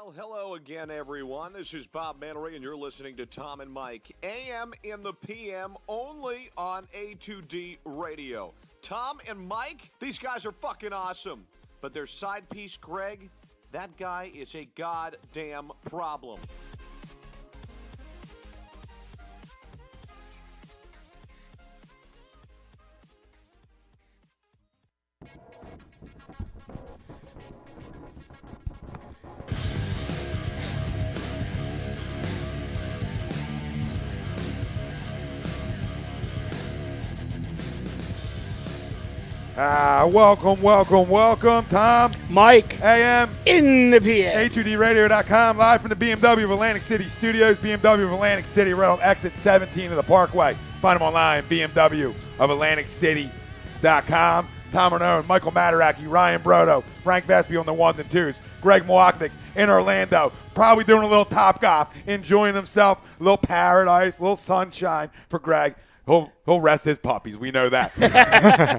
Well, hello again, everyone. This is Bob Mannery, and you're listening to Tom and Mike. AM in the PM, only on A2D Radio. Tom and Mike, these guys are fucking awesome. But their side piece, Greg, that guy is a goddamn problem. Welcome, Tom. Mike. AM. In the PM. A2DRadio.com, live from the BMW of Atlantic City Studios. BMW of Atlantic City, right on exit 17 of the Parkway. Find them online, BMW of AtlanticCity.com. Tom Arnone, Michael Mataraki, Ryan Brodo, Frank Vespi on the ones and twos, Greg Mwaknik in Orlando, probably doing a little Top Golf, enjoying himself, a little paradise, a little sunshine for Greg. He'll rest his puppies. We know that.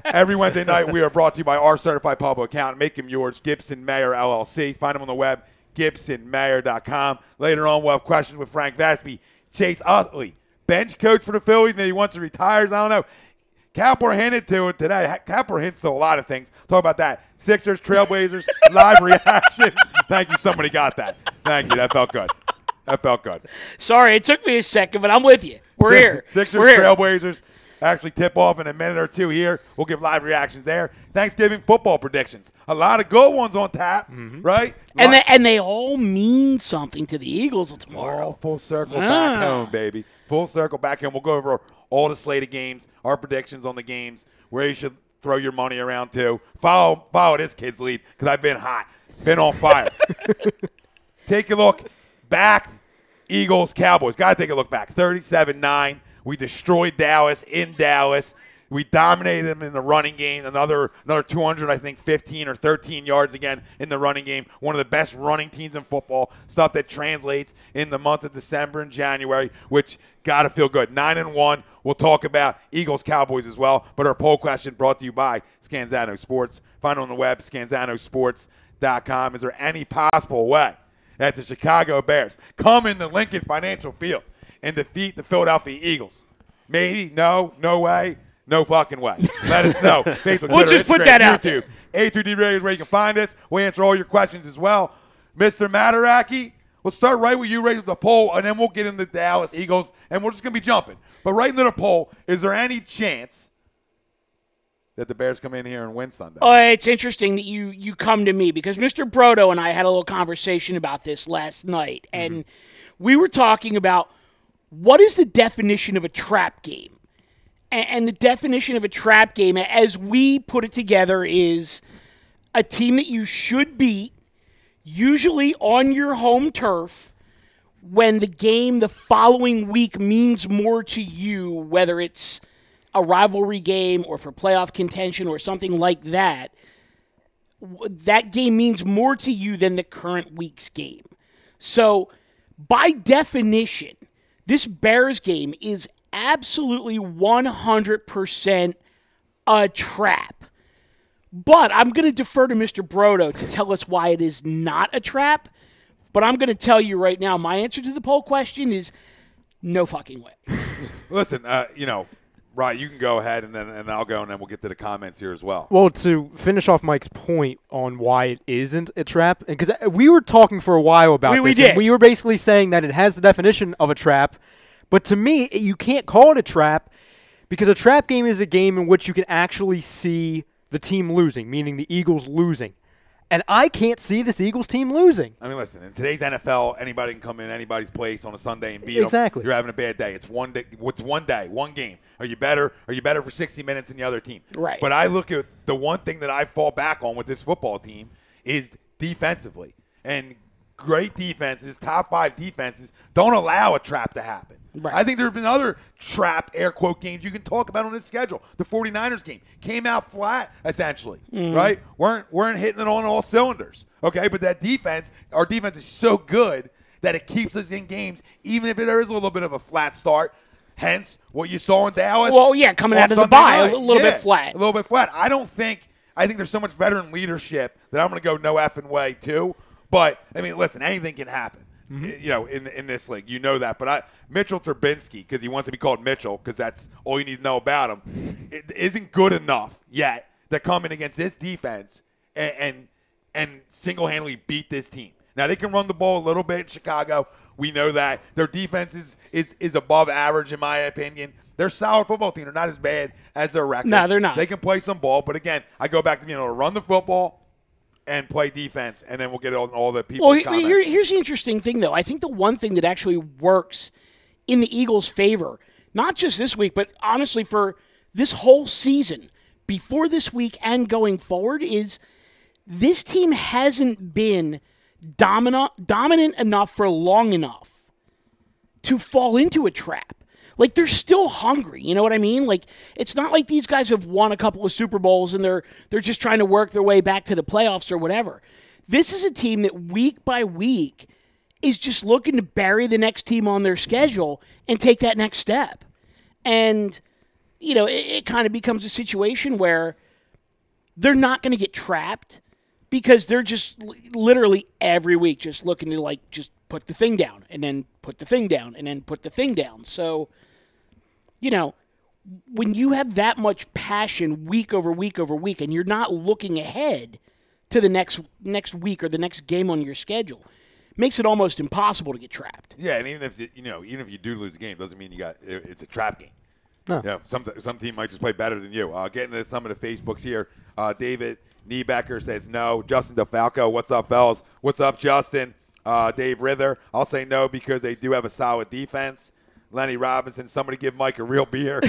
Every Wednesday night, we are brought to you by our certified public accountant. Make him yours, Gibson Mayer, LLC. Find him on the web, GibsonMayer.com. Later on, we'll have questions with Frank Vespi. Chase Utley, bench coach for the Phillies. Maybe he wants to retire. I don't know. Kapler hinted to it today. Kapler hints to a lot of things. Talk about that. Sixers, Trailblazers, live reaction. Thank you. Somebody got that. Thank you. That felt good. Sorry, it took me a second, but I'm with you. We're here. Sixers, We're here. Trailblazers actually tip off in a minute or two here. We'll give live reactions there. Thanksgiving football predictions. A lot of good ones on tap, right? And they all mean something to the Eagles tomorrow. All full circle back home, baby. Full circle back home. We'll go over all the slate of games, our predictions on the games, where you should throw your money around to. Follow this kid's lead because I've been hot, been on fire. Take a look back. Eagles, Cowboys. Got to take a look back. 37-9. We destroyed Dallas in Dallas. We dominated them in the running game. Another 200, I think, 15 or 13 yards again in the running game. One of the best running teams in football. Stuff that translates in the months of December and January, which got to feel good. 9-1. We'll talk about Eagles, Cowboys as well. But our poll question brought to you by Scanzano Sports. Find it on the web, scanzanosports.com. Is there any possible way that the Chicago Bears come into Lincoln Financial Field and defeat the Philadelphia Eagles? Maybe, no way, no fucking way. Let us know. Facebook, we'll Twitter, just put Instagram, that out YouTube. A2D Radio is where you can find us. We'll answer all your questions as well. Mr. Mataraki, we'll start right with you, right with the poll, and then we'll get into Dallas Eagles, and we're just going to be jumping. But right into the poll, is there any chance that the Bears come in here and win Sunday? It's interesting that you come to me because Mr. Brodo and I had a little conversation about this last night, and we were talking about what is the definition of a trap game. And the definition of a trap game, as we put it together, is a team that you should beat, usually on your home turf, when the game the following week means more to you, whether it's a rivalry game or for playoff contention or something like that. That game means more to you than the current week's game. So, by definition, this Bears game is absolutely 100% a trap. But I'm going to defer to Mr. Brodo to tell us why it is not a trap. But I'm going to tell you right now, my answer to the poll question is no fucking way. Listen, Right, you can go ahead, and I'll go, and then we'll get to the comments here as well. Well, to finish off Mike's point on why it isn't a trap, because we were talking for a while about this. We did. And we were basically saying that it has the definition of a trap, but to me, you can't call it a trap because a trap game is a game in which you can actually see the team losing, meaning the Eagles losing. And I can't see this Eagles team losing. I mean, listen, in today's NFL, anybody can come in anybody's place on a Sunday and beat them. Exactly. You're having a bad day. It's one day. What's one day, one game? Are you better for 60 minutes than the other team? Right. But I look at the one thing that I fall back on with this football team is defensively. And great defenses, top 5 defenses, don't allow a trap to happen. Right. I think there have been other trap, air quote, games you can talk about on this schedule. The 49ers game came out flat, essentially, right? Weren't hitting it on all cylinders, okay? But that defense, our defense is so good that it keeps us in games, even if there is a little bit of a flat start. Hence, what you saw in Dallas. Well, yeah, coming out of the bye, a little bit flat. A little bit flat. I think there's so much veteran leadership that I'm going to go no effing way, too. But, I mean, listen, anything can happen. You know, in this league, you know that. But Mitchell Trubisky, because he wants to be called Mitchell, because that's all you need to know about him, it isn't good enough yet to come in against this defense and single-handedly beat this team. Now, they can run the ball a little bit in Chicago. We know that. Their defense is above average, in my opinion. They're a solid football team. They're not as bad as their record. No, they're not. They can play some ball. But, again, I go back to being able to run the football and play defense, and then we'll get on all the people's comments. Here's the interesting thing, though. I think the one thing that actually works in the Eagles' favor, not just this week, but honestly for this whole season, before this week and going forward, is this team hasn't been dominant enough for long enough to fall into a trap. Like, they're still hungry, you know what I mean? Like, it's not like these guys have won a couple of Super Bowls and they're just trying to work their way back to the playoffs or whatever. This is a team that week by week is just looking to bury the next team on their schedule and take that next step. And, you know, it kind of becomes a situation where they're not going to get trapped because they're just literally every week just looking to, like, just put the thing down and then put the thing down and then put the thing down. So, you know, when you have that much passion week over week over week and you're not looking ahead to the next week or the next game on your schedule, makes it almost impossible to get trapped. Yeah, and even if you do lose a game, doesn't mean it's a trap game. No. You know, some team might just play better than you. Getting into some of the Facebooks here, David Niebecker says no. Justin DeFalco, what's up, fellas? What's up, Justin? Dave Rither, I'll say no because they do have a solid defense. Lenny Robinson, somebody give Mike a real beer.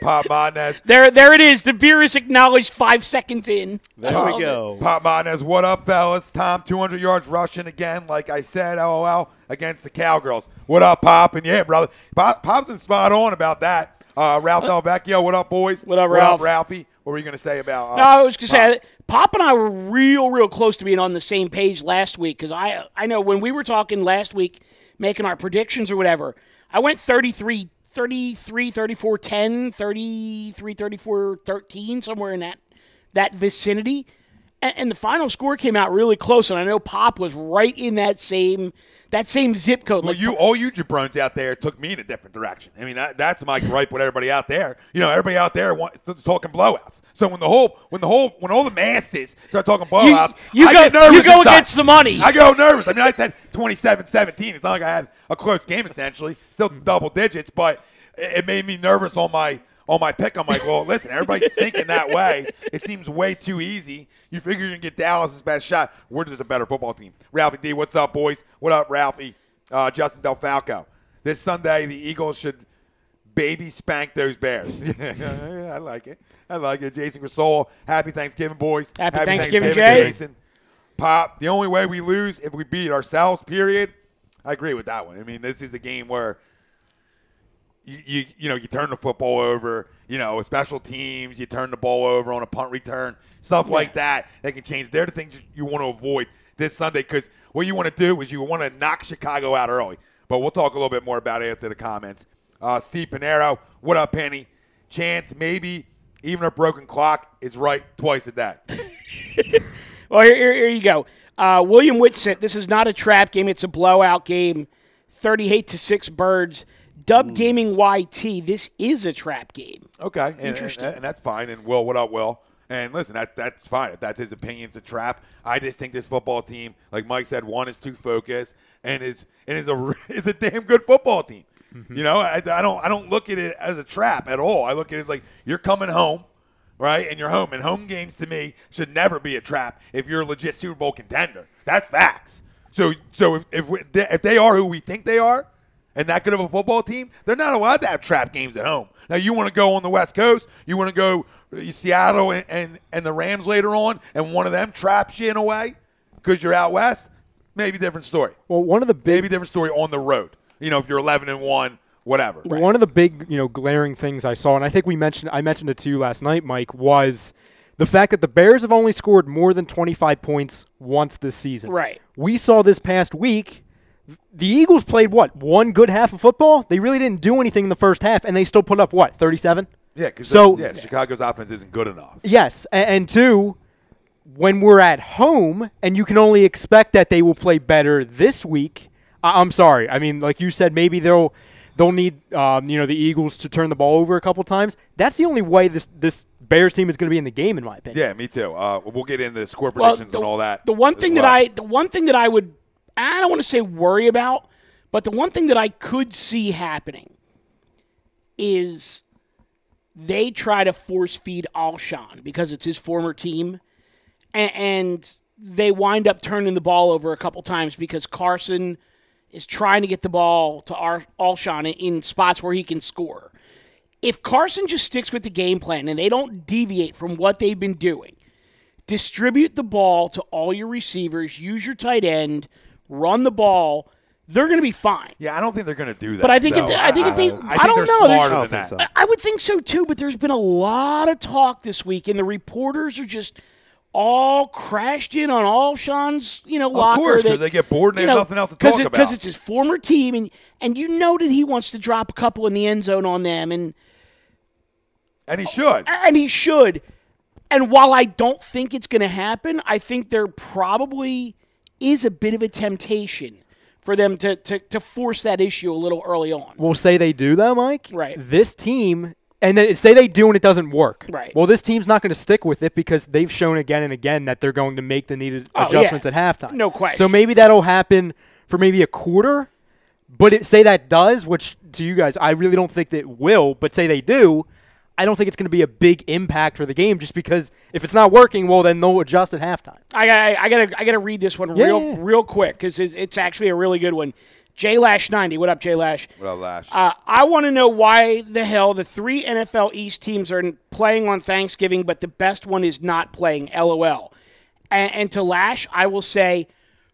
Pop Monez. There it is. The beer is acknowledged 5 seconds in. There we go. Pop Monez, what up, fellas? Tom, 200 yards rushing again, like I said, LOL, against the Cowgirls. What up, Pop? And yeah, brother, Pop's been spot on about that. Ralph Del Vecchio, what up, boys? What up, Ralph? What up, Ralphie? What were you going to say about No, I was going to say, Pop and I were real close to being on the same page last week because I know when we were talking last week, making our predictions or whatever, I went 33, 34, 10, 33, 34, 13, somewhere in that vicinity. And the final score came out really close, and I know Pop was right in that same zip code. Well, like, all you jabrones out there took me in a different direction. I mean, that's my gripe with everybody out there. You know, everybody out there is talking blowouts. So when all the masses start talking blowouts, I get nervous. You go inside. against the money. I go nervous. I mean, I said 27-17. It's not like I had a close game essentially, still double digits, but it made me nervous on my pick. I'm like, well, listen, everybody's thinking that way. It seems way too easy. You figure you're going to get Dallas' best shot. We're just a better football team. Ralphie D, what's up, boys? What up, Ralphie? Justin DelFalco. This Sunday, the Eagles should baby spank those Bears. I like it. Jason Grisol, happy Thanksgiving, boys. Happy Thanksgiving, Jay. Jason. Pop, the only way we lose if we beat ourselves, period. I agree with that one. I mean, this is a game where you turn the football over, special teams, you turn the ball over on a punt return, stuff like that can change. They're the things you want to avoid this Sunday because what you want to do is you want to knock Chicago out early. But we'll talk a little bit more about it after the comments. Steve Pinero, what up, Penny? Chance, maybe even a broken clock is right twice a day. Well, here you go. William Whitsitt, this is not a trap game. It's a blowout game. 38-6 Birds. Dub Gaming YT, this is a trap game. Okay. Interesting. And that's fine. And Will, what up, Will? And listen, that's fine. If that's his opinion, it's a trap. I just think this football team, like Mike said, one is too focused and is a damn good football team. Mm-hmm. I don't look at it as a trap at all. I look at it as like you're coming home, right? And you're home. And home games to me should never be a trap if you're a legit Super Bowl contender. That's facts. So if they are who we think they are, and that good of a football team, they're not allowed to have trap games at home. Now, you want to go on the West Coast, you want to go Seattle and the Rams later on, and one of them traps you in a way because you're out west, maybe different story. Well, one of the big maybe different story on the road. If you're 11-1, whatever. Right. One of the big, glaring things I saw, and I think I mentioned it to you last night, Mike, was the fact that the Bears have only scored more than 25 points once this season. Right. We saw this past week. The Eagles played, one good half of football? They really didn't do anything in the first half, and they still put up, 37? Yeah, because Chicago's offense isn't good enough. Yes, and two, when we're at home and you can only expect that they will play better this week, I'm sorry. I mean, like you said, maybe they'll need the Eagles to turn the ball over a couple times. That's the only way this Bears team is going to be in the game, in my opinion. Yeah, me too. We'll get into the score predictions and all that. The one thing that I would, I don't want to say worry about, but the one thing that I could see happening is they try to force feed Alshon because it's his former team, and they wind up turning the ball over a couple times because Carson is trying to get the ball to Alshon in spots where he can score. If Carson just sticks with the game plan and they don't deviate from what they've been doing, distribute the ball to all your receivers, use your tight end, run the ball, they're going to be fine. Yeah, I don't think they're going to do that. But I think if they, I don't know. Smarter than that. I would think so too. But there's been a lot of talk this week, and the reporters are just all crashed in on Alshon's, locker. Of course, because they get bored and they have nothing else to talk about. Because it's his former team, and you know that he wants to drop a couple in the end zone on them, and he should. And he should. And while I don't think it's going to happen, I think there probably is a bit of a temptation for them to force that issue a little early on. Well, say they do, though, Mike. Right. This team, and then say they do and it doesn't work. Right. Well, this team's not going to stick with it because they've shown again and again that they're going to make the needed adjustments at halftime. No question. So maybe that'll happen for maybe a quarter. But say that does, which to you guys, I really don't think that it will, but say they do, I don't think it's going to be a big impact for the game just because if it's not working, well, then they'll adjust at halftime. I gotta read this one real quick because it's actually a really good one. J Lash 90, what up, J Lash? What up, Lash? I want to know why the hell the 3 NFL East teams are playing on Thanksgiving, but the best one is not playing. LOL. And to Lash, I will say,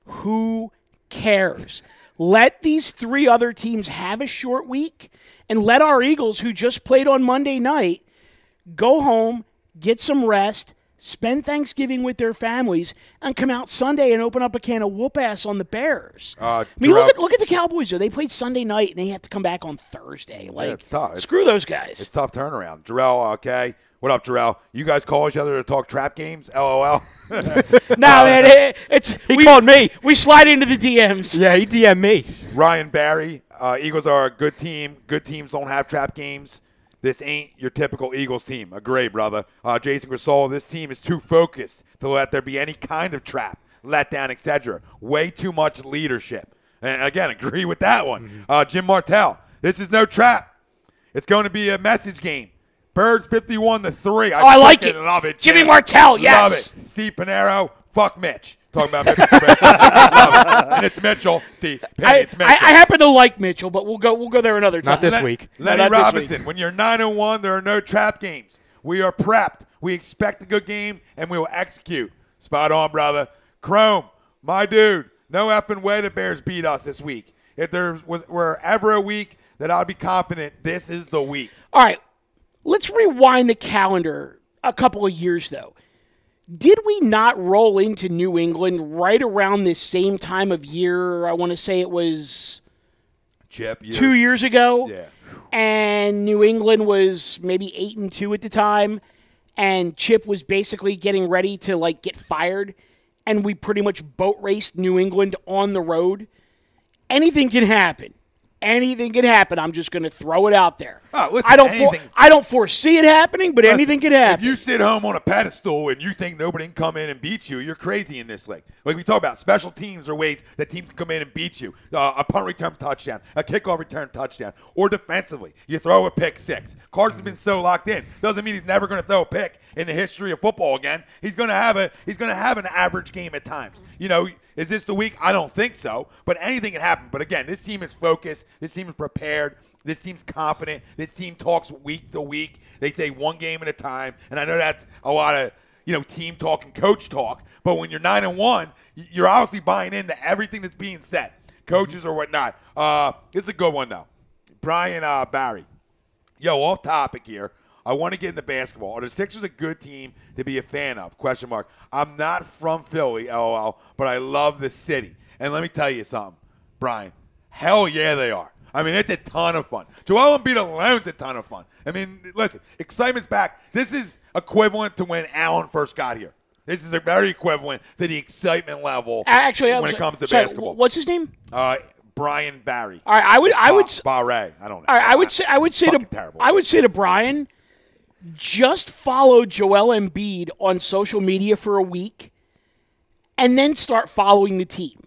who cares? Let these 3 other teams have a short week, and let our Eagles, who just played on Monday night, go home, get some rest, spend Thanksgiving with their families, and come out Sunday and open up a can of whoop ass on the Bears. I mean, look at the Cowboys, though. They played Sunday night, and they have to come back on Thursday. It's tough. Screw those guys. It's tough turnaround. Jarrell, okay. What up, Jarrell? You guys call each other to talk trap games? LOL. No, man. He called me. We slide into the DMs. Yeah, he DM'd me. Ryan Barry, Eagles are a good team. Good teams don't have trap games. This ain't your typical Eagles team. Agree, brother. Jason Grisol, this team is too focused to let there be any kind of trap, letdown, etc. Way too much leadership. And again, agree with that one. Jim Martell, this is no trap. It's going to be a message game. Birds 51-3. I like it. Love it. Jimmy Martell, yes. Love it. Steve Panero, fuck Mitch. Talking about Mitch. Love it. And it's Mitchell, Steve. It's Mitchell. I happen to like Mitchell, but we'll go there another time. Not this week. Lenny Robinson, when you're 9-1, there are no trap games. We are prepped. We expect a good game, and we will execute. Spot on, brother. Chrome, my dude, no effing way the Bears beat us this week. If there were ever a week that I'd be confident this is the week. All right. Let's rewind the calendar a couple of years, though. Did we not roll into New England right around this same time of year? I want to say it was Chip, 2 years ago. Yeah. And New England was maybe 8-2 at the time. And Chip was basically getting ready to, get fired. And we pretty much boat raced New England on the road. Anything can happen. Anything can happen. I'm just going to throw it out there. Listen, I don't foresee it happening, but anything can happen. If you sit home on a pedestal and you think nobody can come in and beat you, you're crazy in this league. Like we talk about, special teams are ways that teams can come in and beat you. A punt return touchdown, a kickoff return touchdown, or defensively, you throw a pick six. Carson's been so locked in. Doesn't mean he's never going to throw a pick in the history of football again. He's going to have an average game at times. Is this the week? I don't think so, but anything can happen. But again, this team is focused. This team is prepared. This team's confident. This team talks week to week. They say one game at a time, and I know that's a lot of team talk and coach talk. But when you're 9-1, you're obviously buying into everything that's being said, coaches or whatnot. This is a good one though. Brian Barry, off topic here. I want to get into basketball. Are the Sixers a good team to be a fan of? ? I'm not from Philly, LOL, but I love the city. And let me tell you something, Brian. Hell yeah, they are. I mean, it's a ton of fun. Joel Embiid alone's a ton of fun. I mean, listen, excitement's back. This is equivalent to when Allen first got here. This is a very equivalent to the excitement level Actually, when it comes to sorry, basketball. What's his name? Brian Barry. All right, I would Barre. I don't know. All right, I would say to Brian, just follow Joel Embiid on social media for a week, and then start following the team.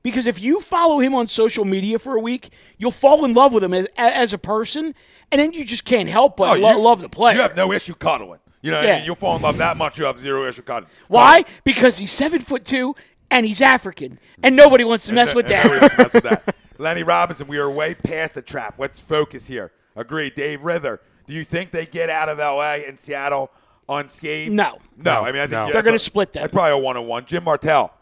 Because if you follow him on social media for a week, you'll fall in love with him as a person, and then you just can't help but love the player. You have no issue cuddling. You know what I mean? You'll fall in love that much, you have zero issue cuddling. Why? Because he's 7'2" and he's African, and nobody wants to mess with that. Lenny Robinson, we are way past the trap. Let's focus here. Agreed. Dave Rither, do you think they get out of L.A. and Seattle unscathed? No. I mean, I think they're going to split that. That's probably a 1-on-1. Jim Martell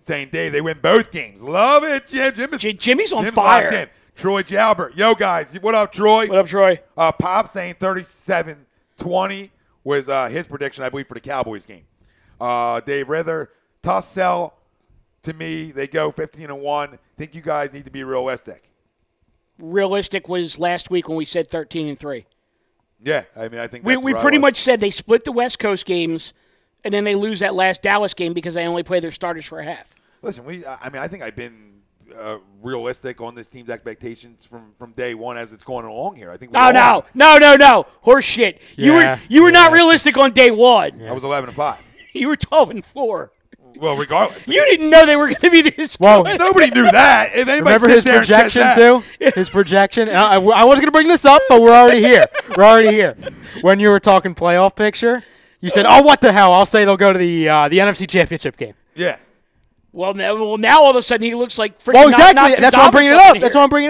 saying, Dave, they win both games. Love it, Jim. Jimmy's on Jim's fire. locked in. Troy Jalbert. Yo, guys. What up, Troy? What up, Troy? Pop saying 37-20 was his prediction, I believe, for the Cowboys game. Dave Rither, tough sell to me. They go 15-1. Think you guys need to be realistic. Realistic was last week when we said 13-3. Yeah, I mean, I think we pretty much said they split the West Coast games, and then they lose that last Dallas game because they only play their starters for a half. Listen, I think I've been realistic on this team's expectations from day one as it's going along here. I think. No, horse shit. Yeah, you were not realistic on day one. Yeah. I was 11-5. You were 12-4. Well, regardless, you didn't know they were going to be this good. Well, nobody knew that. If anybody remember his projection too? His projection. I wasn't going to bring this up, but we're already here. When you were talking playoff picture, you said, "Oh, what the hell?" I'll say they'll go to the NFC Championship game. Yeah. Well, now all of a sudden he looks like freaking. Well, exactly. That's why I'm bringing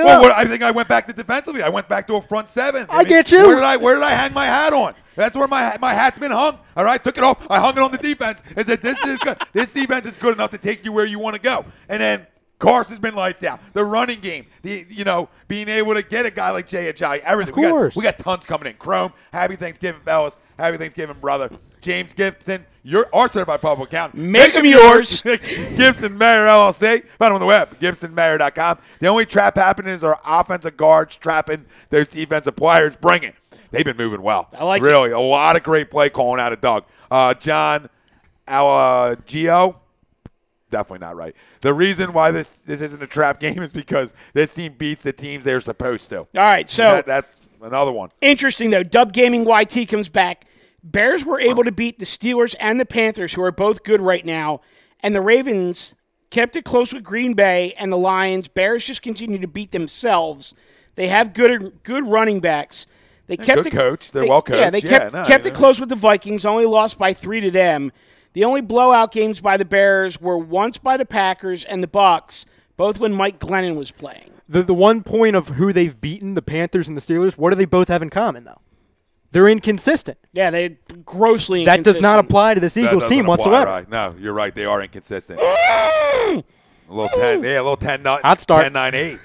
it up. Well, I think I went back to defensively. I went back to a front seven. I get you. Where did I hang my hat on? That's where my hat's been hung. All right, took it off. I hung it on the defense. I said, this is good. This defense is good enough to take you where you want to go. And then Carson's been lights out. The running game, being able to get a guy like Jay Ajayi, everything. Of course. We got tons coming in. Chrome, happy Thanksgiving, fellas. Happy Thanksgiving, brother. James Gibson, you're our certified public accountant. Make them yours. Gibson Mayer LLC. Find them on the web, GibsonMayer.com. The only trap happening is our offensive guards trapping those defensive players. Bring it. They've been moving well. I like really a lot of great play calling out of Doug. John Alagio, definitely not right. The reason why this isn't a trap game is because this team beats the teams they're supposed to. All right, so that's another one. Interesting though. Dub Gaming YT comes back. Bears were able to beat the Steelers and the Panthers, who are both good right now, and the Ravens kept it close with Green Bay and the Lions. Bears just continue to beat themselves. They have good running backs. They kept good coach. They're well coached. Yeah, they kept it close with the Vikings, only lost by 3 to them. The only blowout games by the Bears were once by the Packers and the Bucs, both when Mike Glennon was playing. The one point of who they've beaten, the Panthers and the Steelers, what do they both have in common, though? They're inconsistent. Yeah, they're grossly inconsistent. That does not apply to this Eagles team whatsoever. Right. No, you're right. They are inconsistent. a little 10, Hot start. 10-9-8.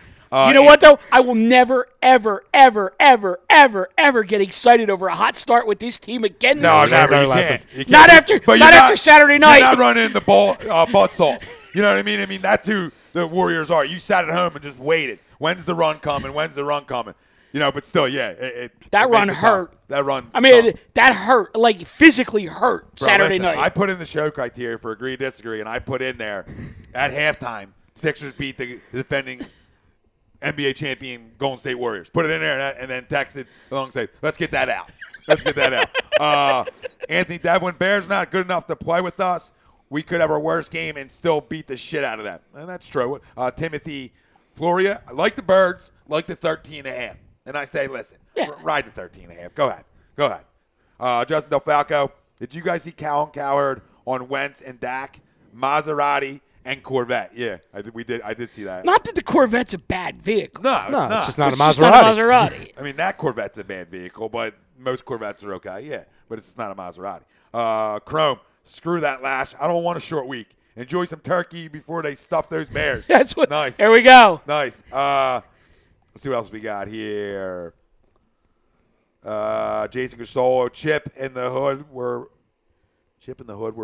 You know what, though? I will never, ever, ever, ever, ever, ever get excited over a hot start with this team again. No, never. You can't. Not after Saturday night. You're not running the butt salts. You know what I mean? I mean, that's who the Warriors are. You sat at home and just waited. When's the run coming? But still, yeah. That run hurt. That run that hurt, like physically hurt Saturday night. I put in the show criteria for agree, disagree, and I put in there at halftime, Sixers beat the defending NBA champion Golden State Warriors. Put it in there and then texted along and say, let's get that out. Anthony Devlin, Bears not good enough to play with us. We could have our worst game and still beat the shit out of them. And that's true. Timothy Floria, I like the Birds, like the 13.5. And I say, listen, ride the 13.5. Go ahead. Justin Del Falco, did you guys see Calvin Cowherd on Wentz and Dak, Maserati, and Corvette? Yeah, I did see that. Not that the Corvette's a bad vehicle. No, it's just not a Maserati. Just not a Maserati. I mean, that Corvette's a bad vehicle, but most Corvettes are okay. Yeah, but it's just not a Maserati. Chrome, screw that lash. I don't want a short week. Enjoy some turkey before they stuff those bears. That's what. Nice. There we go. Nice. Let's see what else we got here. Jason Gasolo, Chip in the Hood were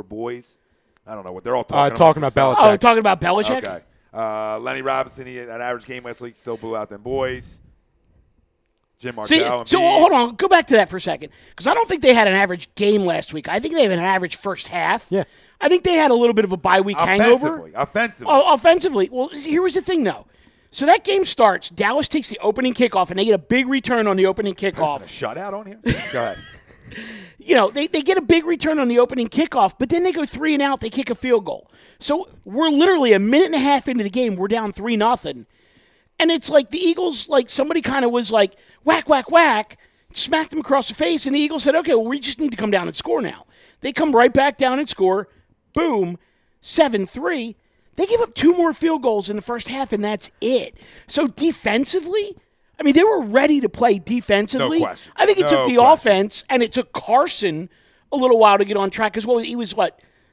boys. I don't know what they're all talking about. Belichick. Oh, talking about Belichick. Okay. Lenny Robinson, he had an average game last week, still blew out them boys. Jim See, Martell. so hold on. Go back to that for a second. Because I don't think they had an average game last week. I think they had an average first half. Yeah. I think they had a little bit of a bye week hangover. Offensively. Well, here was the thing, though. So that game starts. Dallas takes the opening kickoff, and they get a big return on the opening kickoff. A shutout on here? Go ahead. They get a big return on the opening kickoff, but then they go 3 and out. They kick a field goal. So we're literally a minute and a half into the game. We're down 3-0. And it's like the Eagles, like somebody kind of was like, whack, whack, whack, smacked them across the face, and the Eagles said, okay, well, we just need to come down and score now. They come right back down and score. Boom, 7-3. They give up 2 more field goals in the first half, and that's it. So defensively, I mean, they were ready to play defensively. No question. I think it took the offense, and it took Carson a little while to get on track as well. He was,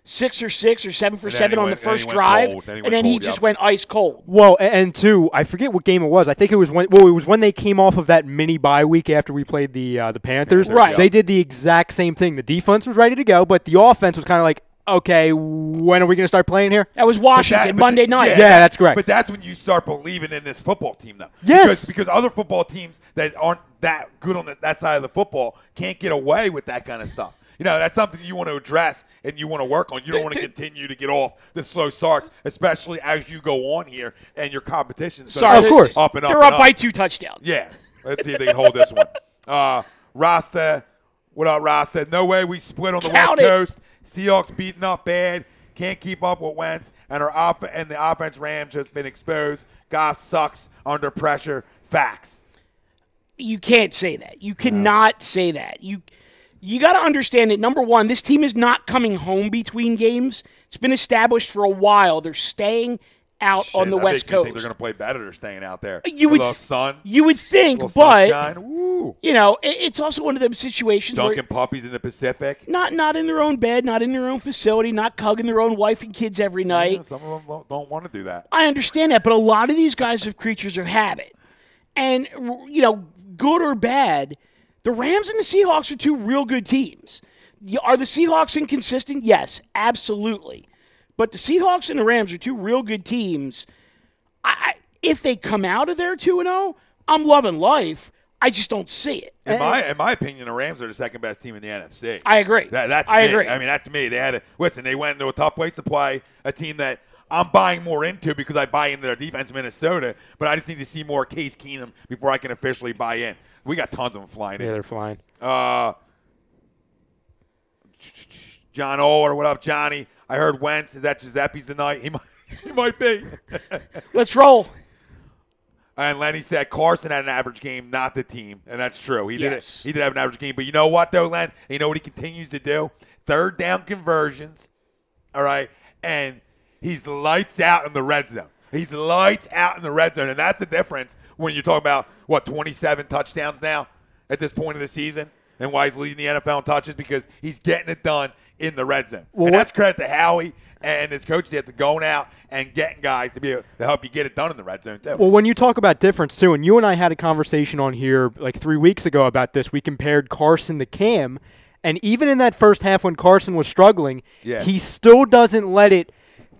6 for 6 or 7 for 7 on the first drive, and then he just went ice cold. Well, and two, I forget what game it was. I think it was when they came off of that mini bye week after we played the Panthers. Right. They did the exact same thing. The defense was ready to go, but the offense was kind of like, okay, when are we going to start playing here? That was Washington, Monday night. Yeah, that's correct. But that's when you start believing in this football team, though. Yes. Because other football teams that aren't that good on that side of the football can't get away with that kind of stuff. That's something you want to address and you want to work on. You don't want to continue to get off the slow starts, especially as you go on here and your competition's of course. up and up. They're up by 2 touchdowns. Yeah. Let's see if they can hold this one. Rasta, what up, Rasta? No way we split on the West Coast. Seahawks beating up bad. Can't keep up with Wentz. And the offense Rams has been exposed. Goff sucks under pressure. Facts. You can't say that. You cannot say that. You got to understand that, number one, this team is not coming home between games. It's been established for a while. They're staying out on the West Coast. Think they're going to play better. They're staying out there. You would think, but sunshine. Woo. It's also one of those situations dunking puppies in the Pacific. Not in their own bed, not in their own facility, not hugging their own wife and kids every night. Yeah, some of them don't want to do that. I understand that, but a lot of these guys are creatures of habit, and good or bad. The Rams and the Seahawks are 2 real good teams. Are the Seahawks inconsistent? Yes, absolutely. But the Seahawks and the Rams are 2 real good teams. If they come out of there 2-0, I'm loving life. I just don't see it. In my opinion, the Rams are the second best team in the NFC. I agree. I agree. I mean, that's me. They went into a tough place to play a team that I'm buying more into because I buy into their defense, Minnesota. But I just need to see more Case Keenum before I can officially buy in. We got tons of them flying in. Yeah, they're flying. John Oler, what up, Johnny? I heard Wentz is at Giuseppe's tonight. He might be. Let's roll. And Lenny said Carson had an average game, not the team, and that's true. He did have an average game, but you know what though, Len? You know what he continues to do? 3rd down conversions. All right, and he's lights out in the red zone. He's lights out in the red zone, and that's the difference when you're talking about, 27 touchdowns now at this point of the season, and why he's leading the NFL in touches, because he's getting it done in the red zone. Well, and that's credit to Howie and his coaches at going out and getting guys to be able to help you get it done in the red zone, too. Well, when you talk about difference, too, and you and I had a conversation on here like 3 weeks ago about this, we compared Carson to Cam, and even in that first half when Carson was struggling, he still doesn't let it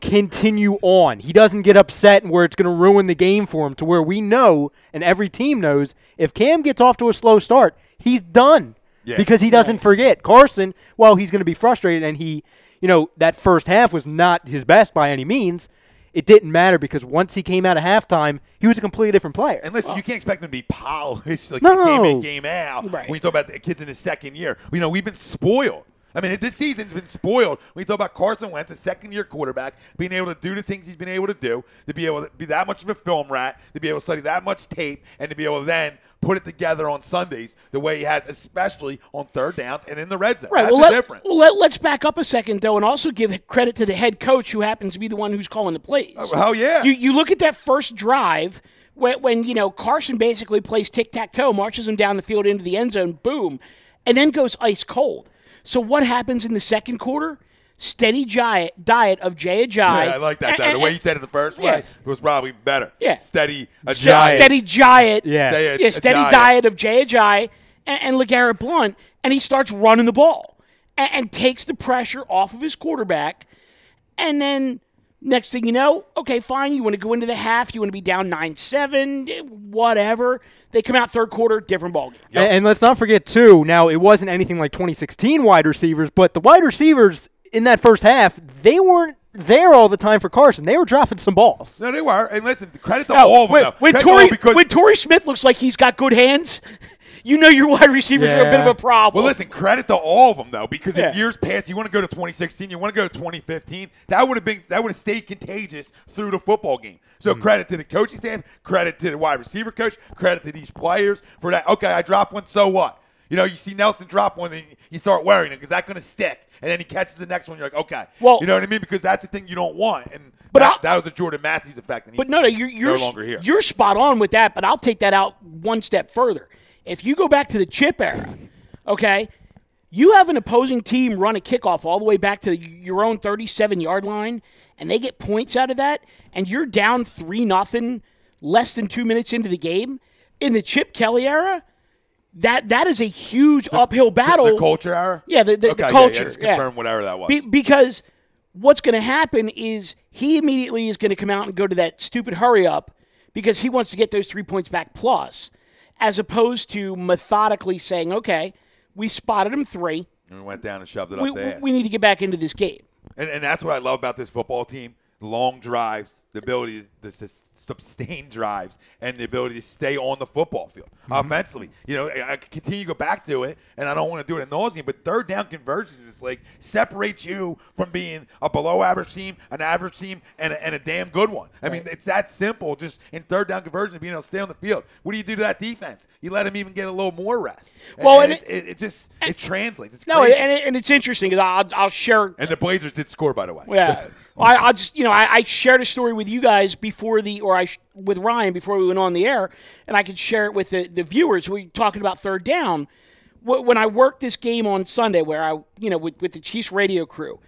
continue on. He doesn't get upset where it's going to ruin the game for him, to where we know, and every team knows, if Cam gets off to a slow start, he's done. Yeah. Because he doesn't forget. Carson, he's going to be frustrated, and he, that first half was not his best by any means. It didn't matter because once he came out of halftime, he was a completely different player. And listen, you can't expect him to be polished like game in, game out. Right. When you talk about the kids in his second year, we've been spoiled. I mean, this season's been spoiled. When you talk about Carson Wentz, a second-year quarterback, being able to do the things he's been able to do, to be able to be that much of a film rat, to be able to study that much tape, and to be able to then put it together on Sundays the way he has, especially on 3rd downs and in the red zone. Right. That's the difference. Let's back up a second, though, and also give credit to the head coach, who happens to be the one who's calling the plays. Oh, hell yeah. You look at that first drive when Carson basically plays tic-tac-toe, marches him down the field into the end zone, boom, and then goes ice cold. So what happens in the second quarter? Steady diet of Jay Ajayi. Yeah, I like that. The way you said it the first way was probably better. Yeah. Steady Ajayi. Steady diet. Yeah. Steady diet of Jay Ajayi and LeGarrette Blount, and he starts running the ball and takes the pressure off of his quarterback. And then Next thing you know, okay, fine, you want to go into the half, you want to be down 9-7, whatever. They come out third quarter, different ballgame. Yep. And let's not forget, too, now it wasn't anything like 2016 wide receivers, but the wide receivers in that first half, they weren't there all the time for Carson. They were dropping some balls. No, they were. And listen, credit to all of them. When Torrey Smith looks like he's got good hands, you know your wide receivers are a bit of a problem. Well, listen, credit to all of them, though, because in years past, you want to go to 2016, you want to go to 2015, that would have stayed contagious through the football game. So credit to the coaching staff, credit to the wide receiver coach, credit to these players for that. Okay, I dropped one, so what? You know, you see Nelson drop one, and you start worrying because that's going to stick. And then he catches the next one, you're like, okay. Well, you know what I mean? Because that's the thing you don't want. And that was a Jordan Matthews effect. And he's no longer here. You're spot on with that, but I'll take that out one step further. If you go back to the chip era, okay, you have an opposing team run a kickoff all the way back to your own 37-yard line, and they get points out of that, and you're down 3-0 less than 2 minutes into the game. In the Chip Kelly era, that is a huge uphill battle. The culture era? Yeah, the culture. Just confirm whatever that was. Because what's going to happen is he immediately is going to come out and go to that stupid hurry up because he wants to get those 3 points back plus, as opposed to methodically saying, okay, we spotted him 3. And we went down and shoved it up the ass. We need to get back into this game. And that's what I love about this football team. Long drives, the ability to sustain drives, and the ability to stay on the football field offensively. You know, I continue to go back to it, and I don't want to do it ad nauseum, but third down conversions is like separates you from being a below average team, an average team, and a damn good one. I mean, it's that simple. Just in third down conversions, being able to stay on the field. What do you do to that defense? You let them even get a little more rest. Well, and it translates. It's crazy. And it's interesting because I'll share. And the Blazers did score, by the way. Yeah. So. Well, I'll just, I shared a story with you guys with Ryan before we went on the air, and I could share it with the viewers. We were talking about third down. When I worked this game on Sunday, where with the Chiefs radio crew,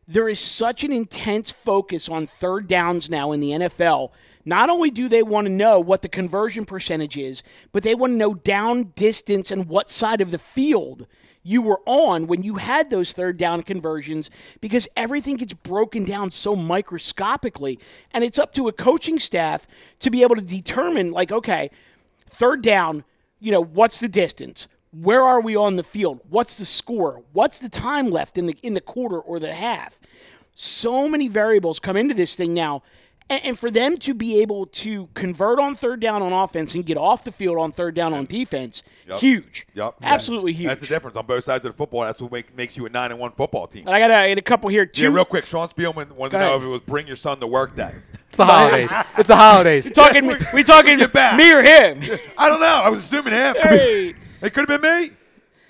there is such an intense focus on third downs now in the NFL. Not only do they want to know what the conversion percentage is, but they want to know down distance and what side of the field you were on when you had those third down conversions, because everything gets broken down so microscopically, and it's up to a coaching staff to be able to determine, like, okay, third down, what's the distance? Where are we on the field? What's the score? What's the time left in the quarter or the half? So many variables come into this thing now. And for them to be able to convert on third down on offense and get off the field on third down on defense, huge. Yep. Absolutely huge. That's the difference on both sides of the football. That's what makes you a 9-1 football team. And I got a couple here, too. Yeah, real quick. Sean Spielman wanted to know if it was bring your son to work day. It's the holidays. It's the holidays. we talking me or him? I don't know. I was assuming him. Hey. It could have been me.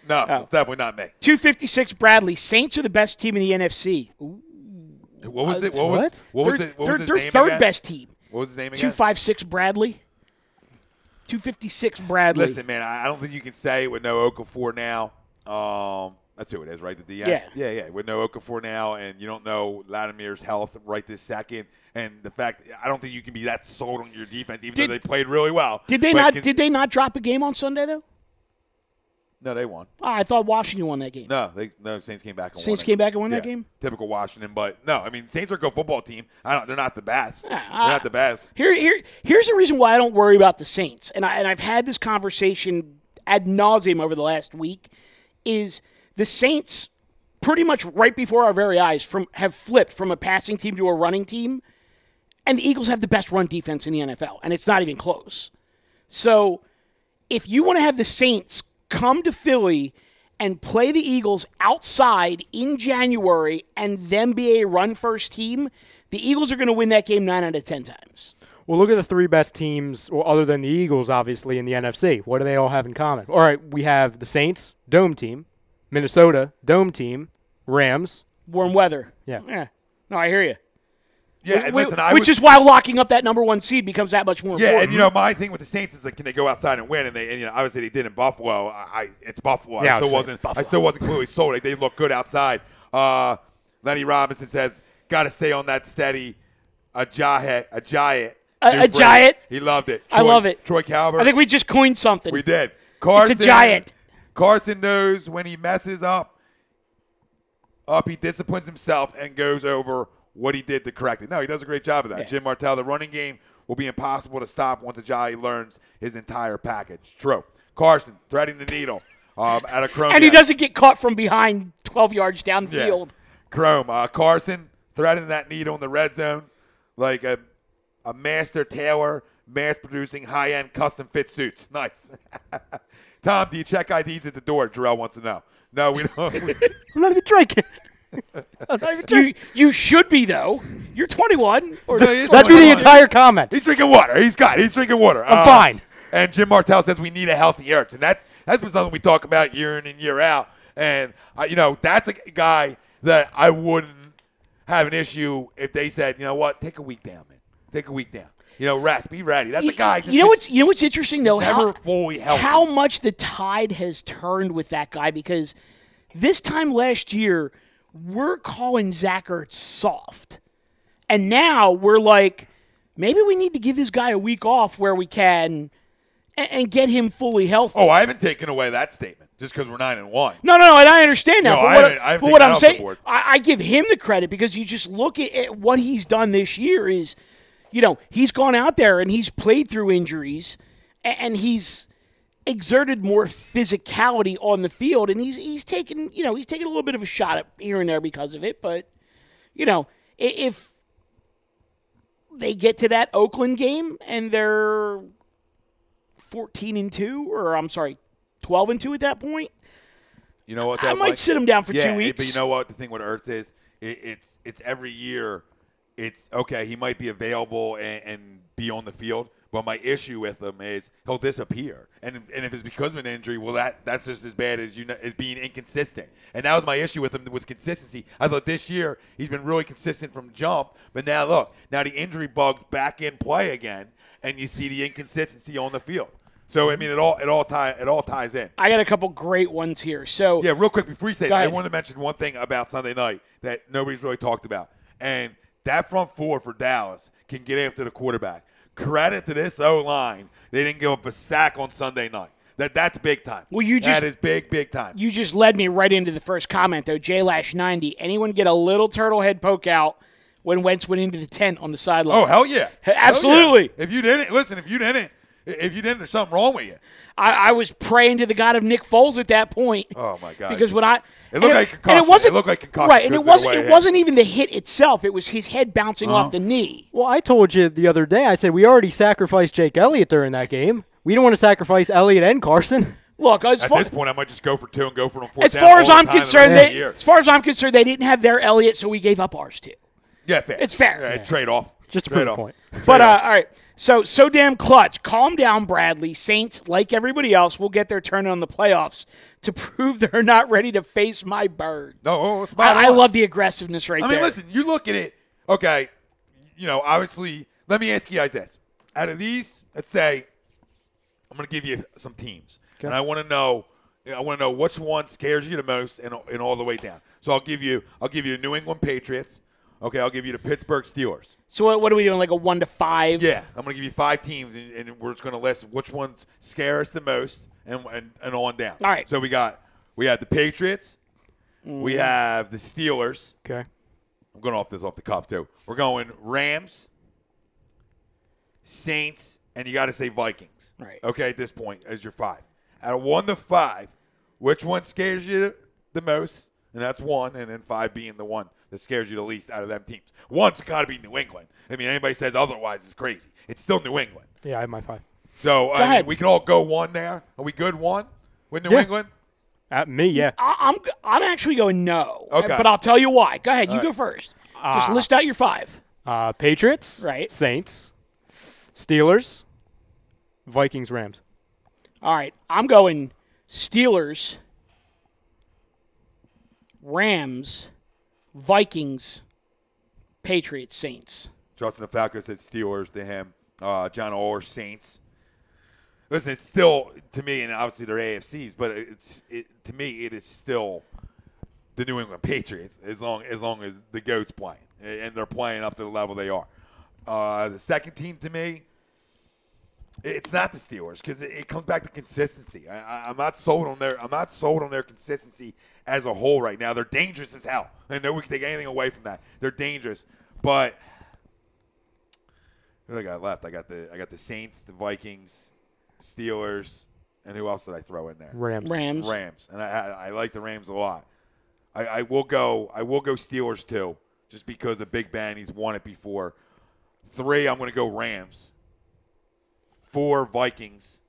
No, it's definitely not me. 256 Bradley. Saints are the best team in the NFC. Ooh. What was it? What was his name third again? Best team. What was his name again? 256 Bradley. 256 Bradley. Listen, man, I don't think you can say it with no Okafor now. That's who it is, right at the end. Yeah. With no Okafor now, and you don't know Latimer's health right this second, and the fact I don't think you can be that sold on your defense, even though they played really well. Did they not drop a game on Sunday though? No, they won. Oh, I thought Washington won that game. No, Saints came back and won. Saints came back and won that game? Typical Washington, but no, I mean, Saints are a good football team. They're not the best. They're not the best. Here's the reason why I don't worry about the Saints, and I've had this conversation ad nauseum over the last week, is the Saints pretty much right before our very eyes have flipped from a passing team to a running team, and the Eagles have the best run defense in the NFL, and it's not even close. So if you want to have the Saints come to Philly and play the Eagles outside in January and then be a run-first team, the Eagles are going to win that game 9 out of 10 times. Well, look at the 3 best teams, well, other than the Eagles, obviously, in the NFC. What do they all have in common? All right, we have the Saints, dome team, Minnesota, dome team, Rams. Warm weather. Yeah. No, I hear you. Yeah, and listen, which is why locking up that number 1 seed becomes that much more important. Yeah, and my thing with the Saints is like, can they go outside and win? And obviously they did in Buffalo. It's Buffalo. Yeah, I still wasn't completely sold. They look good outside. Lenny Robinson says, got to stay on that steady. A giant. He loved it. I love it. Troy Calvert. I think we just coined something. We did. It's a giant. Carson knows when he messes up, he disciplines himself and goes over what he did to correct it. No, he does a great job of that. Yeah. Jim Martell, the running game will be impossible to stop once Ajayi learns his entire package. True. Carson, threading the needle at a Chrome. And he doesn't get caught from behind 12 yards down the field. Chrome. Carson, threading that needle in the red zone like a master tailor, mass-producing high-end custom-fit suits. Nice. Tom, do you check IDs at the door? Jarrell wants to know. No, we don't. I'm not even drinking. You should be, though. You're 21. That'd be the entire comment. He's drinking water. He's drinking water. I'm fine. And Jim Martell says we need a healthy Ertz. And that's been something we talk about year in and year out. And, that's a guy that I wouldn't have an issue if they said, you know what, take a week down, man. Take a week down. Rest, be ready. That's a guy. You know what's interesting, though? Never fully healthy. How much the tide has turned with that guy, because this time last year, we're calling Zach Ertz soft. And now we're like, maybe we need to give this guy a week off where we can and get him fully healthy. Oh, I haven't taken away that statement just because we're 9-1. No, and I understand that. No, but what I'm saying, I give him the credit because you just look at what he's done this year is, he's gone out there and he's played through injuries and he's exerted more physicality on the field, and he's taken a little bit of a shot at here and there because of it. But if they get to that Oakland game and they're 14-2, or I'm sorry, 12-2 at that point, you know what? I might sit him down for 2 weeks. But you know what? The thing with Ertz is, it's every year. It's okay. He might be available and be on the field. But my issue with him is he'll disappear, and if it's because of an injury, well, that's just as bad as as being inconsistent. And that was my issue with him, was consistency. I thought this year he's been really consistent from jump, but now look, now the injury bug's back in play again, and you see the inconsistency on the field. So I mean, it all ties in. I got a couple great ones here. So yeah, real quick before you say that, I want to mention one thing about Sunday night that nobody's really talked about, and that front four for Dallas can get after the quarterback. Credit to this O-line. They didn't give up a sack on Sunday night. That's big time. Well, that is big time. You just led me right into the first comment, though. JLash90. Anyone get a little turtle head poke out when Wentz went into the tent on the sideline? Oh, hell yeah. Absolutely. Hell yeah. If you didn't, there's something wrong with you. I was praying to the God of Nick Foles at that point. Oh my God! Because when it looked like concussion. It looked like concussion. Right, and it wasn't even the hit itself. It was his head bouncing off the knee. Well, I told you the other day. I said we already sacrificed Jake Elliott during that game. We don't want to sacrifice Elliott and Carson. Look, at this point, I might just go for 2 and go for them 4 as far as I'm concerned, they didn't have their Elliott, so we gave up ours too. Yeah, fair. It's fair. Trade off. Just to prove a point. But all right. So damn clutch. Calm down, Bradley. Saints, like everybody else, will get their turn on the playoffs to prove they're not ready to face my birds. No, I love the aggressiveness there. I mean, listen, you look at it. Okay, obviously, let me ask you guys this. Out of these, let's say, I'm going to give you some teams, and I want to know which one scares you the most, and all the way down. So I'll give you the New England Patriots. Okay, I'll give you the Pittsburgh Steelers. So what are we doing, like a 1 to 5? Yeah, I'm going to give you 5 teams, and we're just going to list which ones scare us the most and on down. All right. So we have the Patriots. We have the Steelers. Okay. I'm going off the cuff, too. We're going Rams, Saints, and you got to say Vikings. Right. Okay, at this point, as your 5. Out of 1 to 5, which one scares you the most? And that's 1, and then 5 being the one that scares you the least out of them teams. 1's got to be New England. I mean, anybody says otherwise is crazy. It's still New England. Yeah, I have my 5. So we can all go 1 there. Are we good 1 with New England? Me, yeah. I'm actually going no. Okay. But I'll tell you why. Go ahead. You go first. Just list out your 5. Patriots. Right. Saints. Steelers. Vikings, Rams. All right. I'm going Steelers, Rams, Vikings, Patriots, Saints. Justin DeFalco said Steelers to him. John Orr, Saints. Listen, it's still, to me, and obviously they're AFCs, but to me it is still the New England Patriots as long as the GOAT's playing, and they're playing up to the level they are. The second team to me, it's not the Steelers because it comes back to consistency. I'm not sold on their consistency as a whole right now. They're dangerous as hell. I know we can take anything away from that. They're dangerous. But what do I got left? I got the Saints, the Vikings, Steelers, and who else did I throw in there? Rams. And I like the Rams a lot. I will go Steelers too, just because of Big Ben. He's won it before. 3, I'm going to go Rams. 4, Vikings.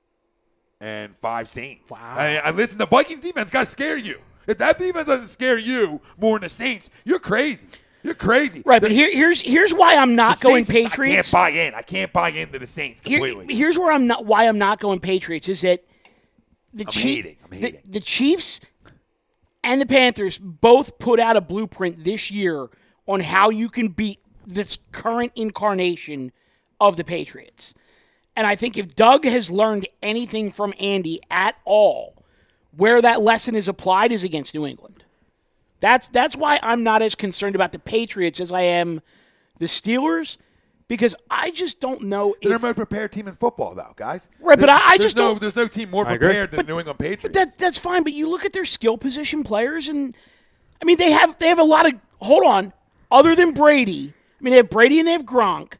And 5, Saints. Wow. I listen, the Vikings defense got to scare you. If that defense doesn't scare you more than the Saints, you're crazy. You're crazy. Right, but here's why I'm not going Patriots. I can't buy into the Saints completely. Here's where why I'm not going Patriots is that I'm hating. The Chiefs and the Panthers both put out a blueprint this year on how you can beat this current incarnation of the Patriots. And I think if Doug has learned anything from Andy at all, where that lesson is applied is against New England. That's why I'm not as concerned about the Patriots as I am the Steelers, because I just don't know if... They're the most prepared team in football, though, guys. Right, but I just don't... There's no team more prepared than New England Patriots. But that's fine, but you look at their skill position players, and, I mean, they have a lot of... Hold on. Other than Brady, I mean, they have Brady and they have Gronk.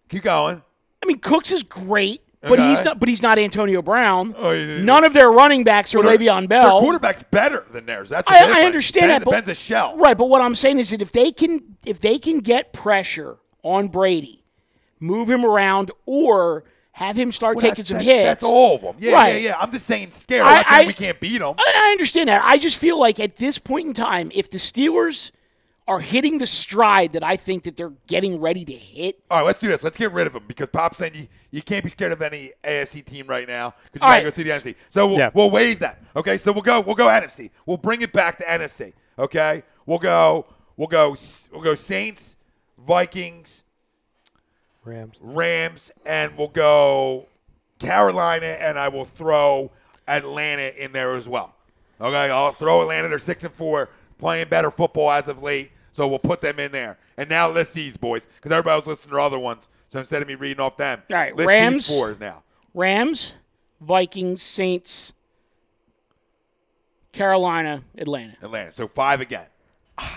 Keep going. I mean, Cooks is great, but he's not Antonio Brown. Oh, yeah. None of their running backs are Le'Veon Bell. Their quarterback's better than theirs. That's what I understand that. Ben's a shell. Right, but what I'm saying is that if they can get pressure on Brady, move him around, or have him start taking some hits. That's all of them. Yeah, right. yeah. I'm just saying scared. I'm not saying we can't beat them. I understand that. I just feel like at this point in time, if the Steelers are hitting the stride that I think that they're getting ready to hit. All right, let's do this. Let's get rid of them because Pop's saying you can't be scared of any AFC team right now because you got to go through the NFC. So we'll waive that. Okay, so we'll go NFC. We'll bring it back to NFC. Okay, we'll go Saints, Vikings, Rams, and we'll go Carolina, and I will throw Atlanta in there as well. Okay, I'll throw Atlanta. They're 6-4, playing better football as of late. So we'll put them in there. And now list these, boys, because everybody was listening to other ones. So instead of me reading off them, all right, list Rams, these 4 now. Rams, Vikings, Saints, Carolina, Atlanta. So 5 again.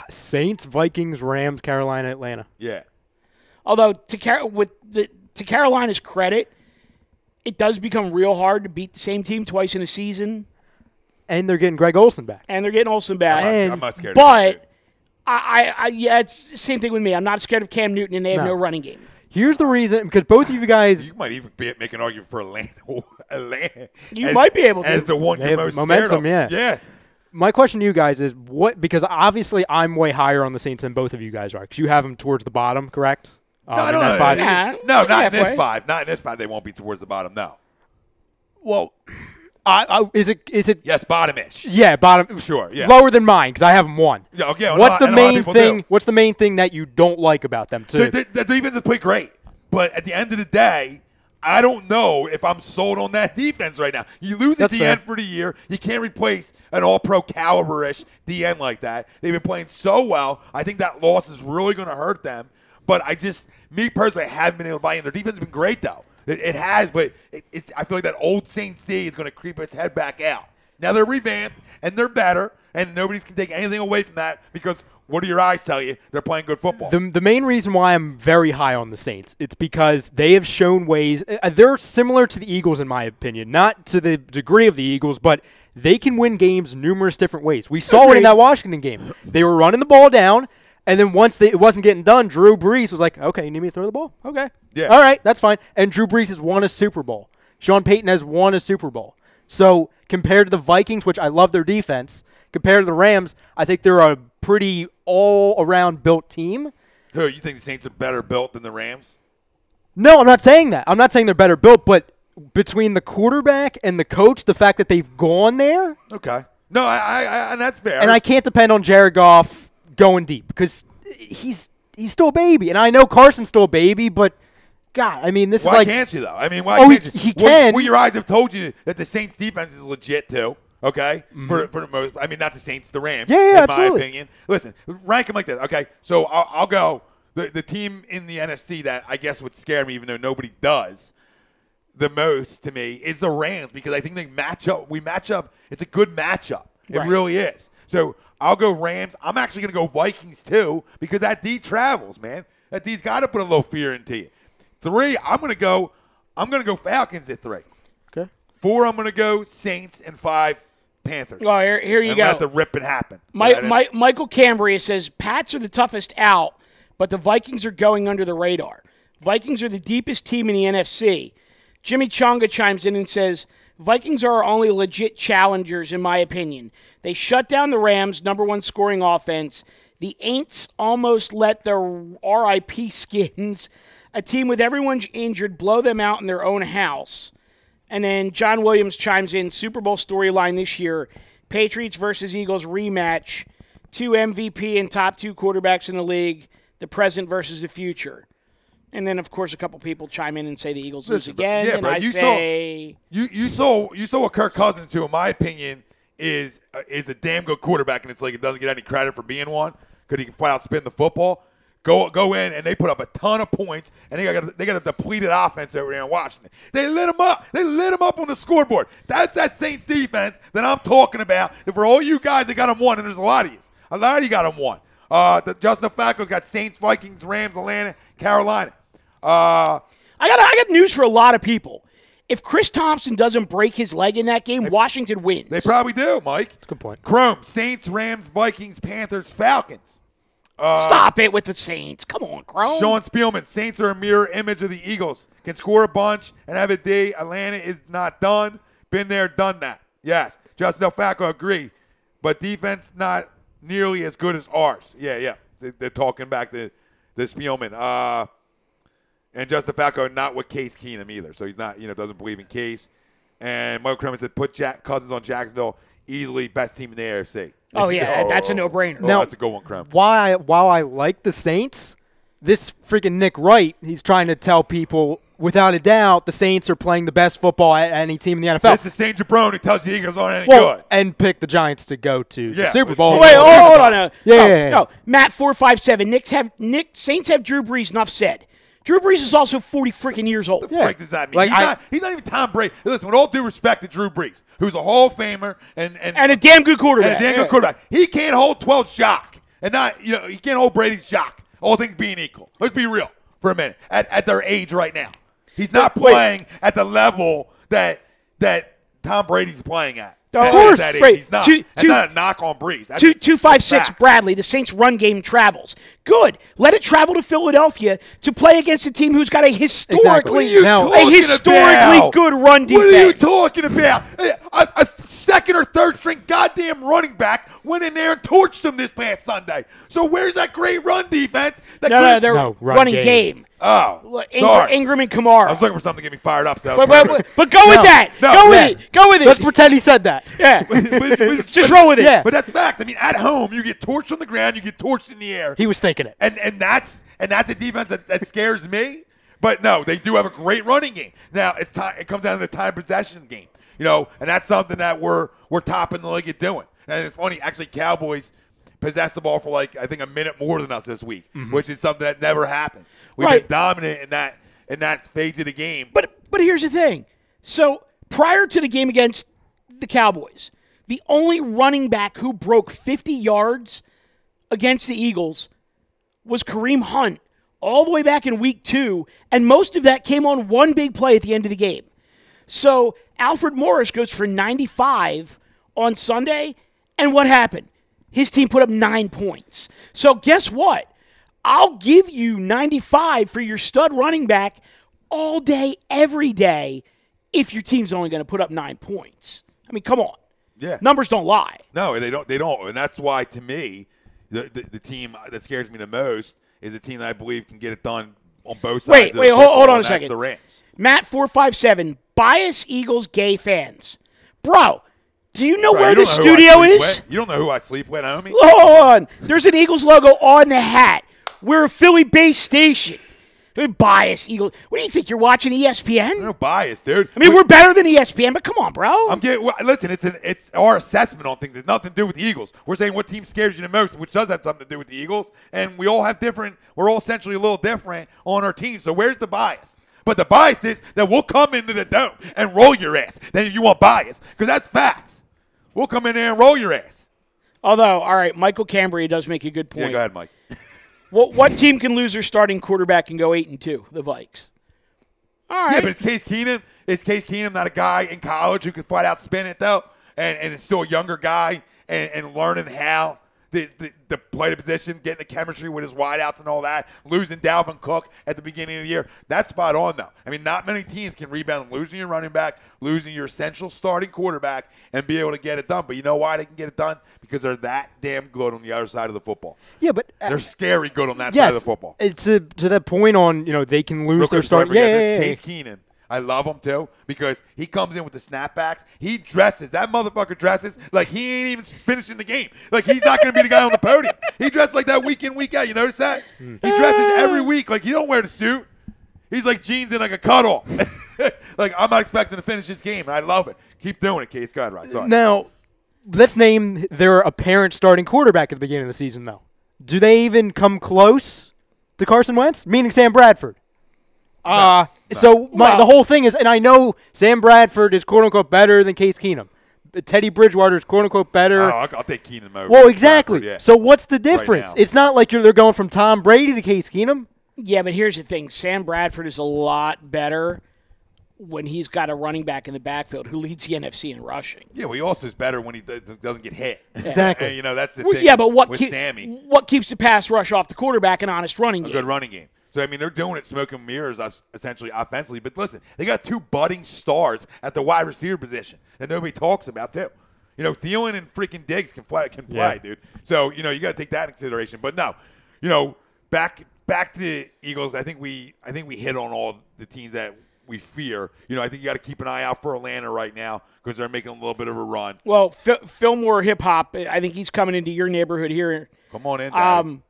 Saints, Vikings, Rams, Carolina, Atlanta. Yeah. Although to Carolina's credit, it does become real hard to beat the same team twice in a season. And they're getting Greg Olsen back. I'm not scared. But it's the same thing with me. I'm not scared of Cam Newton, and they have no running game. Here's the reason, because both of you guys... You might even make an argument for Atlanta. You might be able to. As the one you're most momentum, scared of. Yeah. My question to you guys is, because obviously I'm way higher on the Saints than both of you guys are, because you have them towards the bottom, correct? No, not in this 5. Not in this 5. They won't be towards the bottom, no. Well... is it? Yes, bottom-ish. Yeah, bottom. Sure, yeah. Lower than mine because I have them 1. Yeah, okay. Well, what's the main thing? What's the main thing that you don't like about them? The defense has played great, but at the end of the day, I don't know if I'm sold on that defense right now. You lose a DN for the year, you can't replace an All-Pro caliber-ish DN like that. They've been playing so well. I think that loss is really going to hurt them. But me personally, I haven't been able to buy in. Their defense has been great though. It has, but I feel like that old Saints D is going to creep its head back out. Now they're revamped, and they're better, and nobody can take anything away from that because what do your eyes tell you? They're playing good football. The main reason why I'm very high on the Saints, it's because they have shown ways. They're similar to the Eagles in my opinion, not to the degree of the Eagles, but they can win games numerous different ways. We saw it in that Washington game. They were running the ball down. And then once it wasn't getting done, Drew Brees was like, okay, you need me to throw the ball? Okay. Yeah. All right, that's fine. And Drew Brees has won a Super Bowl. Sean Payton has won a Super Bowl. So compared to the Vikings, which I love their defense, compared to the Rams, I think they're a pretty all-around built team. Who, you think the Saints are better built than the Rams? No, I'm not saying that. I'm not saying they're better built, but between the quarterback and the coach, the fact that they've gone there. Okay. No, and that's fair. And I can't depend on Jared Goff going deep because he's still a baby, and I know Carson's still a baby, but God, I mean, this is like. Why can't you though? I mean, why can't you? He can. Well, your eyes have told you that the Saints defense is legit too. Okay, for the most, I mean, not the Saints, the Rams. Yeah, in absolutely. my opinion. Listen, rank them like this. Okay, so I'll go the team in the NFC that I guess would scare me, even though nobody does. The most to me is the Rams because I think they match up. We match up. It's a good matchup. It really is. So I'll go Rams. I'm actually going to go Vikings too because that D travels, man. that these got to put a little fear into you. 3, I'm gonna go Falcons at 3. Okay. 4, I'm gonna go Saints, and 5, Panthers. Well, here you and go. Let the rip it happen. Michael Cambria says Pats are the toughest out, but the Vikings are going under the radar. Vikings are the deepest team in the NFC. Jimmy Chonga chimes in and says, Vikings are our only legit challengers, in my opinion. They shut down the Rams' #1 scoring offense. The Aints almost let the RIP Skins, a team with everyone injured, blow them out in their own house. And then John Williams chimes in, Super Bowl storyline this year, Patriots versus Eagles rematch, 2 MVP and top 2 quarterbacks in the league, the present versus the future. And then, of course, a couple people chime in and say the Eagles lose again. Yeah, and bro, I say you saw what Kirk Cousins, who in my opinion is a damn good quarterback, and it's like it doesn't get any credit for being one because he can flat out spin the football. Go in and they put up a ton of points, and they got a depleted offense over there in Washington. They lit them up. They lit them up on the scoreboard. That's that Saints defense that I'm talking about. And for all you guys that got them won, and there's a lot of you got them won. Justin Falco's got Saints, Vikings, Rams, Atlanta, Carolina. I got news for a lot of people. If Chris Thompson doesn't break his leg in that game, Washington wins. They probably do, Mike. That's a good point. Chrome, Saints, Rams, Vikings, Panthers, Falcons. Stop it with the Saints. Come on, Chrome. Sean Spielman, Saints are a mirror image of the Eagles. Can score a bunch and have a day. Atlanta is not done. Been there, done that. Yes. Justin Falco, agree. But defense not nearly as good as ours. Yeah. They're talking back to Spielman. And Justin Falco not with Case Keenum either. So he's not, doesn't believe in Case. And Michael Kremer said put Cousins on Jacksonville, easily best team in the AFC. Oh, yeah, that's a no-brainer. Now, that's a good one, Kremer. While I like the Saints, this freaking Nick Wright, he's trying to tell people, without a doubt, the Saints are playing the best football at any team in the NFL. This is St. Jabroni tells the Eagles aren't any good. And pick the Giants to go to the Super Bowl. Wait, hold on. Yeah. No, Matt 457. Saints have Drew Brees. Enough said. Drew Brees is also 40 freaking years old. What the frick does that mean? He's not even Tom Brady. Listen, with all due respect to Drew Brees, who's a Hall of Famer and a damn good quarterback. He can't hold 12's jock. And not, he can't hold Brady's jock. All things being equal. Let's be real for a minute. At their age right now. He's not playing at the level that Tom Brady's playing at. Of course. He's not. That's not a knock on Breeze. 256 Bradley, the Saints' run game travels. Good. Let it travel to Philadelphia to play against a team who's got a historically good run defense. What are you talking about? A second or third string goddamn running back went in there and torched them this past Sunday. So where's that great run defense? They're running game. Oh, sorry. Ingram and Kamara. I was looking for something to get me fired up. So but go with that. Go with it. Let's pretend he said that. Yeah. Just roll with it. Yeah. But that's facts. I mean, at home, you get torched on the ground, you get torched in the air. He was thinking it. And that's a defense that scares me. But no, they do have a great running game. Now it comes down to the time possession game, and that's something that we're topping the league at doing. And it's funny, actually, Cowboys possessed the ball for I think a minute more than us this week, which is something that never happens. We've been dominant in that phase of the game. But here's the thing. So prior to the game against the Cowboys, the only running back who broke 50 yards against the Eagles was Kareem Hunt all the way back in week 2, and most of that came on one big play at the end of the game. So Alfred Morris goes for 95 on Sunday, and what happened? His team put up 9 points. So guess what? I'll give you 95 for your stud running back all day, every day, if your team's only going to put up 9 points. I mean, come on. Yeah. Numbers don't lie. No, they don't. And that's why, to me, the team that scares me the most is a team that I believe can get it done on both sides. Wait, hold on a second. That's the Rams. Matt 457, bias Eagles gay fans. Bro, do you know where the studio is? You don't know who I sleep with, homie? Hold on. There's an Eagles logo on the hat. We're a Philly-based station. Bias Eagles. What do you think? You're watching ESPN? No bias, dude. I mean, we're better than ESPN, but come on, bro. Listen, it's our assessment on things. It's nothing to do with the Eagles. We're saying what team scares you the most, which does have something to do with the Eagles. And we're all essentially a little different on our team. So where's the bias? But the bias is that we'll come into the dome and roll your ass. Then if you want bias, because that's facts. We'll come in there and roll your ass. Although, all right, Michael Cambria does make a good point. Yeah, go ahead, Mike. What team can lose their starting quarterback and go 8-2? The Vikes. All right. Yeah, but it's Case Keenum. It's Case Keenum, not a guy in college who can flat out spin it, though. And it's still a younger guy and learning how to play the position, getting the chemistry with his wideouts and all that, losing Dalvin Cook at the beginning of the year. That's spot on, though. I mean, not many teams can rebound losing your running back, losing your essential starting quarterback, and be able to get it done. But you know why they can get it done? Because they're that damn good on the other side of the football. Yeah, but they're scary good on that side of the football. It's to that point on, they can lose their starting. Case Keenum. I love him, too, because he comes in with the snapbacks. He dresses. That motherfucker dresses like he ain't even finishing the game. Like, he's not going to be the guy on the podium. He dresses like that week in, week out. You notice that? He dresses every week. Like, he don't wear the suit. He's like jeans in like a cutoff. Like, I'm not expecting to finish this game, and I love it. Keep doing it, Case. Go ahead, Ryan. Sorry. Now, let's name their apparent starting quarterback at the beginning of the season, though. Do they even come close to Carson Wentz? Meaning Sam Bradford. No. The whole thing is, and I know Sam Bradford is quote-unquote better than Case Keenum. Teddy Bridgewater is quote-unquote better. Oh, I'll take Keenum over. Well, exactly. Bradford, yeah. So what's the difference? Right, it's not like they're going from Tom Brady to Case Keenum. Yeah, but here's the thing. Sam Bradford is a lot better when he's got a running back in the backfield who leads the NFC in rushing. Yeah, well, he also is better when he doesn't get hit. Exactly. And, that's the thing. Yeah, but what Sammy. What keeps the pass rush off the quarterback? An honest running game. A good running game. So, I mean, they're doing it smoke and mirrors essentially offensively. But listen, they got two budding stars at the wide receiver position that nobody talks about, too. Thielen and freaking Diggs can play, dude. So, you got to take that into consideration. But no, back to the Eagles, I think we hit on all the teams that we fear. I think you got to keep an eye out for Atlanta right now because they're making a little bit of a run. Well, Fillmore Hip Hop, I think he's coming into your neighborhood here. Come on in, Daddy.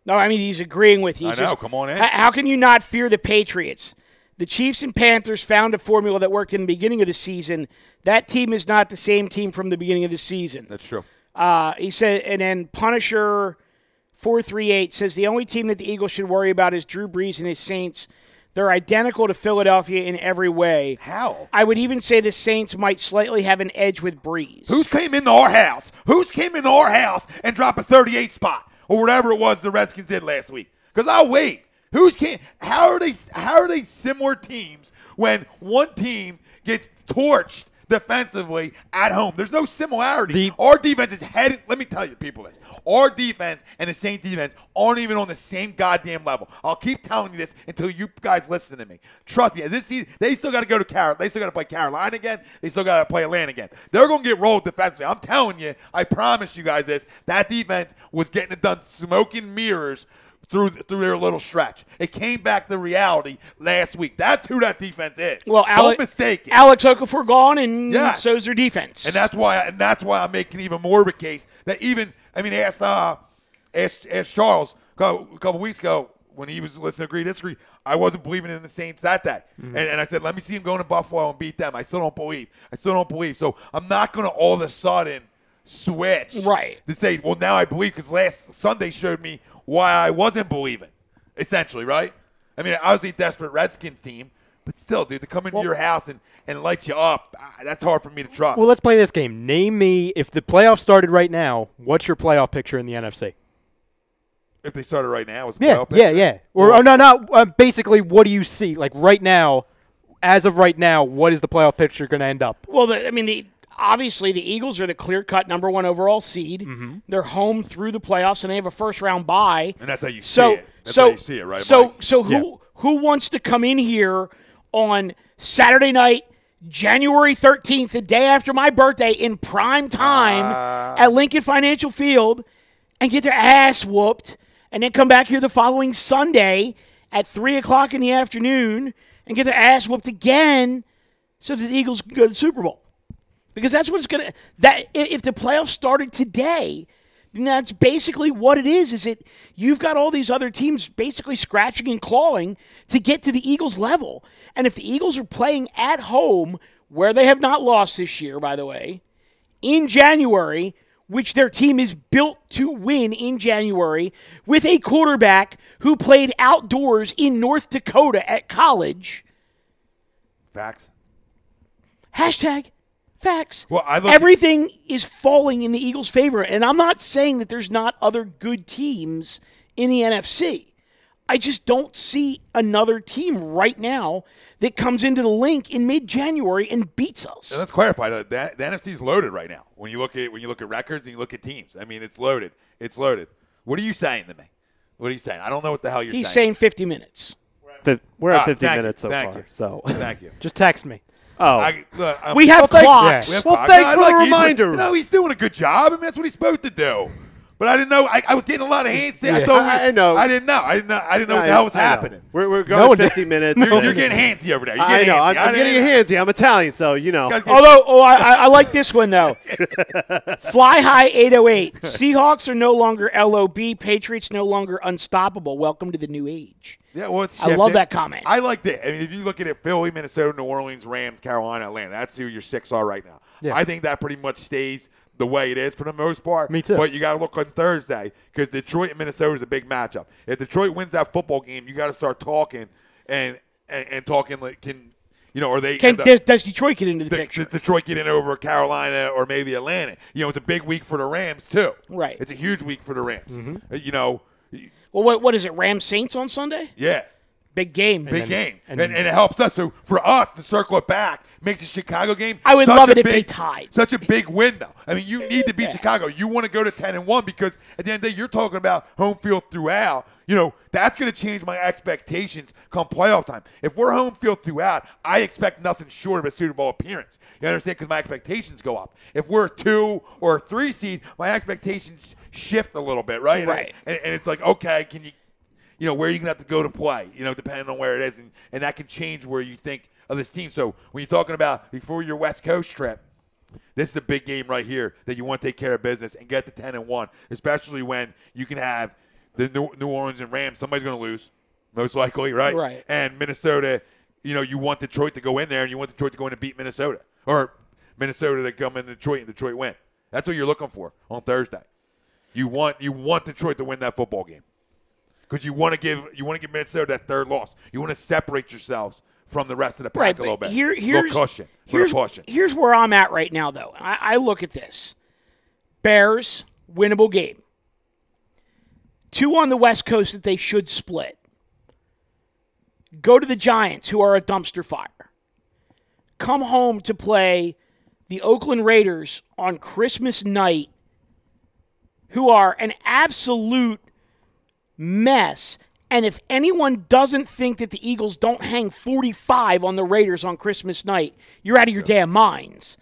No, I mean, he's agreeing with you. Come on in. How can you not fear the Patriots? The Chiefs and Panthers found a formula that worked in the beginning of the season. That team is not the same team from the beginning of the season. That's true. He said, and then Punisher 438 says the only team that the Eagles should worry about is Drew Brees and his Saints. They're identical to Philadelphia in every way. How? I would even say the Saints might slightly have an edge with Brees. Who's came into our house? And dropped a 38 spot? Or whatever it was the Redskins did last week. Because I'll wait. How are they similar teams when one team gets torched defensively at home? There's no similarity. Our defense is headed. Let me tell you, people, this. Our defense and the Saints defense aren't even on the same goddamn level. I'll keep telling you this until you guys listen to me. Trust me. This season, they still got to go to Carolina. They still got to play Carolina again. They still got to play Atlanta again. They're going to get rolled defensively. I'm telling you. I promise you guys this. That defense was getting it done smoking mirrors through their little stretch. It came back to reality last week. That's who that defense is. Well, don't mistake it. Alex Okafor gone, and so's their defense. And that's why I'm making even more of a case that ask Charles a couple weeks ago when he was listening to Agree Disagree. I wasn't believing in the Saints that day. Mm-hmm. And I said, let me see him going to Buffalo and beat them. I still don't believe. So I'm not going to all of a sudden switch to say, well, now I believe because last Sunday showed me why I wasn't believing, essentially, right? I mean, I was a desperate Redskins team, but still, dude, to come into your house and light you up, that's hard for me to trust. Well, let's play this game. Name me, if the playoffs started right now, what's your playoff picture in the NFC? If they started right now, it's a playoff picture? Yeah. Or basically, what do you see? Like right now, as of right now, what is the playoff picture going to end up? Well, obviously, the Eagles are the clear-cut number one overall seed. Mm-hmm. They're home through the playoffs, and they have a first-round bye. And that's how you see it. That's how you see it, right, So Mike? who wants to come in here on Saturday night, January 13th, the day after my birthday, in prime time at Lincoln Financial Field, and get their ass whooped, and then come back here the following Sunday at 3 o'clock in the afternoon and get their ass whooped again so that the Eagles can go to the Super Bowl? Because that's what it's going to – that if the playoffs started today, then that's basically what it is that you've got all these other teams basically scratching and clawing to get to the Eagles level. And if the Eagles are playing at home, where they have not lost this year, by the way, in January, which their team is built to win in January, with a quarterback who played outdoors in North Dakota at college. Facts. Hashtag facts. Well, everything is falling in the Eagles' favor, and I'm not saying that there's not other good teams in the NFC. I just don't see another team right now that comes into the link in mid-January and beats us. And let's clarify that the NFC is loaded right now. When you look at records and you look at teams, I mean, it's loaded. It's loaded. What are you saying to me? What are you saying? I don't know what the hell you're saying. He's saying 50 minutes. We're at 50 minutes so thank far. you. So Thank you. Just text me. oh, We have clocks. We have Well, clocks. thanks I for the reminder. No, he's doing a good job. I mean, that's what he's supposed to do. But I didn't know. I was getting a lot of hands. I thought I know. I didn't know. I didn't know what the hell was I know. happening. We're going 50 minutes. You're getting handsy over there. You're I getting know. handsy. I'm getting a handsy. I'm Italian, so you know. Although, I like this one, though. Fly high 808. Seahawks are no longer LOB. Patriots no longer unstoppable. Welcome to the new age. Yeah, well, it's I love shifted. that comment. I like that. I mean, if you look at it, Philly, Minnesota, New Orleans, Rams, Carolina, Atlanta, that's who your 6 are right now. Yeah. I think that pretty much stays the way it is for the most part. Me too. But you got to look on Thursday because Detroit and Minnesota is a big matchup. If Detroit wins that football game, you got to start talking and talking like are they Does Detroit get into the picture? Does Detroit get in over Carolina or maybe Atlanta? It's a big week for the Rams too. Right. It's a huge week for the Rams. Well, what is it? Rams Saints on Sunday? Yeah. Big game. Big game. And it helps us. So for us to circle it back makes the Chicago game. I would love it if they tied. Such a big window. I mean, you need to beat Chicago. You want to go to 10-1 because at the end of the day, you're talking about home field throughout. That's going to change my expectations come playoff time. If we're home field throughout, I expect nothing short of a Super Bowl appearance. You understand? Because my expectations go up. If we're a 2 or a 3 seed, my expectations shift a little bit, right? Right. And it's like, okay, can you where are you going to have to go to play, depending on where it is. And that can change where you think of this team. So when you're talking about before your West Coast trip, this is a big game right here that you want to take care of business and get to 10-1, especially when you can have the New Orleans and Rams. Somebody's going to lose, most likely, right? Right. And Minnesota, you want Detroit to go in there and you want Detroit to go in and beat Minnesota. Or Minnesota to come in Detroit and Detroit win. That's what you're looking for on Thursday. You want Detroit to win that football game. Because you want to give Minnesota that third loss. You want to separate yourselves from the rest of the pack a little bit. Little cushion. Here's where I'm at right now, though. I look at this. Bears, winnable game. 2 on the West Coast that they should split. Go to the Giants, who are a dumpster fire. Come home to play the Oakland Raiders on Christmas night, who are an absolute mess. And if anyone doesn't think that the Eagles don't hang 45 on the Raiders on Christmas night, you're out of your damn minds.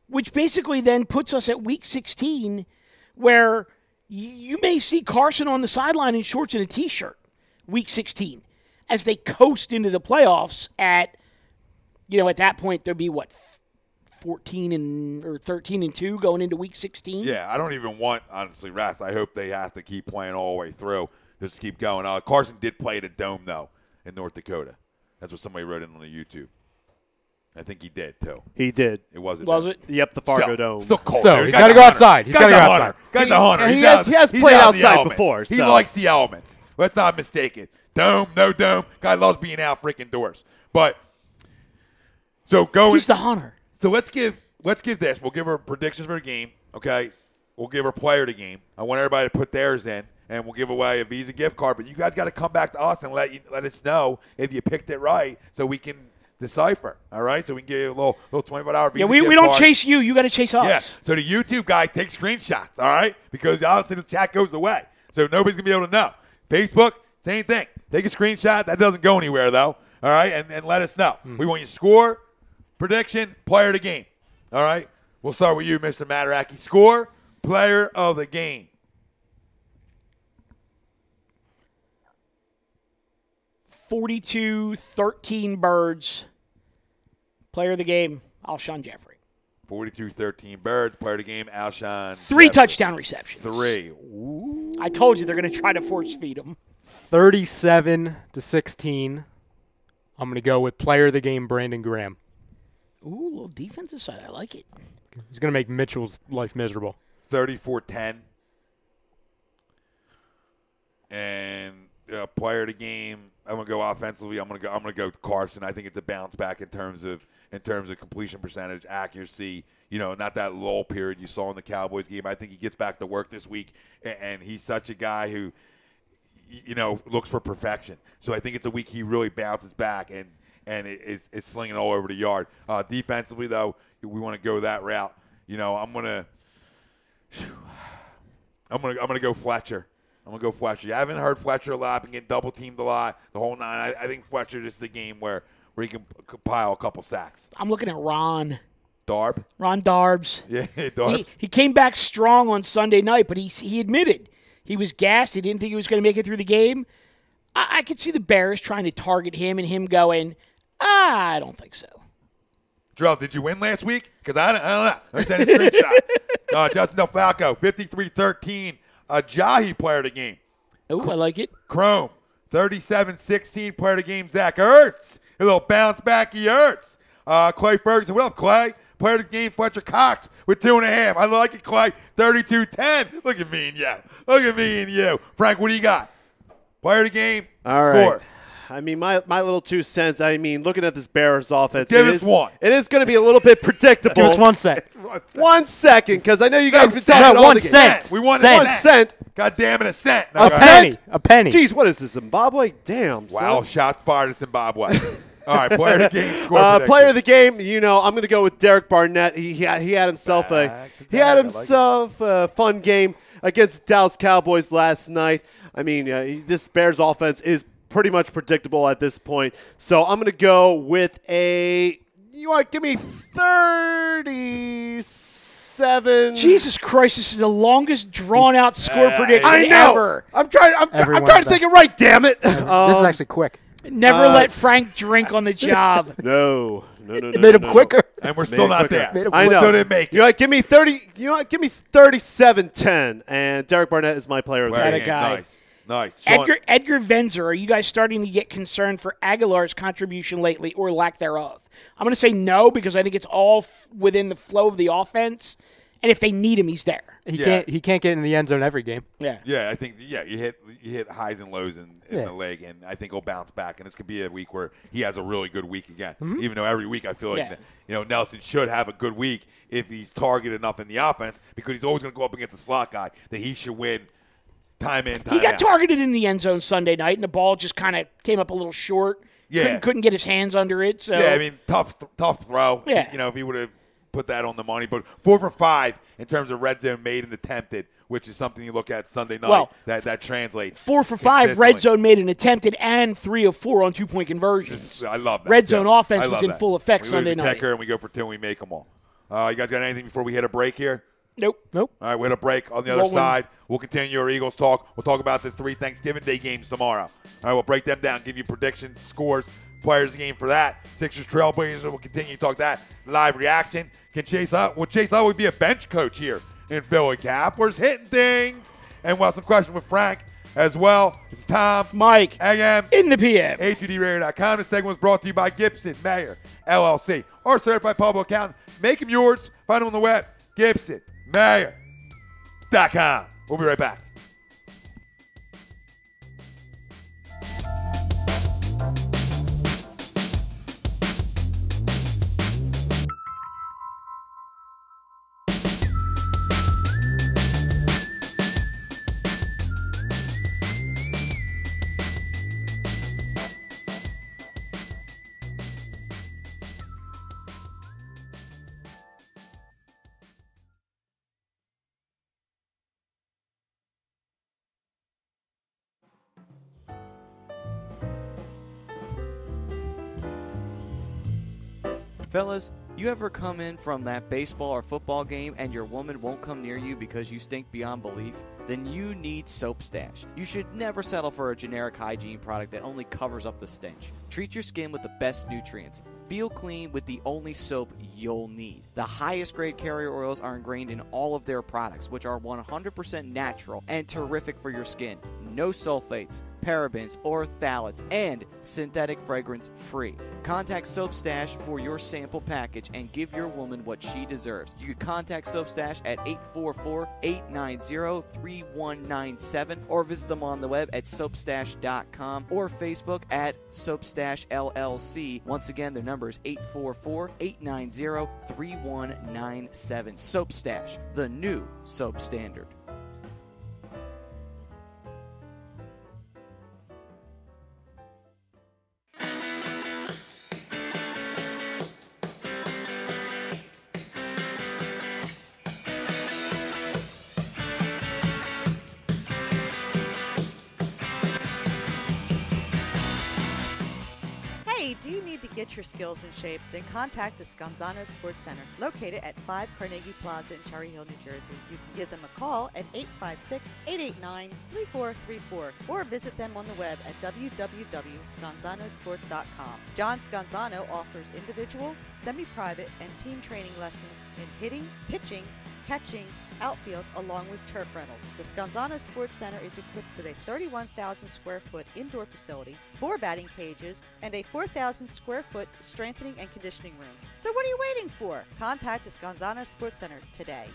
Which basically then puts us at week 16, where you may see Carson on the sideline in shorts and a T-shirt, week 16, as they coast into the playoffs at that point, there'll be 14 or 13-2 going into week 16. Yeah, I don't even want, honestly, rest. I hope they have to keep playing all the way through. Just keep going. Carson did play at a dome, though, in North Dakota. That's what somebody wrote in on the YouTube. I think he did, too. He did. It was it? Yep, the Fargo Dome. Still cold. Still, dude. he's got to go outside. He's got to go outside. Guy's a hunter. He has played out in the outside elements. before, He so. likes the elements. Let's not mistake it. Dome, no dome. Guy loves being out freaking doors. But, so going. He's the hunter. So let's give this. We'll give her predictions for the game, okay? We'll give her player to game. I want everybody to put theirs in, and we'll give away a Visa gift card. But you guys got to come back to us and let us know if you picked it right so we can decipher, all right? So we can give you a little $25 Visa Yeah, we gift don't card. chase you. You got to chase us. Yeah. So the YouTube guy takes screenshots, all right? Because obviously the chat goes away. So nobody's going to be able to know. Facebook, same thing. Take a screenshot. That doesn't go anywhere, though, all right? And let us know. We want you to score, prediction, player of the game, all right? We'll start with you, Mr. Mataraki. Score, player of the game. 42-13 Birds. Player of the game, Alshon Jeffrey. 42-13 Birds. Player of the game, Alshon. 3 Jeffrey. touchdown receptions. 3. Ooh. I told you they're going to try to force feed him. 37-16. I'm going to go with player of the game, Brandon Graham. Ooh, a little defensive side. I like it. He's going to make Mitchell's life miserable. 34-10. And player of the game, I'm gonna go offensively. I'm gonna go Carson. I think it's a bounce back in terms of completion percentage, accuracy. Not that lull period you saw in the Cowboys game. I think he gets back to work this week, and he's such a guy who looks for perfection. So I think it's a week he really bounces back and is slinging all over the yard. Defensively, though, we want to go that route. I'm gonna go Fletcher. I'm gonna go Fletcher. I haven't heard Fletcher a lot. Been getting double teamed a lot. The whole nine. I think Fletcher just is a game where he can pile a couple sacks. I'm looking at Ron Darbs. Yeah, Darbs. He came back strong on Sunday night, but he admitted he was gassed. He didn't think he was going to make it through the game. I could see the Bears trying to target him and him going, I don't think so. Drell, did you win last week? Because I don't know. Let me send a screenshot. Justin DeFalco, 53-13. Jahi player of the game. Oh, I like it. Chrome, 37-16 player of the game. Zach Ertz. A little bounce back. He hurts. Clay Ferguson. What up, Clay? Player of the game, Fletcher Cox with 2.5. I like it, Clay. 32-10. Look at me and you. Look at me and you. Frank, what do you got? Player of the game, All score. right. I mean, my little 2 cents, looking at this Bears offense. Give us one. It is going to be a little bit predictable. Give us 1 cent. 1 second, because I know you guys been talking No, all 1 the game. cent. We want Cent. 1 cent. God damn it, a cent. A cent. cent? A penny. Jeez, what is this, Zimbabwe? Damn, Wow, son. shots fired to Zimbabwe. All right, player of the game, score Player of the game, I'm going to go with Derek Barnett. He had himself a fun game against the Dallas Cowboys last night. This Bears offense is pretty much predictable at this point. So I'm going to go with give me 37. Jesus Christ, this is the longest drawn-out score prediction I know. ever. I'm trying to think it right, damn it. This is actually quick. Never let Frank drink on the job. No. It made him quicker. And we're still not there. I know. Still didn't make it. Give me 30. Give me 37-10, and Derek Barnett is my player of the Player of game. the That a game. guy. Nice. Sean, Edgar Venzer, are you guys starting to get concerned for Aguilar's contribution lately or lack thereof? I'm going to say no because I think it's all within the flow of the offense, and if they need him, he's there. He can't get in the end zone every game. Yeah. Yeah, I think you hit highs and lows in the leg, and I think he'll bounce back. And this could be a week where he has a really good week again. Mm-hmm. Even though every week I feel like Nelson should have a good week if he's targeted enough in the offense because he's always going to go up against a slot guy that he should win time in, time out. He got targeted in the end zone Sunday night, and the ball just kind of came up a little short. Yeah. Couldn't get his hands under it. So yeah, tough throw. Yeah. If he would have put that on the money. But 4 for 5 in terms of red zone made and attempted, which is something you look at Sunday night. Well, that translates. 4 for 5 red zone made and attempted, and 3 of 4 on 2-point conversions. I love that. Red zone offense I was love in that. full effect we Sunday lose a night. kicker and we go for 2 and we make them all. You guys got anything before we hit a break here? Nope. All right, we hit a break on the other side. We'll continue our Eagles talk. We'll talk about the 3 Thanksgiving Day games tomorrow. All right, we'll break them down, give you predictions, scores, players of the game for that. Sixers Trailblazers, we'll continue to talk that. Live reaction. Will Chase Utley be a bench coach here in Philly, Cap? Where's hitting things? And we'll have some questions with Frank as well. It's Tom, Mike, AM, in the PM. A2DRadio.com. This segment was brought to you by Gibson Mayer, LLC, our certified public accountant. Make them yours. Find them on the web, GibsonMayer.com. We'll be right back. Fellas, you ever come in from that baseball or football game and your woman won't come near you because you stink beyond belief? Then you need Soap Stash. You should never settle for a generic hygiene product that only covers up the stench. Treat your skin with the best nutrients. Feel clean with the only soap you'll need. The highest grade carrier oils are ingrained in all of their products, which are 100% natural and terrific for your skin. No sulfates, parabens, or phthalates, and synthetic fragrance free. Contact Soap Stash for your sample package and give your woman what she deserves. You can contact Soap Stash at 844-890-3197 or visit them on the web at soapstash.com or Facebook at Soapstash LLC. Once again, their number is 844-890-3197. Soap Stash, the new soap standard. get your skills in shape, then contact the Scanzano Sports Center, located at 5 Carnegie Plaza in Cherry Hill, New Jersey. You can give them a call at 856-889-3434 or visit them on the web at www.scanzanosports.com. John Scanzano offers individual, semi-private, and team training lessons in hitting, pitching, catching, outfield, along with turf rentals. The Scanzano Sports Center is equipped with a 31,000 square foot indoor facility, 4 batting cages, and a 4,000 square foot strengthening and conditioning room. So what are you waiting for? Contact the Scanzano Sports Center today.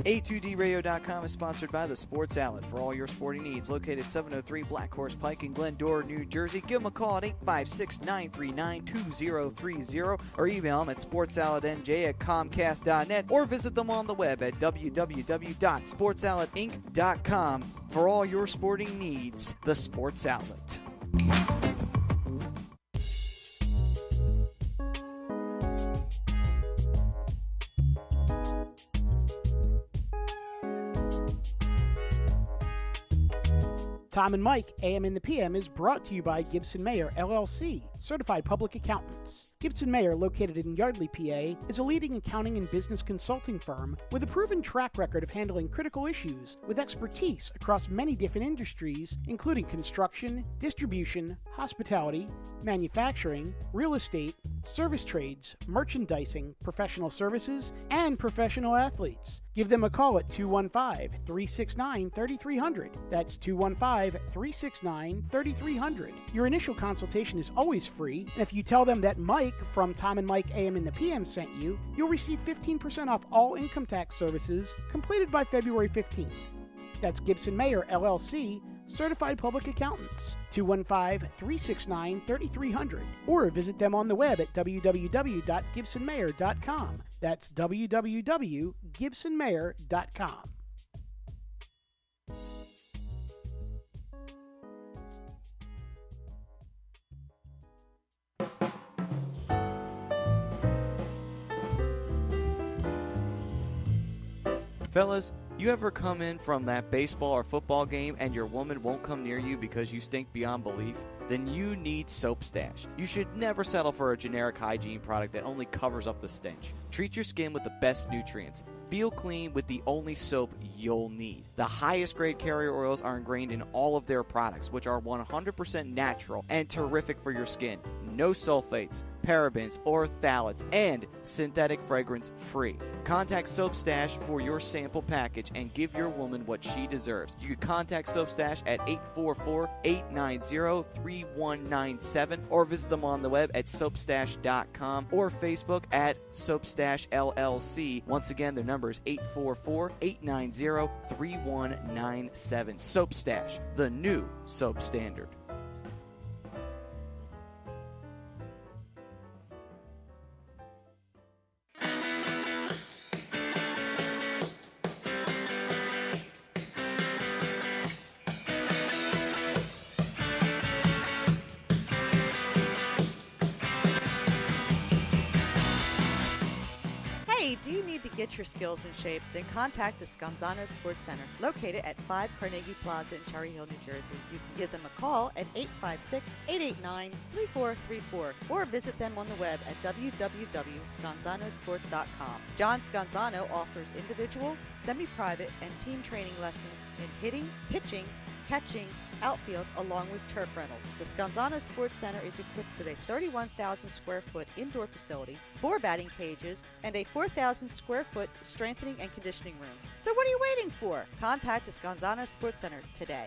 A2DRadio.com is sponsored by the Sports Outlet for all your sporting needs. Located at 703 Black Horse Pike in Glendora, New Jersey. Give them a call at 856-939-2030 or email them at sportsoutletnj@comcast.net or visit them on the web at www.sportsoutletinc.com for all your sporting needs. The Sports Outlet. Tom and Mike, AM in the PM, is brought to you by Gibson Mayer, LLC, Certified Public Accountants. Gibson Mayer, located in Yardley, PA, is a leading accounting and business consulting firm with a proven track record of handling critical issues with expertise across many different industries, including construction, distribution, hospitality, manufacturing, real estate, service trades, merchandising, professional services, and professional athletes. Give them a call at 215-369-3300. That's 215-369-3300. Your initial consultation is always free, and if you tell them that Mike from Tom and Mike AM in the PM sent you, you'll receive 15% off all income tax services completed by February 15th. That's Gibson Mayer, LLC, Certified Public Accountants, 215-369-3300, or visit them on the web at www.gibsonmayer.com. That's www.gibsonmayer.com. Fellas, you ever come in from that baseball or football game and your woman won't come near you because you stink beyond belief? Then you need Soap Stash. You should never settle for a generic hygiene product that only covers up the stench. Treat your skin with the best nutrients. Feel clean with the only soap you'll need. The highest grade carrier oils are ingrained in all of their products, which are 100% natural and terrific for your skin. No sulfates, parabens, or phthalates, and synthetic fragrance free. Contact Soap Stash for your sample package and give your woman what she deserves. You can contact Soap Stash at 844-890-3197 or visit them on the web at soapstash.com or Facebook at Soapstash LLC. Once again, their number is 844-890-3197. Soap Stash, the new soap standard. Do you need to get your skills in shape? Then contact the Scanzano Sports Center, located at 5 Carnegie Plaza in Cherry Hill, New Jersey. You can give them a call at 856-889-3434 or visit them on the web at www.scanzanosports.com. John Scanzano offers individual, semi-private, and team training lessons in hitting, pitching, catching, outfield, along with turf rentals. The Scanzano Sports Center is equipped with a 31,000 square foot indoor facility, 4 batting cages, and a 4,000 square foot strengthening and conditioning room. So what are you waiting for? Contact the Scanzano Sports Center today.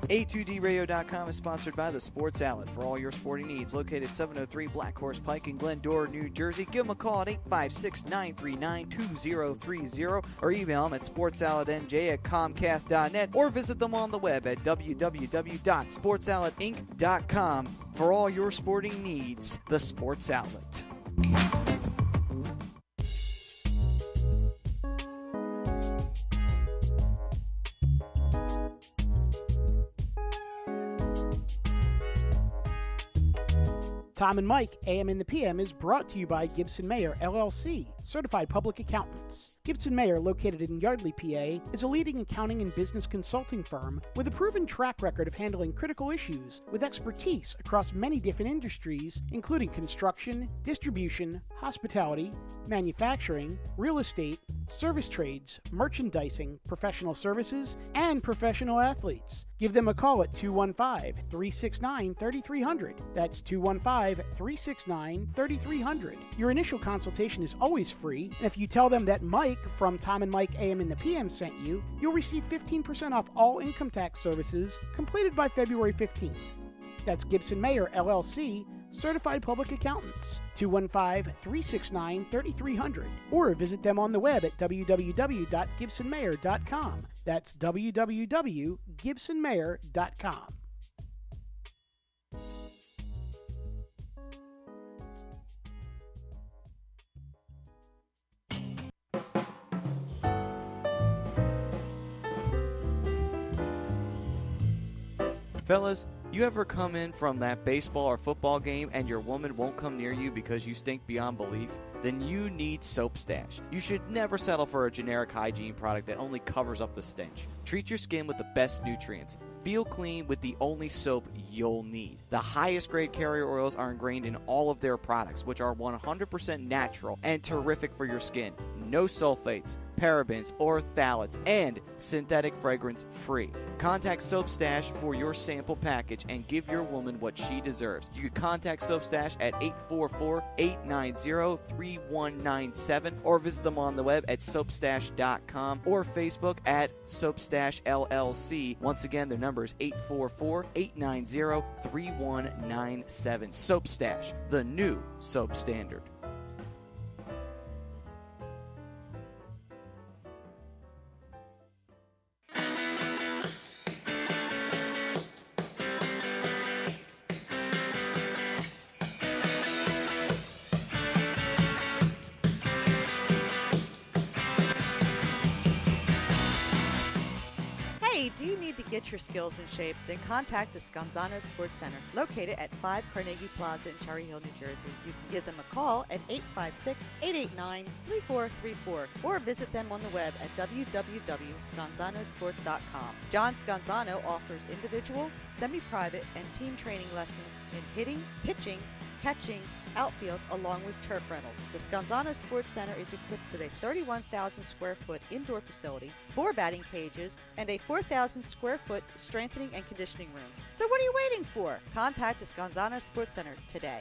A2DRadio.com is sponsored by the Sports Outlet for all your sporting needs. Located at 703 Black Horse Pike in Glendora, New Jersey. Give them a call at 856-939-2030 or email them at sportsoutletnj@comcast.net or visit them on the web at www.sportsoutletinc.com for all your sporting needs. The Sports Outlet. Tom and Mike, AM in the PM, is brought to you by Gibson Mayer, LLC, certified public accountants. Gibson Mayer, located in Yardley, PA, is a leading accounting and business consulting firm with a proven track record of handling critical issues with expertise across many different industries, including construction, distribution, hospitality, manufacturing, real estate, service trades, merchandising, professional services, and professional athletes. Give them a call at 215-369-3300. That's 215-369-3300. Your initial consultation is always free, and if you tell them that Mike from Tom and Mike AM in the PM sent you, you'll receive 15% off all income tax services completed by February 15th. That's Gibson Mayer, LLC, certified public accountants. 215-369-3300. Or visit them on the web at www.gibsonmayer.com. That's www.gibsonmayer.com. Fellas, you ever come in from that baseball or football game and your woman won't come near you because you stink beyond belief? Then you need Soap Stash. You should never settle for a generic hygiene product that only covers up the stench. Treat your skin with the best nutrients. Feel clean with the only soap you'll need. The highest grade carrier oils are ingrained in all of their products, which are 100% natural and terrific for your skin. No sulfates, parabens, or phthalates, and synthetic fragrance free. Contact Soap Stash for your sample package and give your woman what she deserves. You can contact Soap Stash at 844-890-3197 or visit them on the web at soapstash.com or Facebook at Soapstash LLC. Once again, their number is 844-890-3197. Soap Stash, the new soap standard. Hey, do you need to get your skills in shape? Then contact the Scanzano Sports Center, located at 5 Carnegie Plaza in Cherry Hill, New Jersey. You can give them a call at 856-889-3434 or visit them on the web at www.scanzanosports.com. John Scanzano offers individual, semi-private, and team training lessons in hitting, pitching, catching, outfield, along with turf rentals. The Scanzano Sports Center is equipped with a 31,000 square foot indoor facility, 4 batting cages, and a 4,000 square foot strengthening and conditioning room. So what are you waiting for? Contact the Scanzano Sports Center today.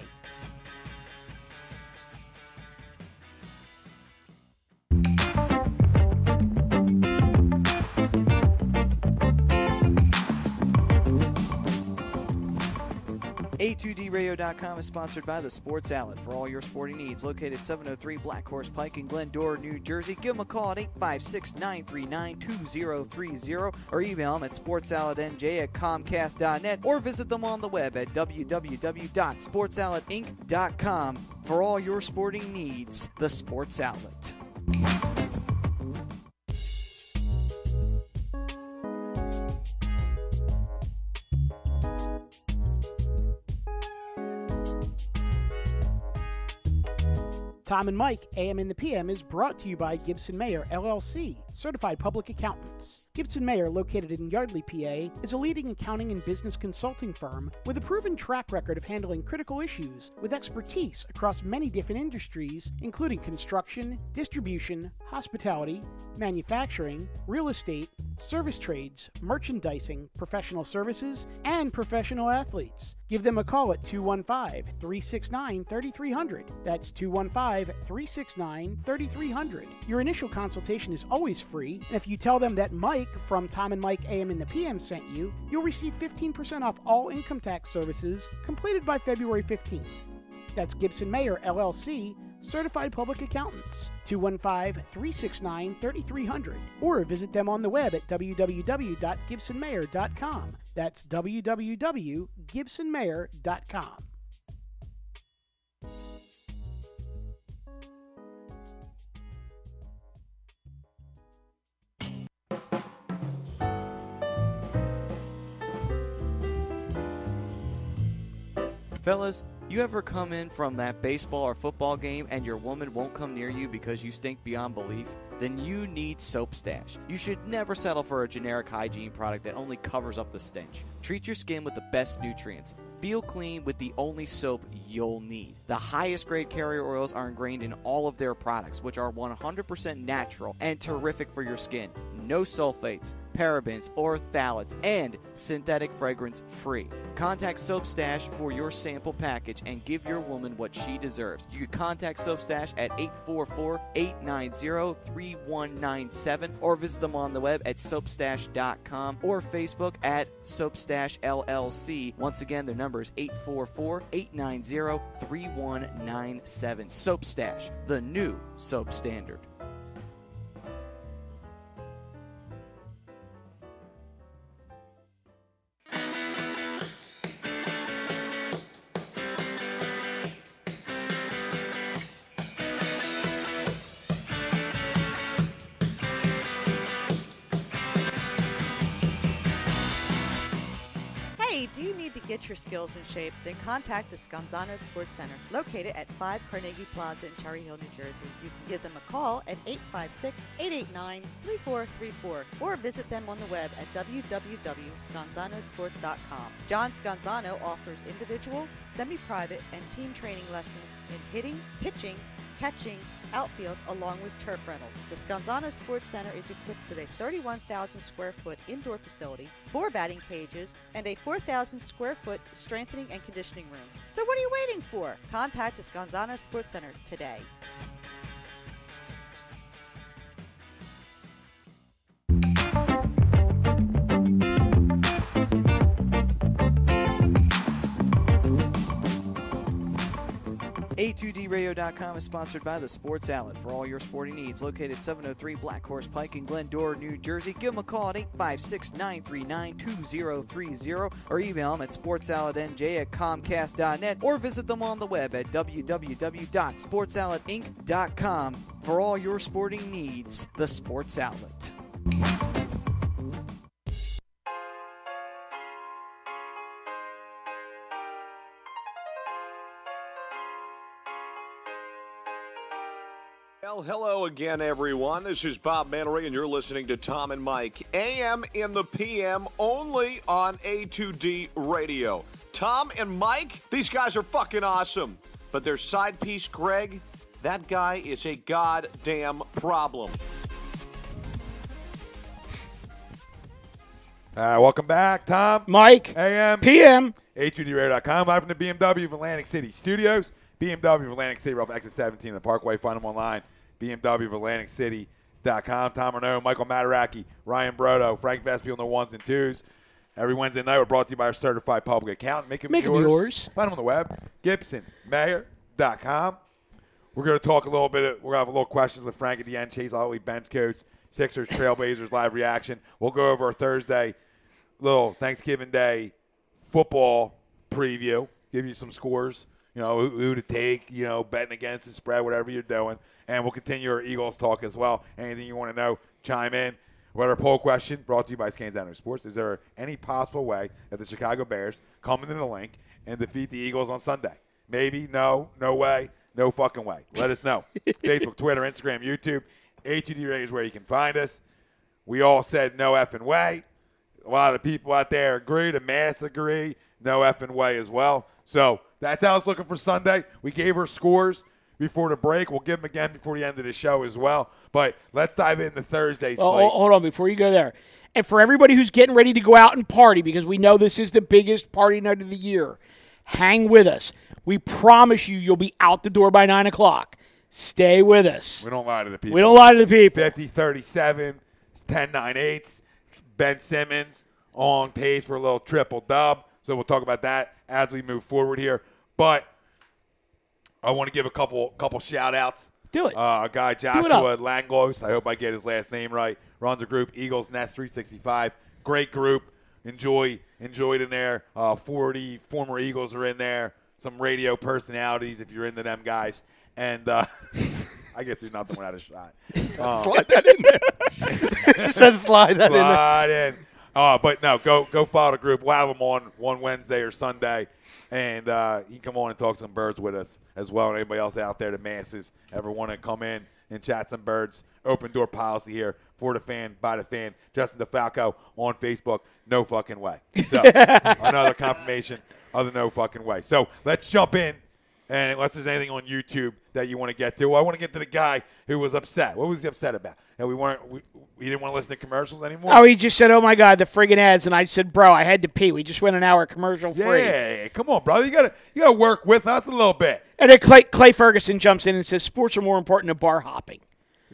A2DRadio.com is sponsored by The Sports Outlet for all your sporting needs. Located at 703 Black Horse Pike in Glendora, New Jersey. Give them a call at 856-939-2030 or email them at sportsoutletnj@comcast.net or visit them on the web at www.sportsoutletinc.com for all your sporting needs. The Sports Outlet. Tom and Mike, AM in the PM, is brought to you by Gibson Mayer, LLC, certified public accountants. Gibson Mayer, located in Yardley, PA, is a leading accounting and business consulting firm with a proven track record of handling critical issues with expertise across many different industries, including construction, distribution, hospitality, manufacturing, real estate, service trades, merchandising, professional services, and professional athletes. Give them a call at 215-369-3300. That's 215-369-3300. Your initial consultation is always free, and if you tell them that Mike from Tom and Mike AM in the PM sent you, you'll receive 15% off all income tax services completed by February 15th. That's Gibson Mayer, LLC, certified public accountants. 215-369-3300. Or visit them on the web at www.gibsonmayer.com. That's www.gibsonmayer.com. Fellas, You ever come in from that baseball or football game and your woman won't come near you because you stink beyond belief? Then you need Soap Stash. You should never settle for a generic hygiene product that only covers up the stench. Treat your skin with the best nutrients. Feel clean with the only soap you'll need. The highest grade carrier oils are ingrained in all of their products, which are 100% natural and terrific for your skin. No sulfates, parabens, or phthalates, and synthetic fragrance free. Contact Soap Stash for your sample package and give your woman what she deserves. You can contact Soap Stash at 844-890-3197 or visit them on the web at soapstash.com or Facebook at Soapstash LLC. Once again, their number is 844-890-3197. Soap Stash, the new soap standard. Hey, do you need to get your skills in shape? Then contact the Scanzano Sports Center, located at 5 Carnegie Plaza in Cherry Hill, New Jersey. You can give them a call at 856-889-3434 or visit them on the web at www.scanzanosports.com. John Scanzano offers individual, semi-private, and team training lessons in hitting, pitching, catching, outfield, along with turf rentals. The Scanzano Sports Center is equipped with a 31,000 square foot indoor facility, 4 batting cages, and a 4,000 square foot strengthening and conditioning room. So what are you waiting for? Contact the Scanzano Sports Center today. A2DRadio.com is sponsored by the Sports Outlet for all your sporting needs. Located at 703 Black Horse Pike in Glendora, New Jersey. Give them a call at 856-939-2030 or email them at sportsoutletnj@comcast.net or visit them on the web at www.sportsoutletinc.com for all your sporting needs. The Sports Outlet. Well, hello again, everyone. This is Bob Mannery, and you're listening to Tom and Mike, AM in the PM, only on A2D Radio. Tom and Mike, these guys are fucking awesome. But their side piece, Greg, that guy is a goddamn problem. Welcome back, Tom. Mike. AM. PM. A2DRadio.com, live from the BMW of Atlantic City Studios. BMW of Atlantic City, off exit 17 in the Parkway. Find them online, BMW of AtlanticCity.com. Tom Renaud, Michael Mataraki, Ryan Brodo, Frank Vespio on the ones and twos. Every Wednesday night, we're brought to you by our certified public accountant. Make them yours. Find them on the web, GibsonMayor.com. We're going to talk a little bit. We're going to have a little questions with Frank at the end. Chase Utley, bench coach, Sixers, Trailblazers, live reaction. We'll go over our Thursday little Thanksgiving Day football preview, give you some scores. You know, who to take, you know, betting against the spread, whatever you're doing. And we'll continue our Eagles talk as well. Anything you want to know, chime in. We have our poll question brought to you by Scanzano Sports. Is there any possible way that the Chicago Bears come into the link and defeat the Eagles on Sunday? Maybe, no way, no fucking way. Let us know. Facebook, Twitter, Instagram, YouTube. A2D Radio is where you can find us. We all said no effing way. A lot of people out there agree. The mass agree. No effing way as well. So that's how it's looking for Sunday. We gave her scores before the break. We'll give them again before the end of the show as well. But let's dive into Thursday's slate. Hold on, before you go there. And for everybody who's getting ready to go out and party, because we know this is the biggest party night of the year, hang with us. We promise you'll be out the door by 9 o'clock. Stay with us. We don't lie to the people. We don't lie to the people. 50-37, 10-9-8. Ben Simmons on pace for a little triple dub. So we'll talk about that as we move forward here. But I want to give a couple shout-outs. Do it. A guy, Joshua Langlos, I hope I get his last name right, runs a group, Eagles Nest 365. Great group. Enjoyed in there. 40 former Eagles are in there. Some radio personalities if you're into them guys. And I get through nothing without a shot. Slide that in there. Slide that in there. Slide in. But no, go follow the group. We'll have them on one Wednesday or Sunday, and you can come on and talk some birds with us as well. And anybody else out there, the masses, ever want to come in and chat some birds? Open door policy here for the fan, by the fan. Justin DeFalco on Facebook. No fucking way. So another confirmation of the no fucking way. So let's jump in. And unless there's anything on YouTube that you want to get to, I want to get to the guy who was upset. What was he upset about? And we didn't want to listen to commercials anymore? Oh, he just said, "Oh my God, the friggin' ads," and I said, "Bro, I had to pee. We just went an hour commercial free." Yeah, come on, brother. You gotta work with us a little bit. And then Clay Ferguson jumps in and says, "Sports are more important than bar hopping."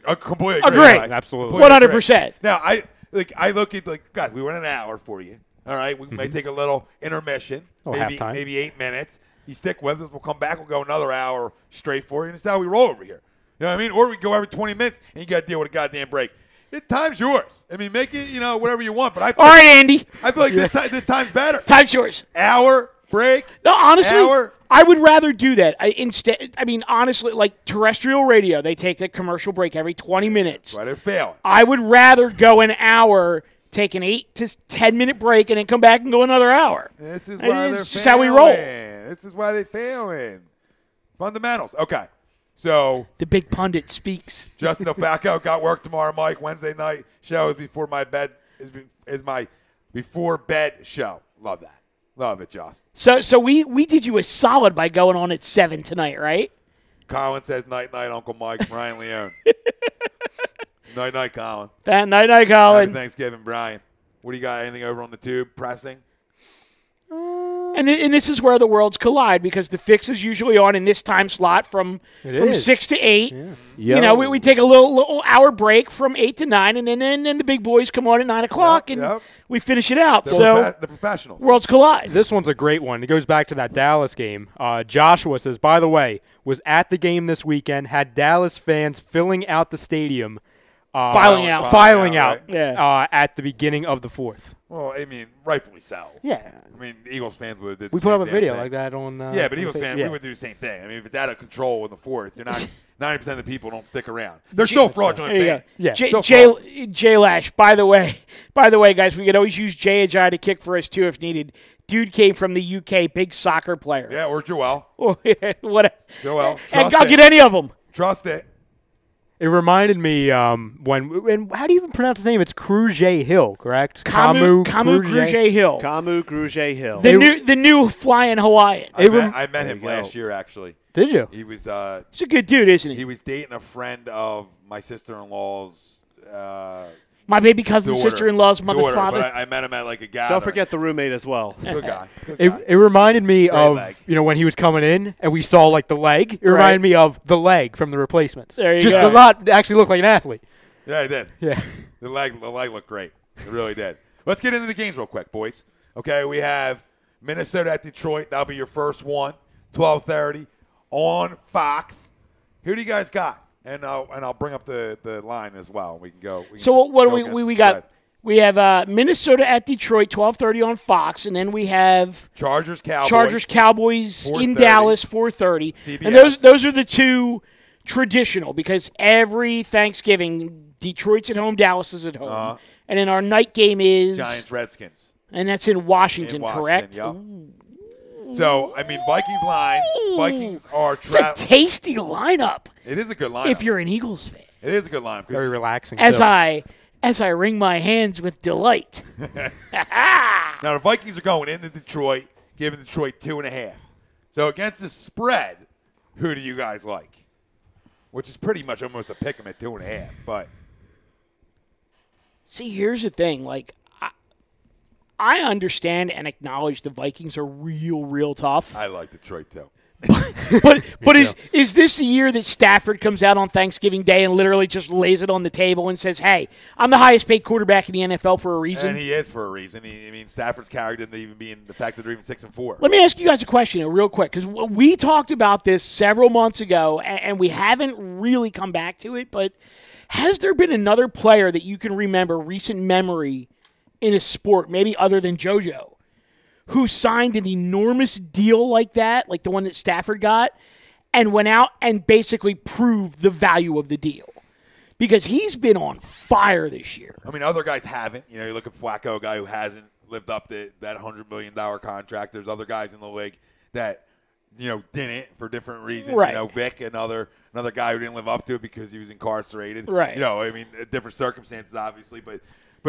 I completely agree. Agree. Right? Absolutely. 100%. Now I look at guys. We went an hour for you. All right, we may take a little intermission, halftime. maybe 8 minutes. You stick with us. We'll come back. We'll go another hour straight for you. And it's how we roll over here. You know what I mean? Or we go every 20 minutes and you got to deal with a goddamn break. Time's yours. I mean, make it whatever you want. But I feel All right, Andy. I feel like this time's better. Time's yours. Hour break. No, honestly, hour. I would rather do that. Honestly, like terrestrial radio, they take a commercial break every 20 minutes. That's why they're failing. I would rather go an hour, take an 8 to 10 minute break, and then come back and go another hour. This is why they're It's just how we roll. This is why they're failing. Fundamentals. Okay. So The big pundit speaks. Justin DeFalco got work tomorrow, Mike. Wednesday night show is before my bed is my before bed show. Love that. Love it, Joss. So we did you a solid by going on at 7 tonight, right? Colin says night night, Uncle Mike. Brian Leone. Night night, Colin. That night, Happy Colin. Thanksgiving, Brian. What do you got? Anything over on the tube? Pressing? And this is where the worlds collide because the fix is usually on in this time slot from 6 to 8. Yeah. We take a little hour break from 8 to 9, and then the big boys come on at 9 o'clock, and we finish it out. The professionals. Worlds collide. This one's a great one. It goes back to that Dallas game. Joshua says, by the way, was at the game this weekend, had Dallas fans filling out the stadium. Filing out. Right? Yeah. At the beginning of the fourth. Well, I mean, rightfully so. Yeah. I mean, the Eagles fans would have did We the put same up a damn video thing. like that on Yeah, but Eagles fans, yeah. we would do the same thing. I mean, if it's out of control in the fourth, you're not 90% of the people don't stick around. They're still fraudulent There you go. fans. Yeah. Still frauds. Jay Lash, by the way, guys, we could always use Jay Ajay to kick for us, too, if needed. Dude came from the UK, big soccer player. Yeah, or Joel. What? Joel. And Trust I'll it. get any of them. Trust it. It reminded me and how do you even pronounce his name? It's Cruz Hill, correct? Camus Cruz Hill. Camus Gruget Hill. The new flying Hawaiian. I met him last year, actually. Did you? He was He's a good dude, isn't he? he was dating a friend of my sister-in-law's My baby cousin's daughter. sister-in-law's mother, Daughter, father. but I met him at like a gathering. Don't forget the roommate as well. Good guy. Good guy. It reminded me Great of leg. when he was coming in and we saw like the leg. It reminded me of the leg from the Replacements. There you Just go. a lot actually looked like an athlete. Yeah, he did. Yeah. The leg looked great. It really did. Let's get into the games real quick, boys. Okay, we have Minnesota at Detroit. That'll be your first one, 12:30 on Fox. Who do you guys got? And I'll bring up the line as well. We can go. So what do go we against we the got? spread. We have Minnesota at Detroit, 12:30 on Fox, and then we have Chargers Cowboys. Cowboys in 4:30. Dallas, 4:30. CBS. And those are the two traditional because every Thanksgiving Detroit's at home, Dallas is at home, and then our night game is Giants Redskins. and that's in Washington, In Washington, correct? yep. So I mean, Vikings line. Vikings are It's a traveling. tasty lineup It is a good line. if you're an Eagles fan. It is a good line. Very relaxing. As too. I wring my hands with delight. Now the Vikings are going into Detroit, giving Detroit 2.5. So against the spread, who do you guys like? Which is pretty much almost a pick 'em at 2.5. But See, here's the thing. Like, I understand and acknowledge the Vikings are real tough. I like Detroit too. But is this a year that Stafford comes out on Thanksgiving Day and literally just lays it on the table and says, "Hey, I'm the highest paid quarterback in the NFL for a reason"? And he is for a reason. I mean, Stafford's carried him to even be in the fact that they're even 6-4. Let me ask you guys a question real quick because we talked about this several months ago and we haven't really come back to it. But has there been another player that you can remember, recent memory, in a sport, maybe other than JoJo, who signed an enormous deal like that, like the one that Stafford got, and went out and basically proved the value of the deal? because he's been on fire this year. I mean, other guys haven't. You know, you look at Flacco, a guy who hasn't lived up to that $100 million contract. There's other guys in the league that, you know, didn't for different reasons. Right. You know, Vic, another guy who didn't live up to it because he was incarcerated. Right. You know, I mean, different circumstances, obviously. But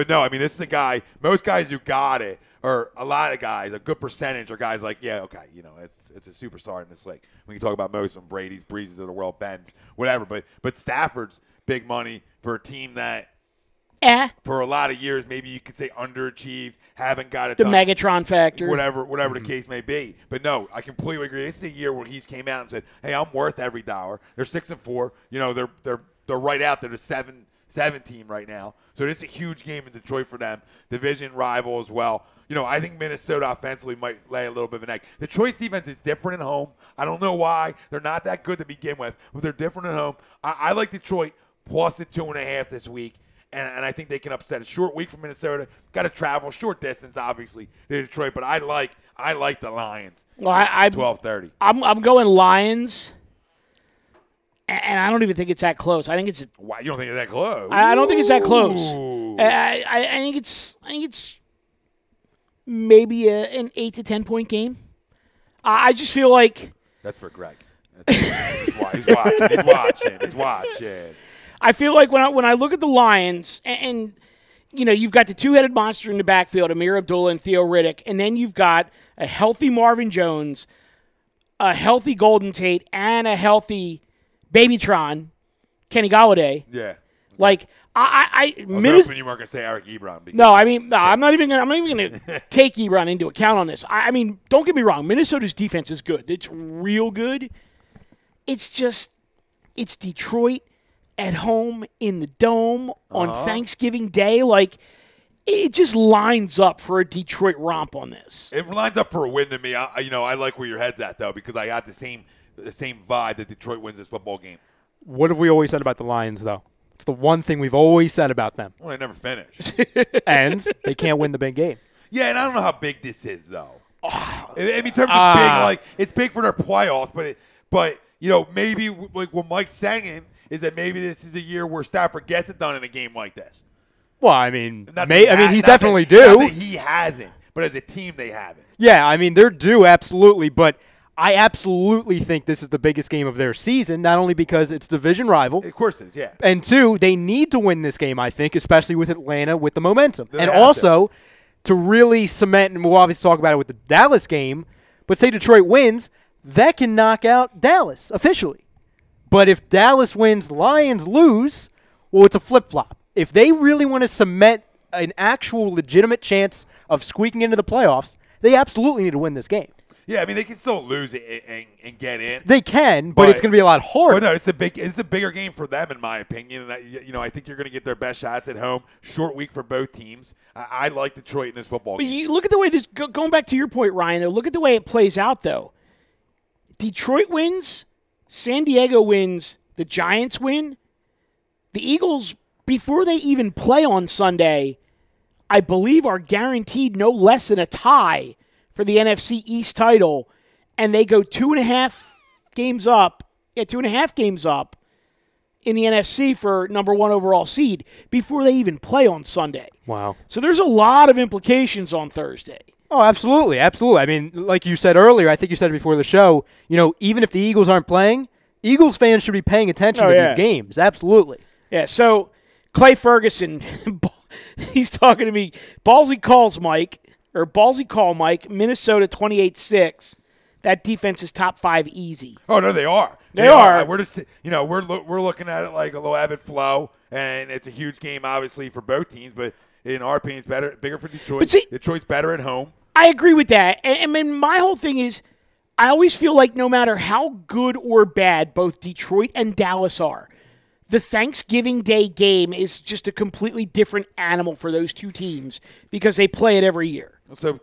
no, I mean, this is a guy, most guys who got it, or a lot of guys, a good percentage are guys like, yeah, okay, you know, it's a superstar in this league. We can talk about most of them, Brady's, Breezes of the world, Ben's, whatever. But Stafford's big money for a team that, for a lot of years, maybe you could say underachieved, haven't got it The done. Megatron factor. Whatever the case may be. But no, I completely agree. This is a year where he's came out and said, hey, I'm worth every dollar. They're 6-4. You know, they're right out there. They're 7 team right now. So this is a huge game in Detroit for them. Division rival as well. You know, I think Minnesota offensively might lay a little bit of an egg. Detroit's defense is different at home. I don't know why. They're not that good to begin with, but they're different at home. I like Detroit plus the 2.5 this week. And I think they can upset a short week for Minnesota. Got to travel, short distance, obviously, to Detroit. But I like the Lions. Well, I 12:30. I'm going Lions, and I don't even think it's that close. I think it's. Why, you don't think it's that close? I don't think it's that close. Ooh. I think it's maybe an 8 to 10 point game. I just feel like That's for Greg. He's watching. He's watching. I feel like when I look at the Lions, and you know, you've got the two-headed monster in the backfield, Amir Abdullah and Theo Riddick, and then you've got a healthy Marvin Jones, a healthy Golden Tate, and a healthy Babytron, Kenny Golladay. Yeah. Like I was hoping you weren't gonna say Eric Ebron. Because No, I mean, no, I'm not even gonna take Ebron into account on this. I mean, don't get me wrong, Minnesota's defense is good. It's real good. It's Detroit at home in the Dome on Thanksgiving Day. Like, it just lines up for a Detroit romp on this. It lines up for a win to me. I like where your head's at though, because I got the same vibe that Detroit wins this football game. What have we always said about the Lions, though? It's the one thing we've always said about them. Well, they never finish. And they can't win the big game. Yeah, and I don't know how big this is though. I mean, in terms of big, like it's big for their playoffs, but you know, maybe like what Mike's saying is that maybe this is the year where Stafford gets it done in a game like this. Well, I mean, He's definitely due. Not that he hasn't, but as a team, they haven't. Yeah, I mean, they're due, absolutely. But I absolutely think this is the biggest game of their season, not only because it's division rival. Of course it is, yeah. And two, they need to win this game, I think, especially with Atlanta with the momentum. They and have also to really cement, and we'll obviously talk about it with the Dallas game, but say Detroit wins, that can knock out Dallas officially. But if Dallas wins, Lions lose, well, it's a flip-flop. If they really want to cement an actual legitimate chance of squeaking into the playoffs, they absolutely need to win this game. Yeah, I mean, they can still lose it and get in. They can, but it's going to be a lot harder. But no, it's the bigger game for them, in my opinion. And I think you're going to get their best shots at home. Short week for both teams. I like Detroit in this football game. You look at the way this going back to your point, Ryan. Though, look at the way it plays out. Though, Detroit wins, San Diego wins, the Giants win, the Eagles before they even play on Sunday, I believe are guaranteed no less than a tie for the NFC East title, and they go 2.5 games up. Yeah, 2.5 games up in the NFC for number 1 overall seed before they even play on Sunday. Wow. So there's a lot of implications on Thursday. Oh, absolutely, absolutely. I mean, like you said earlier, I think you said it before the show, you know, even if the Eagles aren't playing, Eagles fans should be paying attention to these games. Absolutely. Yeah, so Clay Ferguson, he's talking to me. Ballsy call Mike, Minnesota 28-6. That defense is top 5 easy. Oh, no, they are. They are. We're just, we're looking at it like a little ebb and flow, and it's a huge game, obviously, for both teams, but in our opinion, it's bigger for Detroit. But see, Detroit's better at home. I agree with that. And I mean, my whole thing is, I always feel like no matter how good or bad both Detroit and Dallas are, the Thanksgiving Day game is just a completely different animal for those two teams because they play it every year. So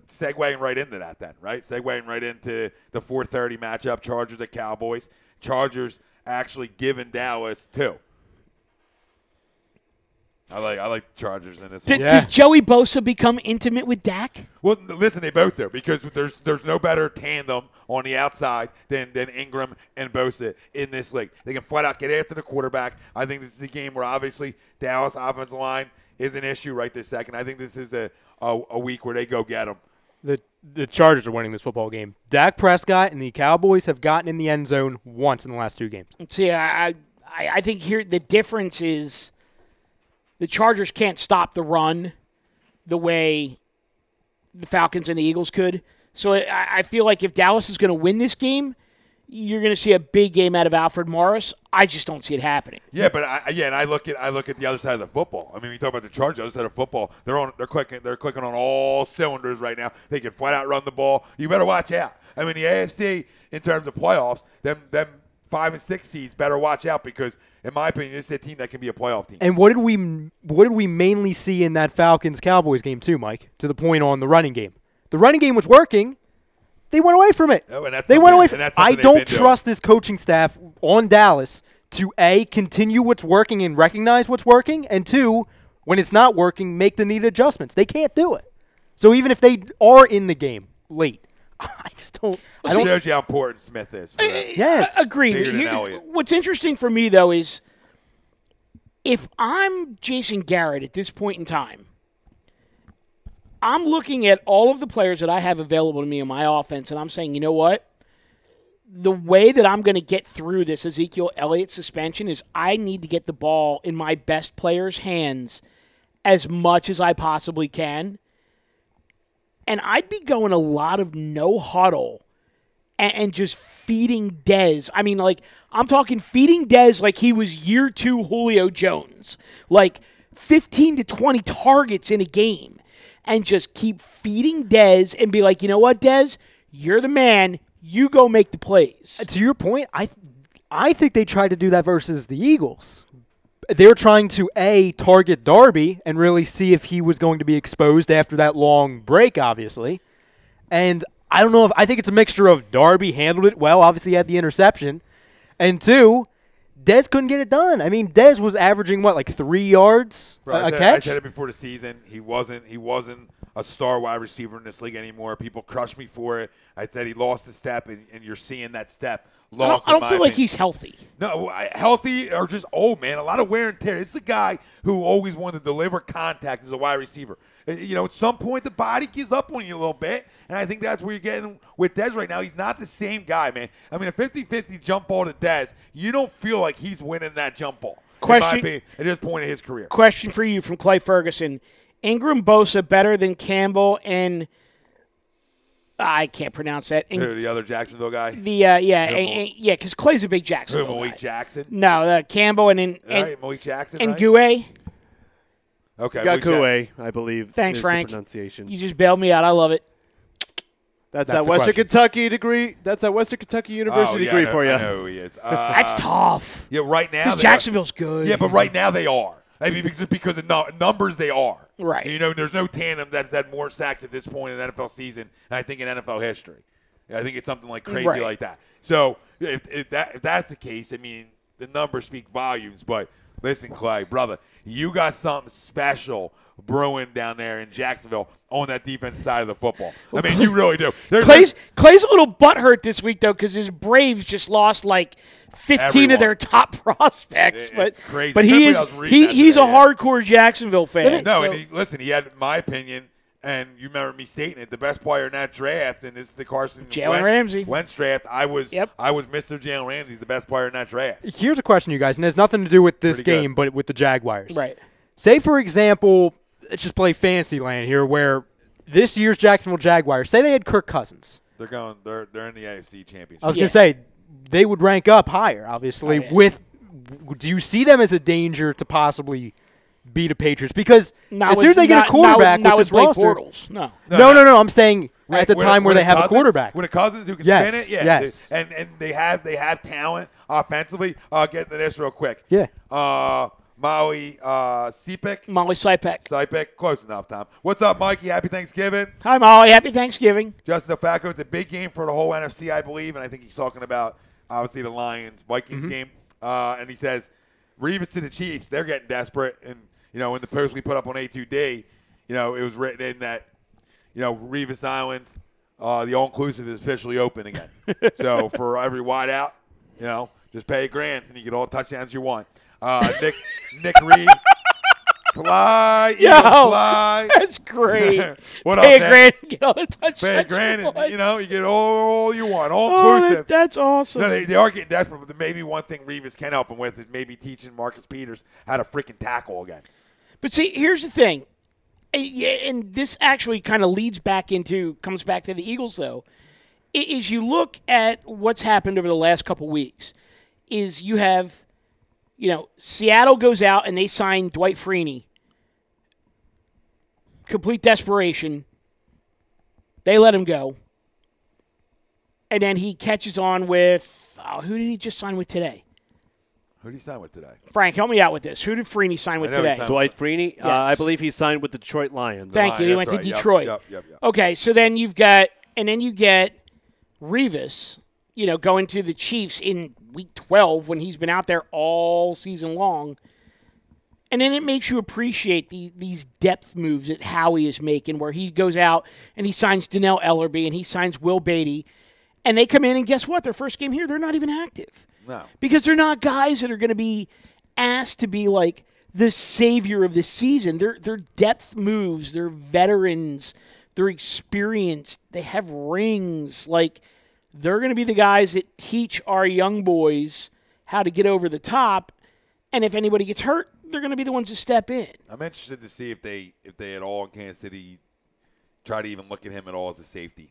segueing right into that then, right? Segueing right into the 4:30 matchup, Chargers at Cowboys. Chargers actually giving Dallas 2. I like the Chargers in this D- one. Yeah. Does Joey Bosa become intimate with Dak? Well, listen, they both do because there's no better tandem on the outside than Ingram and Bosa in this league. They can flat out get after the quarterback. I think this is a game where obviously Dallas offensive line is an issue right this second. I think this is a week where they go get them. The Chargers are winning this football game. Dak Prescott and the Cowboys have gotten in the end zone once in the last 2 games. See, I think here the difference is the Chargers can't stop the run the way the Falcons and the Eagles could. So I feel like if Dallas is going to win this game, you're going to see a big game out of Alfred Morris. I just don't see it happening. Yeah, but I look at the other side of the football. I mean, we talk about the Chargers, the other side of football. They're clicking on all cylinders right now. They can flat out run the ball. You better watch out. I mean, the AFC in terms of playoffs, them 5 and 6 seeds better watch out because, in my opinion, this is a team that can be a playoff team. And what did we mainly see in that Falcons-Cowboys game too, Mike? To the point on the running game. The running game was working. They went away from it. Oh, and that's they went something- away from and it. that's I something they've don't been doing. trust this coaching staff on Dallas to, A, continue what's working and recognize what's working, and 2, when it's not working, make the needed adjustments. They can't do it. So even if they are in the game late, I just don't. It shows you how important Smith is. For that. Yes. Agreed. Bigger than Here- Elliott. What's interesting for me, though, is if I'm Jason Garrett at this point in time, I'm looking at all of the players that I have available to me in my offense, and I'm saying, you know what? The way that I'm going to get through this Ezekiel Elliott suspension is I need to get the ball in my best players' hands as much as I possibly can. And I'd be going a lot of no huddle and just feeding Dez. I mean, like, I'm talking feeding Dez like he was year 2 Julio Jones. Like, 15 to 20 targets in a game. And just keep feeding Dez and be like, you know what, Dez? You're the man. You go make the plays. To your point, I think they tried to do that versus the Eagles. They were trying to, A, target Darby and really see if he was going to be exposed after that long break, obviously. And I don't know I think it's a mixture of Darby handled it well, obviously he had the interception, and 2, Dez couldn't get it done. I mean, Dez was averaging, like 3 yards Bro, I a said catch? it before the season. He wasn't a star wide receiver in this league anymore. People crushed me for it. I said he lost a step, and you're seeing that step lost. I don't feel like he's healthy. No, healthy or just old, man. A lot of wear and tear. This is a guy who always wanted to deliver contact as a wide receiver. You know, at some point the body gives up on you a little bit, and I think that's where you're getting with Dez right now. He's not the same guy, man. I mean, a 50-50 jump ball to Dez, you don't feel like he's winning that jump ball. Question- in my opinion, at this point in his career. Question for you from Clay Ferguson. Ingram Bosa better than Campbell I can't pronounce that. Who, the other Jacksonville guy? Because Clay's a big Who, Jacksonville guy. Malik Jackson? No, Campbell and Right, Malik Jackson, and right? Gouet. Okay, Malik Jackson. Gakue, I believe. Thanks, is Frank. The pronunciation. You just bailed me out. I love it. That's That's that the Western question. Kentucky degree. That's that Western Kentucky University yeah, degree I for you. I know who he is. That's tough. Yeah, right now. Because they are. Jacksonville's good. Yeah, but right now they are. I mean, because of numbers, they are. Right. You know, there's no tandem that's had more sacks at this point in the NFL season, and I think in NFL history. I think it's something like crazy Right. like that. So if that's the case, I mean, the numbers speak volumes. But listen, Clay, brother, you got something special brewing down there in Jacksonville on that defensive side of the football. I mean, you really do. Clay's a little butthurt this week, though, because his Braves just lost like 15 of their top prospects. It's crazy. But Remember he is I was reading that he's a today, yeah. hardcore Jacksonville fan. No, so- and listen, he had, in my opinion, and you remember me stating it, the best player in that draft, and this is the Carson Jalen Ramsey. Wentz draft. I was Mr. Jalen Ramsey, the best player in that draft. Here's a question, you guys, and it has nothing to do with this Pretty good. game, but with the Jaguars. Right. Say, for example, let's just play fantasy land here, where this year's Jacksonville Jaguars, say they had Kirk Cousins. They're in the AFC Championship. I was going to say, they would rank up higher, obviously. Do you see them as a danger to possibly beat the Patriots? Because as soon as they get a quarterback with this Blake roster. Bortles. No. No. I'm saying at the time where they have a quarterback. With a Cousins who can Yes, spin it, yeah. yes. And they have talent offensively. I'll get into this real quick. Yeah. Molly Sipek. Molly Sipek. Close enough, Tom. What's up, Mikey? Happy Thanksgiving. Hi, Molly. Happy Thanksgiving. Justin DeFalco, it's a big game for the whole NFC, I believe, and I think he's talking about, obviously, the Lions-Vikings game. And he says, Revis to the Chiefs, they're getting desperate, and in the post we put up on A2D, it was written in that, Revis Island, the all-inclusive is officially open again. So for every wide out, just pay $1,000 and you get all the touchdowns you want. Nick Reed. Fly, Eagles fly. That's great. What Pay up, man? $1,000, get all the touchdowns. Pay $1,000 and, you get all you want, all inclusive. That's awesome. No, they are getting desperate, but maybe one thing Revis can help them with is maybe teaching Marcus Peters how to freaking tackle again. But see, here's the thing. And this actually kind of comes back to the Eagles, though, is you look at what's happened over the last couple weeks, is you have, Seattle goes out and they sign Dwight Freeney. Complete desperation. They let him go. And then he catches on with, who did he just sign with today? Who did he sign with today? Frank, help me out with this. Who did Freeney sign with today? Dwight Freeney? Yes. I believe he signed with the Detroit Lions. Thank you. He went to Detroit. Yep. Okay, so then you get Revis, going to the Chiefs in week 12 when he's been out there all season long. And then it makes you appreciate these depth moves that Howie is making, where he goes out and he signs Donnell Ellerbe and he signs Will Beatty. And they come in and guess what? Their first game here, they're not even active. No. Because they're not guys that are going to be asked to be like the savior of the season. They're depth moves. They're veterans. They're experienced. They have rings. Like, they're going to be the guys that teach our young boys how to get over the top. And if anybody gets hurt, they're going to be the ones to step in. I'm interested to see if they at all in Kansas City try to even look at him at all as a safety.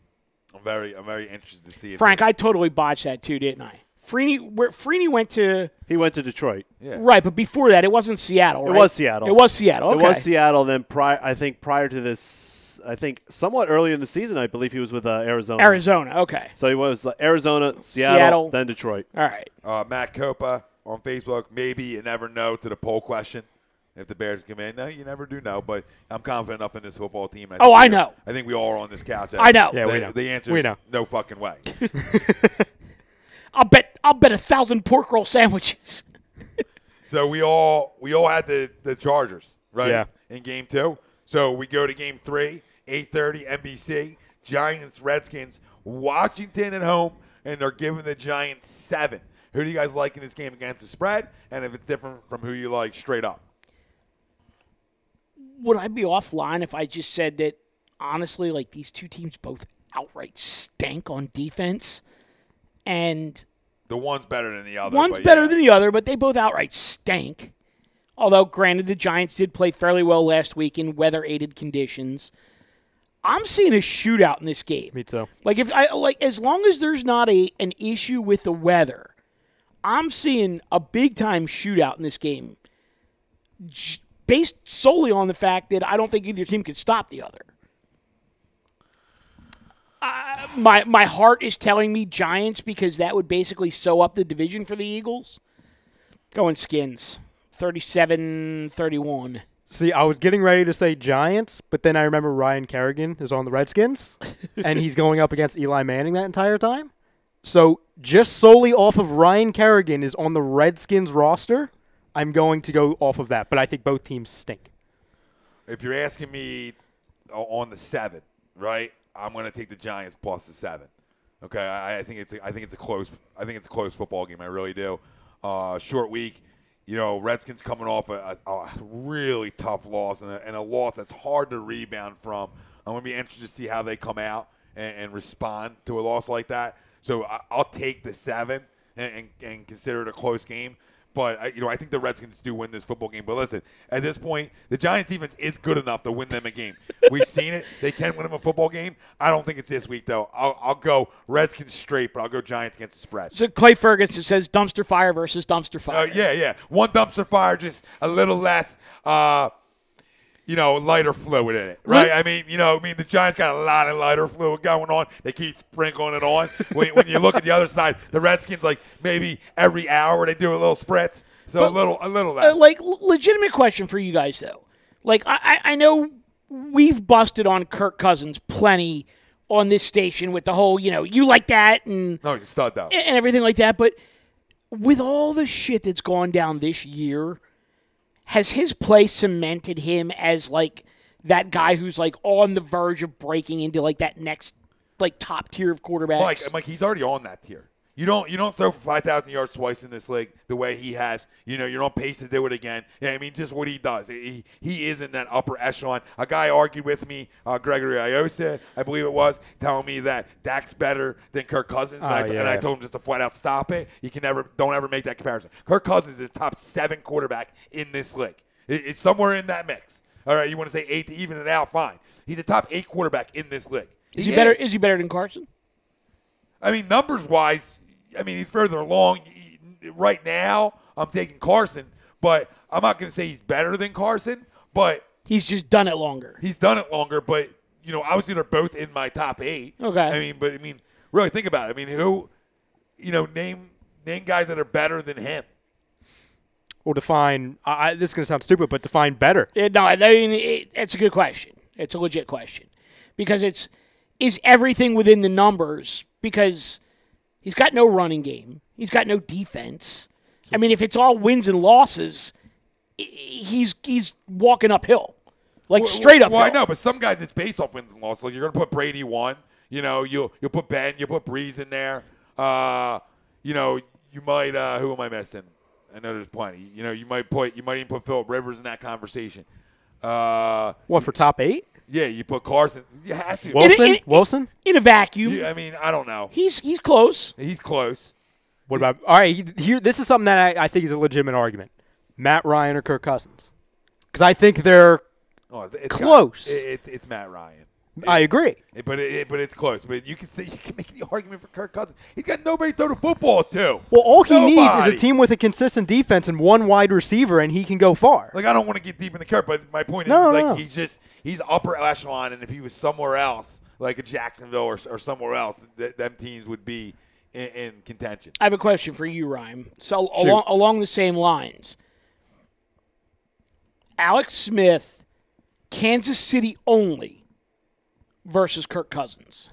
I'm very interested to see if Frank, I totally botched that too, didn't I? Freeney went to... He went to Detroit. Yeah. Right, but before that, it wasn't Seattle, right? It was Seattle. It was Seattle, okay. It was Seattle. Then prior to this, I think somewhat earlier in the season, I believe he was with Arizona. Arizona, okay. So he was Arizona, Seattle, then Detroit. All right. Matt Copa on Facebook, maybe you never know to the poll question if the Bears come in. No, you never do know, but I'm confident enough in this football team. I know. I think we all are on this couch. I know. Yeah, we know. The answer We is know. no fucking way. I'll bet 1,000 pork roll sandwiches. So we all had the Chargers, right? Yeah. In game 2. So we go to game 3, 8:30 NBC, Giants, Redskins, Washington at home, and they're giving the Giants 7. Who do you guys like in this game against the spread? And if it's different from who you like straight up? Would I be offline if I just said that, honestly, like, these two teams both outright stank on defense? And the one's better than the other. One's better than the other, but they both outright stank. Although, granted, the Giants did play fairly well last week in weather-aided conditions. I'm seeing a shootout in this game. Me too. As long as there's not an issue with the weather, I'm seeing a big-time shootout in this game, based solely on the fact that I don't think either team could stop the other. My heart is telling me Giants because that would basically sew up the division for the Eagles. Going Skins, 37-31. See, I was getting ready to say Giants, but then I remember Ryan Kerrigan is on the Redskins, and he's going up against Eli Manning that entire time. So just solely off of Ryan Kerrigan is on the Redskins roster, I'm going to go off of that. But I think both teams stink. If you're asking me on the 7, right? I'm going to take the Giants plus the 7. Okay, I think it's a close football game. I really do. Short week, Redskins coming off a really tough loss and a loss that's hard to rebound from. I'm going to be interested to see how they come out and respond to a loss like that. So I'll take the 7 and consider it a close game. But, I think the Redskins do win this football game. But listen, at this point, the Giants defense is good enough to win them a game. We've seen it. They can win them a football game. I don't think it's this week, though. I'll go Redskins straight, but I'll go Giants against the spread. So Clay Ferguson says dumpster fire versus dumpster fire. Yeah. One dumpster fire, just a little less, lighter fluid in it, right? The Giants got a lot of lighter fluid going on. They keep sprinkling it on. when you look at the other side, the Redskins, maybe every hour they do a little spritz. So a little less. Legitimate question for you guys, though. I know we've busted on Kirk Cousins plenty on this station with the whole, you like that and no, he's a stud, though. And everything like that. But with all the shit that's gone down this year, has his play cemented him as like that guy who's like on the verge of breaking into like that next like top tier of quarterbacks? Mike, he's already on that tier. You don't throw for 5,000 yards twice in this league the way he has. You're on pace to do it again. Yeah, I mean, just what he does. He is in that upper echelon. A guy argued with me, Gregory Iosa, I believe it was, telling me that Dak's better than Kirk Cousins. And I told him just to flat out stop it. Don't ever make that comparison. Kirk Cousins is top 7 quarterback in this league. It's somewhere in that mix. All right, you want to say 8 to even it out, fine. He's a top 8 quarterback in this league. Is he better? Is he better than Carson? I mean, numbers-wise, he's further along. Right now, I'm taking Carson, but I'm not going to say he's better than Carson, but he's just done it longer. He's done it longer, but, obviously they're both in my top 8. Okay. Really think about it. Who, name guys that are better than him. Well, define this is going to sound stupid, but define better. It's a good question. It's a legit question. Because is everything within the numbers? Because he's got no running game. He's got no defense. If it's all wins and losses, he's walking uphill. Straight uphill. Well, I know, but some guys it's based off wins and losses. Like you're going to put Brady 1. You'll put Ben. You'll put Breeze in there. You might who am I missing? I know there's plenty. You might even put Phillip Rivers in that conversation. What, for top 8? Yeah, you put Carson. You have to. Wilson? In a vacuum. Yeah, I don't know. He's close. He's close. What about – all right, here. This is something that I think is a legitimate argument. Matt Ryan or Kirk Cousins? Because I think they're close. It's Matt Ryan. I agree. But it's close. But you can make the argument for Kirk Cousins. He's got nobody to throw the football to. Well, all he needs is a team with a consistent defense and one wide receiver, and he can go far. I don't want to get deep in the Kirk, but my point is he's upper echelon, and if he was somewhere else, like a Jacksonville or somewhere else, them teams would be in contention. I have a question for you, Ryan. So along the same lines, Alex Smith, Kansas City only, versus Kirk Cousins.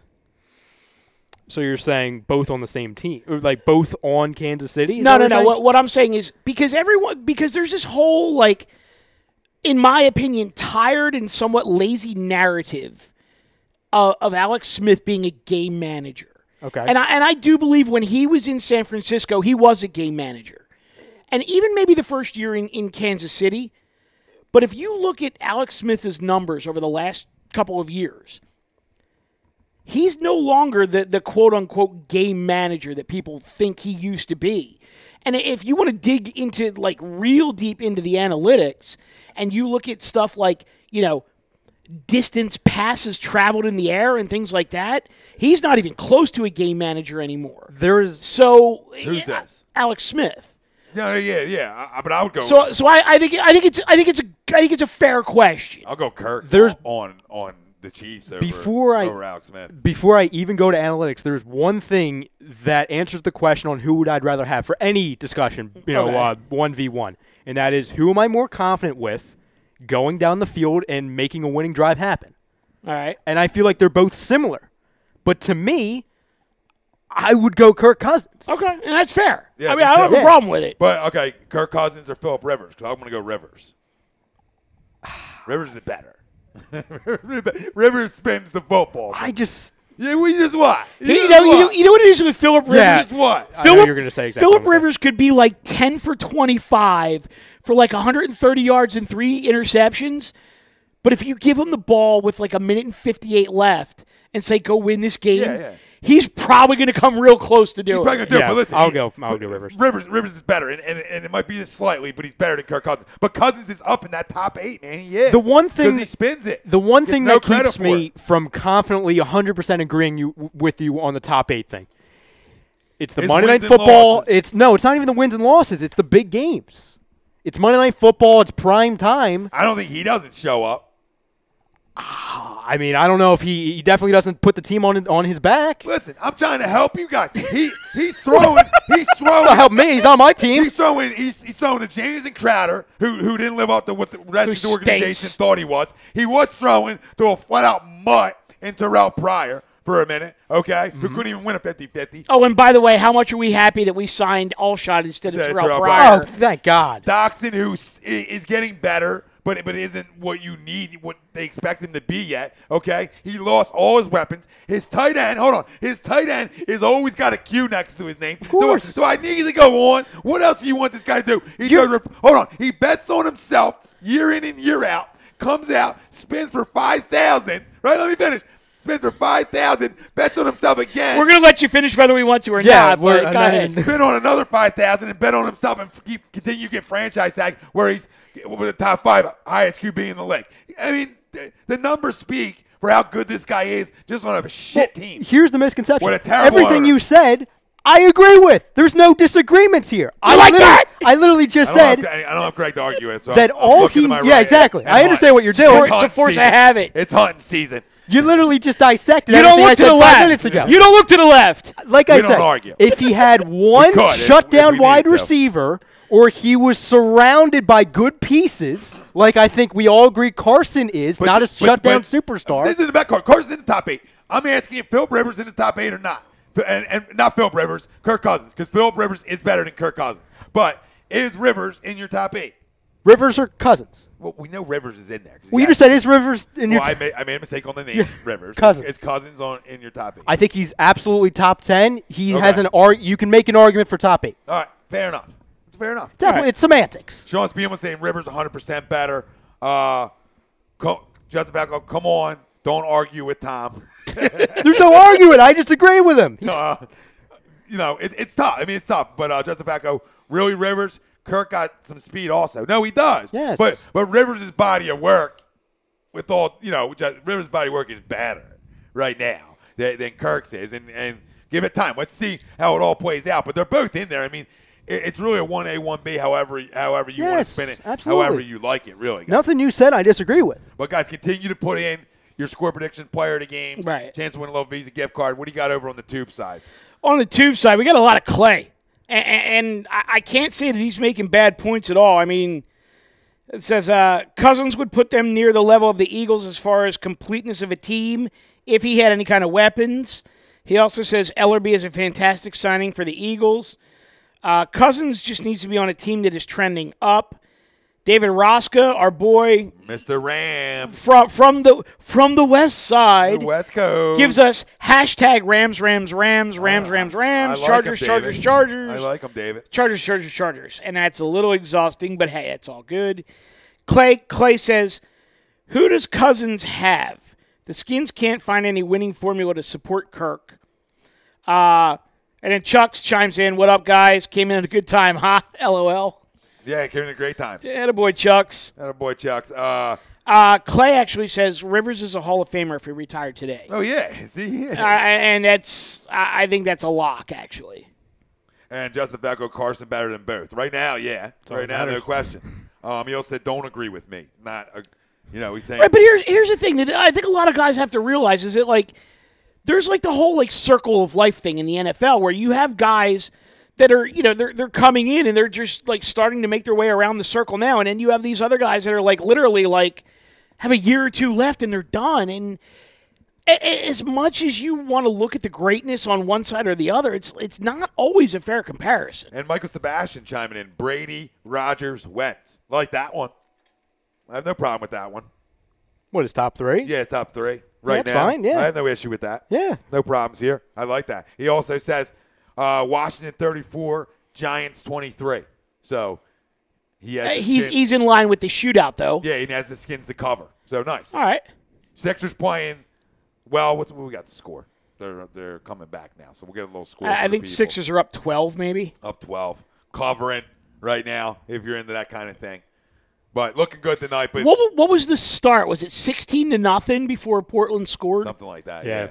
So you're saying both on the same team, or like both on Kansas City? No. What I'm saying is because there's this whole in my opinion, tired and somewhat lazy narrative of Alex Smith being a game manager. Okay. And I do believe when he was in San Francisco, he was a game manager, and even maybe the first year in Kansas City. But if you look at Alex Smith's numbers over the last couple of years, he's no longer the quote-unquote game manager that people think he used to be. And if you want to dig into, real deep into the analytics, and you look at stuff like, distance passes traveled in the air and things like that, he's not even close to a game manager anymore. Who's this? Alex Smith. No, yeah. But I would go. So I think it's a fair question. I'll go Kirk. There's on the Chiefs over Alex Smith. Before I even go to analytics, there's one thing that answers the question on who would I'd rather have for any discussion, 1v1, and that is who am I more confident with going down the field and making a winning drive happen. All right. And I feel like they're both similar. But to me, I would go Kirk Cousins. Okay, and that's fair. Yeah, I don't have a problem with it. But, okay, Kirk Cousins or Phillip Rivers, because I'm going to go Rivers. Rivers is better. Rivers spins the football. Yeah, we just what? You know what it is with Phillip Rivers? Yeah. Just what? I know you're going to say exactly Phillip Rivers could be 10 for 25 for 130 yards and 3 interceptions. But if you give him the ball with a minute and 58 left and say, go win this game, he's probably going to come real close to doing it. He's probably going to do it. But listen, I'll go Rivers. Rivers is better, and it might be just slightly, but he's better than Kirk Cousins. But Cousins is up in that top 8, man. He is. The one thing because he spins it. The one thing that keeps me from confidently 100% agreeing with you on the top 8 thing. It's the Monday Night Football. It's not even the wins and losses. It's the big games. It's Monday Night Football. It's prime time. I don't think he doesn't show up. I don't know if he definitely doesn't put the team on his back. Listen, I'm trying to help you guys. He's throwing. He's not help me. He's on my team. He's throwing to James and Crowder, who didn't live up to what the rest of the organization thought he was. He was throwing to a flat out mutt in Terrell Pryor, for a minute, okay, who couldn't even win a 50-50. Oh, and by the way, how much are we happy that we signed Alshon instead of Terrell Terrell Pryor? Oh, thank God. Doxson, who is getting better, but isn't what you need, what they expect him to be yet, okay? He lost all his weapons. His tight end, hold on, his tight end is always got a Q next to his name. Of course. So I need to go on. What else do you want this guy to do? Hold on. He bets on himself year in and year out, comes out, spins for $5,000, right? Let me finish. Spins for $5,000, bets on himself again. We're going to let you finish whether we want to or Yeah, not. But go ahead. Spin on another $5,000 and bet on himself and continue to get franchise tag where he's with the top 5 highest QB in the league. I mean, the numbers speak for how good this guy is just on a shit team. Here's the misconception. What a terrible Everything owner. you said, I agree with. There's no disagreements here. I literally just said I don't have Greg to argue with. So that I'm all looking he. to my Yeah, right exactly. and I understand what you're doing. It's a force of habit. It's hunting season. You literally just dissected You don't everything I look to said the 5 left. minutes ago. You don't look to the left. Like We I don't said, argue. if he had one could if shutdown we wide needed to. receiver, or he was surrounded by good pieces, like I think we all agree Carson is, not a shutdown superstar. This is the backcourt. Carson's in the top 8. I'm asking if Philip Rivers in the top 8 or not. And not Philip Rivers, Kirk Cousins, because Philip Rivers is better than Kirk Cousins. But is Rivers in your top 8? Rivers or Cousins? Well, we know Rivers is in there. Well, you just said is Rivers in your I made a mistake on the name, Rivers. Cousins. Is Cousins in your top 8? I think he's absolutely top 10. He Okay. has you can make an argument for top 8. All right, fair enough. It's fair enough. Definitely, it's semantics. Sean Speed was saying Rivers 100% better. Justin Falco, come on. Don't argue with Tom. There's no arguing. I just agree with him. It's tough. I mean, it's tough. But Justin Falco, really Rivers, Kirk got some speed also. No, he does. Yes. But Rivers' body of work, with all, Rivers' body of work is better right now than Kirk's is. And give it time. Let's see how it all plays out. But they're both in there. I mean, it's really a 1A, 1B, however you want to spin it. Absolutely. However you like it, really. Nothing you said I disagree with. But, guys, continue to put in your score prediction, player of the game, Right. chance to win a little Visa gift card. What do you got over on the tube side? On the tube side, we got a lot of Clay. And I can't say that he's making bad points at all. I mean, it says Cousins would put them near the level of the Eagles as far as completeness of a team if he had any kind of weapons. He also says Ellerby is a fantastic signing for the Eagles. Cousins just needs to be on a team that is trending up. David Roska, our boy, Mr. Rams. from the west side, The West Coast. gives us hashtag Rams, I like Chargers, him, Chargers, David. Chargers. I like him, David. Chargers. And that's a little exhausting, but hey, it's all good. Clay says, who does Cousins have? The Skins can't find any winning formula to support Kirk. And then Chucks chimes in, what up, guys? Came in at a good time, huh? LOL. Yeah, giving a great time. Attaboy, Chucks. Attaboy, Chucks. Clay actually says Rivers is a Hall of Famer if he retired today. Oh, yeah. See, he is. And I think that's a lock, actually. And Justin Falco, Carson better than both. Right now, yeah. Right now, no question. He also said, don't agree with me. He's saying. Right, but here's the thing that I think a lot of guys have to realize is that, there's, the whole, circle of life thing in the NFL where you have guys that are, they're coming in and they're just, starting to make their way around the circle now. And then you have these other guys that are, literally, have a year or two left and they're done. And as much as you want to look at the greatness on one side or the other, it's not always a fair comparison. And Michael Sebastian chiming in. Brady, Rodgers, Wentz. Like that one. I have no problem with that one. What is top 3? Yeah, it's top 3 right That's now. fine, yeah. I have no issue with that. Yeah. No problems here. I like that. He also says Washington 34, Giants 23. So he has He's in line with the shootout, though. Yeah, he has the Skins to cover. So nice. All right. Sixers playing well. What we got the score? They're coming back now, so we'll get a little score. I for the think people. Sixers are up 12, maybe. Up 12. Covering right now if you're into that kind of thing. But looking good tonight. But What was the start? Was it 16-0 before Portland scored? something like that, Yeah. yeah.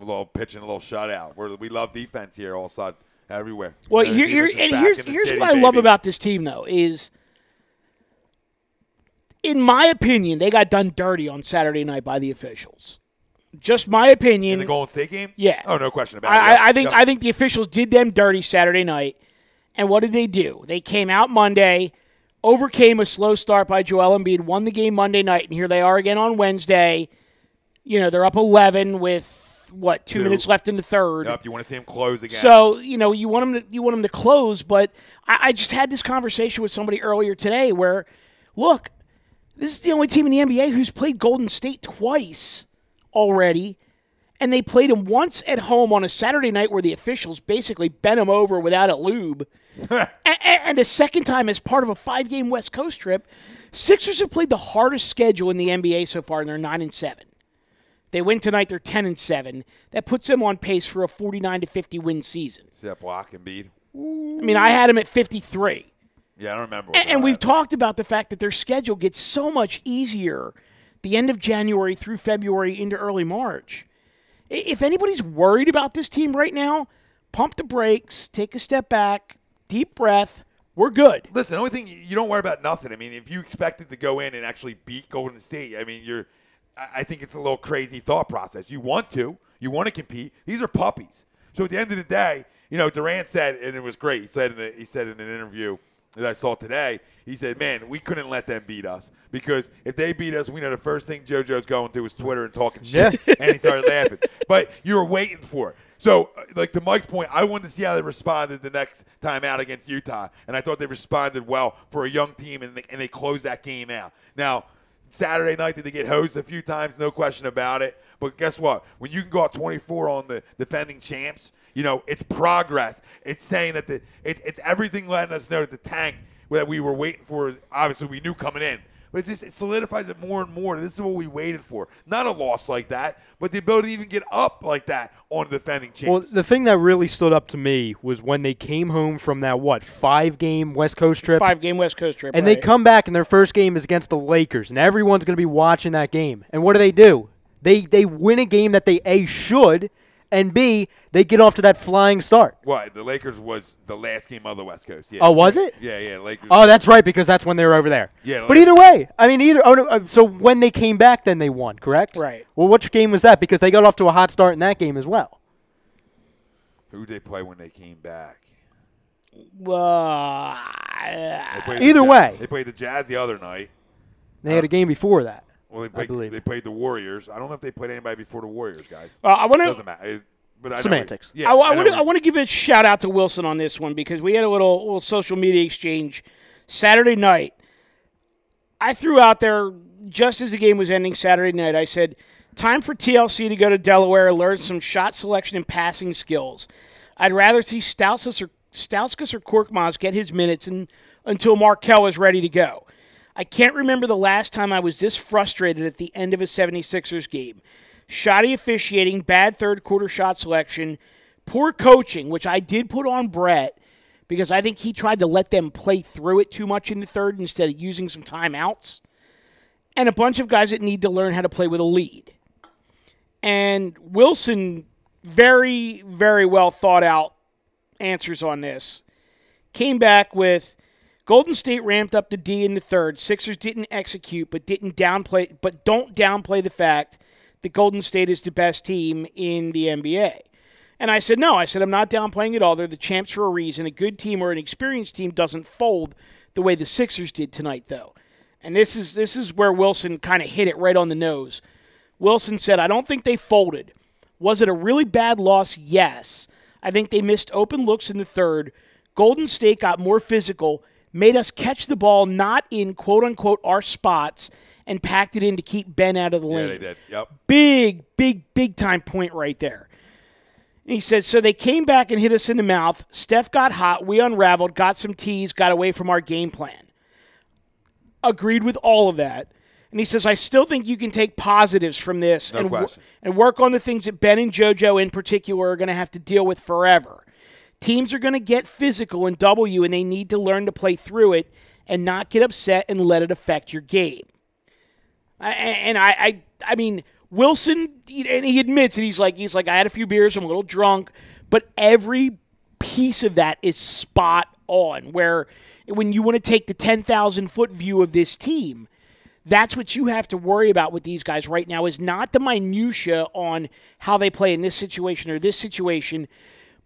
A little pitching, a little shutout. We love defense here all of a sudden, everywhere. Well, Defense is back here's in the city, what I love baby. about this team, though, is, in my opinion, they got done dirty on Saturday night by the officials. Just my opinion. In the Golden State game? Yeah. Oh, no question about it. I think the officials did them dirty Saturday night. And what did they do? They came out Monday, overcame a slow start by Joel Embiid, won the game Monday night, and here they are again on Wednesday. They're up 11 with with 2 minutes left in the third. Yep, you want to see him close again. So, you want him to close, but I just had this conversation with somebody earlier today where, look, this is the only team in the NBA who's played Golden State twice already, and they played them once at home on a Saturday night where the officials basically bent them over without a lube, and a second time as part of a 5-game West Coast trip. Sixers have played the hardest schedule in the NBA so far, and they're 9-7. They win tonight, they're 10-7. That puts them on pace for a 49-50 win season. See that block and beat? I mean, I had them at 53. Yeah, I don't remember. And we've talked about the fact that their schedule gets so much easier the end of January through February into early March. If anybody's worried about this team right now, pump the brakes, take a step back, deep breath. We're good. Listen, the only thing, you don't worry about nothing. I mean, if you expected to go in and actually beat Golden State, I mean, I think it's a little crazy thought process. You want to compete. These are puppies. So at the end of the day, Durant said, and it was great. He said in an interview that I saw today, he said, man, we couldn't let them beat us because if they beat us, we know the first thing JoJo's going to is Twitter and talking shit. And he started laughing. But you were waiting for it. So, like to Mike's point, I wanted to see how they responded the next time out against Utah, and I thought they responded well for a young team, and they closed that game out. Now, Saturday night, did they get hosed a few times? No question about it. But guess what? When you can go out 24 on the defending champs, it's progress. It's saying that it's everything letting us know that the tank that we were waiting for, obviously we knew coming in. But it solidifies it more and more. This is what we waited for. Not a loss like that, but the ability to even get up like that on the defending champs. Well, the thing that really stood up to me was when they came home from that, 5-game West Coast trip? 5-game West Coast trip, And right. they come back, and their first game is against the Lakers, and everyone's going to be watching that game. And what do? They win a game that they, A, should, and B, they get off to that flying start. What? The Lakers was the last game of the West Coast. Yeah. Oh, was it? Yeah, Lakers. Oh, that's right, because that's when they were over there. Yeah. But either way, so when they came back, then they won, correct? Right. Well, which game was that? Because they got off to a hot start in that game as well. Who did they play when they came back? Either way. They played the Jazz the other night. They had a game before that. Well, I believe. they played the Warriors. I don't know if they played anybody before the Warriors, guys. Doesn't matter. But I know Semantics. Yeah, I want to give a shout out to Wilson on this one because we had a little social media exchange Saturday night. I threw out there just as the game was ending Saturday night. I said, time for TLC to go to Delaware and learn some shot selection and passing skills. I'd rather see Stauskas or Korkmaz get his minutes until Markelle is ready to go. I can't remember the last time I was this frustrated at the end of a 76ers game. Shoddy officiating, bad third-quarter shot selection, poor coaching, which I did put on Brett because I think he tried to let them play through it too much in the third instead of using some timeouts, and a bunch of guys that need to learn how to play with a lead. And Wilson, very, very well thought out answers on this. Came back with Golden State ramped up the D in the third. Sixers didn't execute, but don't downplay the fact that Golden State is the best team in the NBA. And I said, no. I said, I'm not downplaying it all. They're the champs for a reason. A good team or an experienced team doesn't fold the way the Sixers did tonight, though. And this is where Wilson kind of hit it right on the nose. Wilson said, I don't think they folded. Was it a really bad loss? Yes. I think they missed open looks in the third. Golden State got more physical, made us catch the ball not in quote-unquote our spots, and packed it in to keep Ben out of the lane. Yeah, they did. Yep. Big time point right there. And he said, so they came back and hit us in the mouth. Steph got hot. We unraveled, got some tees, got away from our game plan. Agreed with all of that. And he says, I still think you can take positives from this and work on the things that Ben and JoJo in particular are going to have to deal with forever. Teams are going to get physical and double you, and they need to learn to play through it and not get upset and let it affect your game. I mean, Wilson, and he admits it. He's like, I had a few beers, I'm a little drunk, but every piece of that is spot on. Where when you want to take the 10,000-foot view of this team, that's what you have to worry about with these guys right now. Is not the minutia on how they play in this situation or this situation,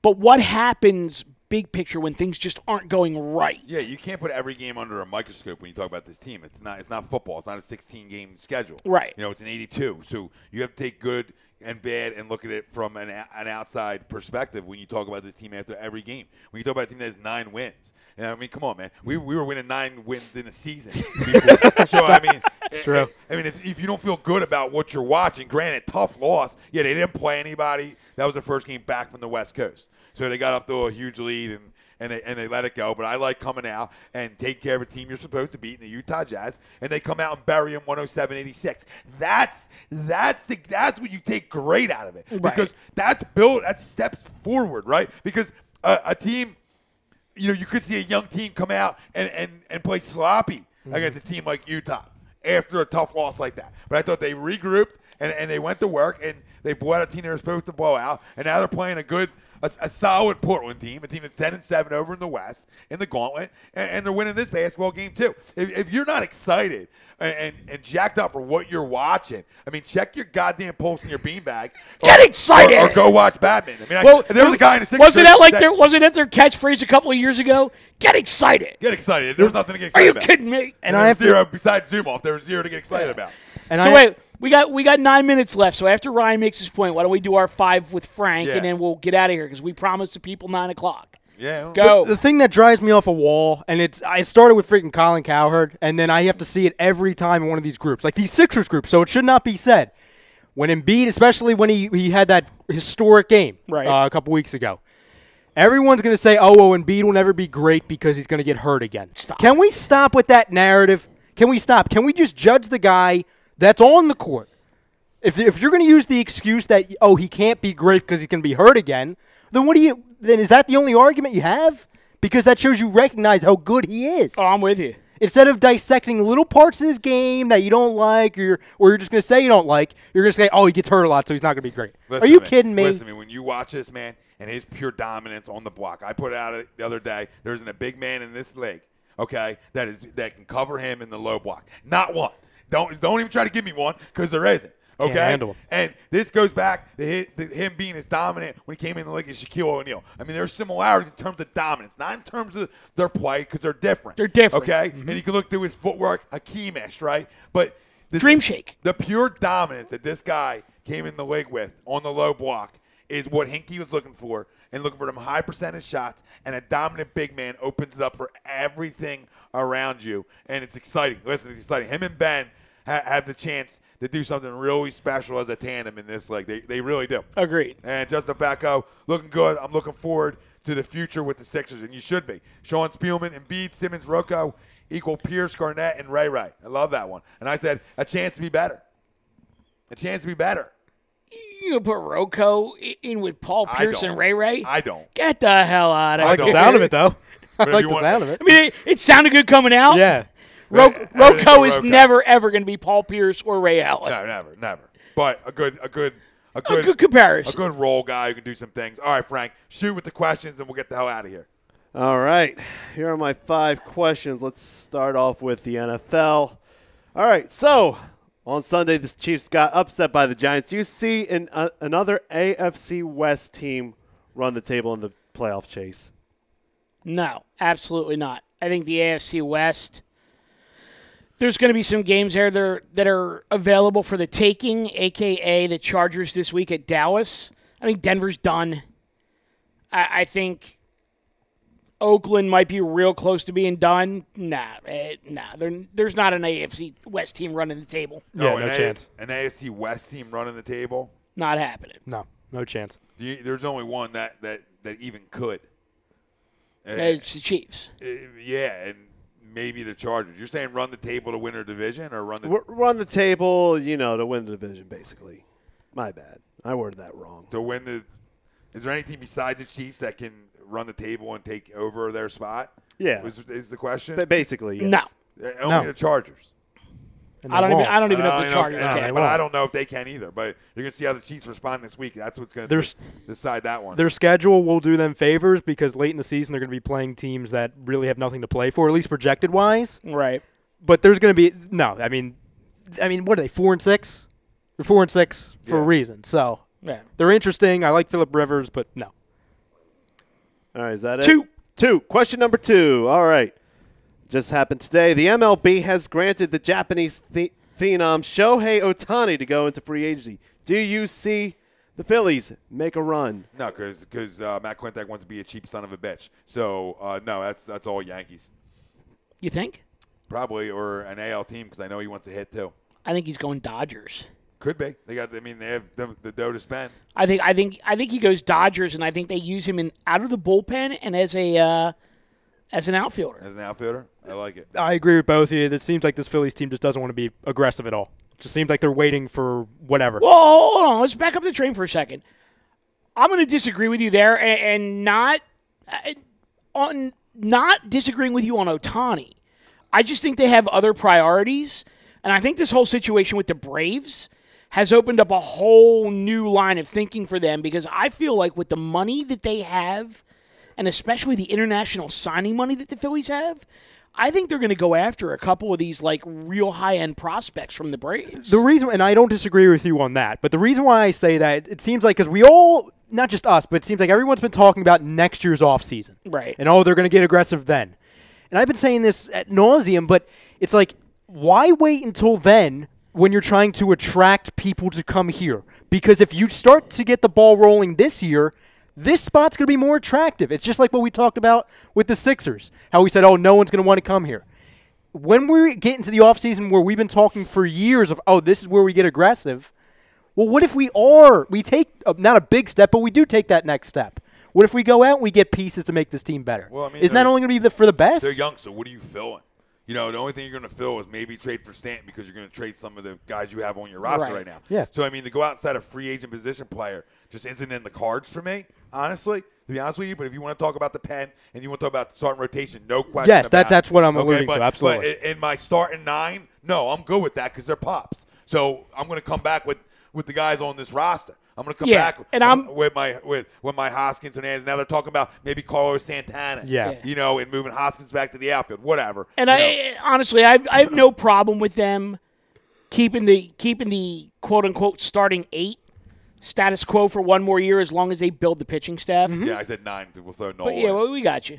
but what happens big picture when things just aren't going right. Yeah, you can't put every game under a microscope when you talk about this team. It's not football. It's not a 16-game schedule. Right. It's an 82. So you have to take good and bad and look at it from an outside perspective when you talk about this team after every game. When you talk about a team that has 9 wins. I mean, come on, man. We were winning 9 wins in a season before. So, I mean, it's true. I mean, if you don't feel good about what you're watching, granted, tough loss. Yeah, they didn't play anybody. That was the first game back from the West Coast. So they got up to a huge lead and they let it go. But I like coming out and taking care of a team you're supposed to beat in the Utah Jazz, and they come out and bury them 107-86. That's what you take great out of it, because that's steps forward, right? Because a team, you could see a young team come out and play sloppy against a team like Utah after a tough loss like that. But I thought they regrouped and they went to work and they blew out a team they were supposed to blow out, and now they're playing a solid Portland team, a team that's 10-7 over in the West in the gauntlet, and they're winning this basketball game too. If you're not excited and jacked up for what you're watching, I mean, check your goddamn pulse in your beanbag. Get excited, or go watch Batman. I mean, there was a guy in the wasn't that their catchphrase a couple of years ago? Get excited. Get excited. There's nothing to get excited about. Are you kidding me? And I have zero besides Zoom off. There was zero to get excited about. And wait, we got 9 minutes left. So after Ryan makes his point, why don't we do our 5 with Frank, and then we'll get out of here because we promised the people 9 o'clock. Yeah, go. The thing that drives me off a wall, and I started with freaking Colin Cowherd, and then I have to see it every time in one of these groups, like these Sixers groups. So it should not be said. When Embiid, especially when he had that historic game a couple weeks ago, everyone's going to say, Embiid will never be great because he's going to get hurt again. Stop. Can we stop with that narrative? Can we stop? Can we just judge the guy that's on the court? If you're going to use the excuse that, he can't be great because he's going to be hurt again, then then is that the only argument you have? Because that shows you recognize how good he is. Oh, I'm with you. Instead of dissecting little parts of his game that you don't like, or you're just going to say you don't like, you're going to say, he gets hurt a lot, so he's not going to be great. Are you kidding me? Listen to me. When you watch this man and his pure dominance on the block, I put it out the other day, there isn't a big man in this league, okay, that can cover him in the low block. Not one. Don't even try to give me one, because there isn't. Okay, can't handle him. And this goes back to him being as dominant when he came in the league as Shaquille O'Neal. I mean, there's similarities in terms of dominance, not in terms of their play, because they're different. They're different. Okay, and you can look through his footwork, Hakeem-ish, right? But Dream Shake. The pure dominance that this guy came in the league with on the low block is what Hinkie was looking for, and looking for them high percentage shots, and a dominant big man opens it up for everything around you, and it's exciting. Listen, it's exciting. Him and Ben have the chance to do something really special as a tandem in this league. They really do. Agreed. And Justin Facco, looking good. I'm looking forward to the future with the Sixers, and you should be. Sean Spielman, Embiid, Simmons, Rocco equal Pierce, Garnett, and Ray Ray. I love that one. And I said, a chance to be better. A chance to be better. You gonna put Rocco in with Paul Pierce and Ray Ray? I don't. Get the hell out of here. I like the sound of it, though. I like the sound of it. I mean, it sounded good coming out. Yeah. Rocco is never, ever going to be Paul Pierce or Ray Allen. No, never. But a good comparison. A good role guy who can do some things. All right, Frank, shoot with the questions, and we'll get the hell out of here. All right. Here are my 5 questions. Let's start off with the NFL. All right. So, on Sunday, the Chiefs got upset by the Giants. Do you see another AFC West team run the table in the playoff chase? No, absolutely not. I think the AFC West, there's going to be some games there that are available for the taking, a.k.a. the Chargers this week at Dallas. I think Denver's done. I think Oakland might be real close to being done. Nah. There's not an AFC West team running the table. Yeah, no chance. An AFC West team running the table? Not happening. No chance. There's only one that even could. It's the Chiefs. Yeah, and maybe the Chargers. You're saying run the table to win their division, or run the table, to win the division, basically. My bad. I worded that wrong. To win the – is there any team besides the Chiefs that can run the table and take over their spot? Yeah. Is the question? But basically, yes. No. Only the Chargers. I don't even know if the Chargers can. But I don't know if they can either. But you're going to see how the Chiefs respond this week. That's what's going to decide that one. Their schedule will do them favors because late in the season they're going to be playing teams that really have nothing to play for, at least projected-wise. Right. But there's going to be – no, I mean, what are they, 4-6? They're 4-6 for a reason. So they're interesting. I like Phillip Rivers, but no. All right, is that it? Two. Question number 2. All right. Just happened today. The MLB has granted the Japanese phenom Shohei Ohtani to go into free agency. Do you see the Phillies make a run? No, because Matt Quintek wants to be a cheap son of a bitch. So, no, that's all Yankees. You think? Probably, or an AL team because I know he wants to hit too. I think he's going Dodgers. Could be. They have the dough to spend. I think he goes Dodgers, and I think they use him out of the bullpen and as an outfielder. As an outfielder, I like it. I agree with both of you. It seems like this Phillies team just doesn't want to be aggressive at all. It just seems like they're waiting for whatever. Well, hold on. Let's back up the train for a second. I'm going to disagree with you there, and not disagreeing with you on Ohtani. I just think they have other priorities, and I think this whole situation with the Braves has opened up a whole new line of thinking for them because I feel like with the money that they have, and especially the international signing money that the Phillies have, I think they're going to go after a couple of these like real high-end prospects from the Braves. The reason, and I don't disagree with you on that, but the reason why I say that, it seems like because we all, not just us, but it seems like everyone's been talking about next year's offseason. Right. And, they're going to get aggressive then. And I've been saying this ad nauseum, but it's like, why wait until then when you're trying to attract people to come here? Because if you start to get the ball rolling this year, this spot's going to be more attractive. It's just like what we talked about with the Sixers, how we said, no one's going to want to come here. When we get into the offseason where we've been talking for years of, this is where we get aggressive, well, what if we take not a big step, but we do take that next step? What if we go out and we get pieces to make this team better? Well, isn't that only going to be for the best? They're young, so what are you filling? The only thing you're going to fill is maybe trade for Stanton because you're going to trade some of the guys you have on your roster right now. Yeah. So, to go outside a free agent position player just isn't in the cards for me, honestly, to be honest with you. But if you want to talk about the pen and you want to talk about the starting rotation, no question yes, about that's what I'm it. alluding to, absolutely. But in my starting 9, no, I'm good with that because they're pops. So I'm going to come back with the guys on this roster. I'm going to come back and with my Hoskins Hernandez. Now they're talking about maybe Carlos Santana. And moving Hoskins back to the outfield, whatever. And honestly, I have no problem with them keeping the quote unquote starting 8 status quo for one more year as long as they build the pitching staff. Mm-hmm. Yeah, I said 9. We'll throw no. But we got you.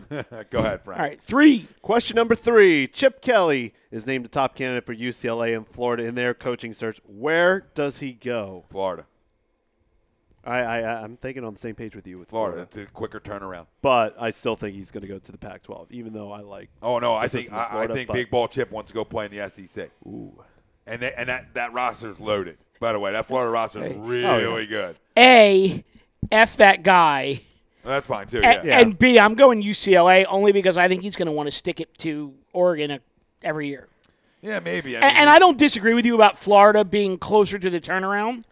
Go ahead, Frank. All right, 3. Question number 3. Chip Kelly is named the top candidate for UCLA and Florida in their coaching search. Where does he go? Florida. I'm thinking on the same page with you with Florida. It's a quicker turnaround. But I still think he's going to go to the Pac-12, even though I like. Oh no, I think Big Ball Chip wants to go play in the SEC. Ooh, and that roster's loaded. By the way, that Florida roster is really good. A, F that guy. Well, that's fine too. And B, I'm going UCLA only because I think he's going to want to stick it to Oregon every year. Yeah, maybe. And I don't disagree with you about Florida being closer to the turnaround.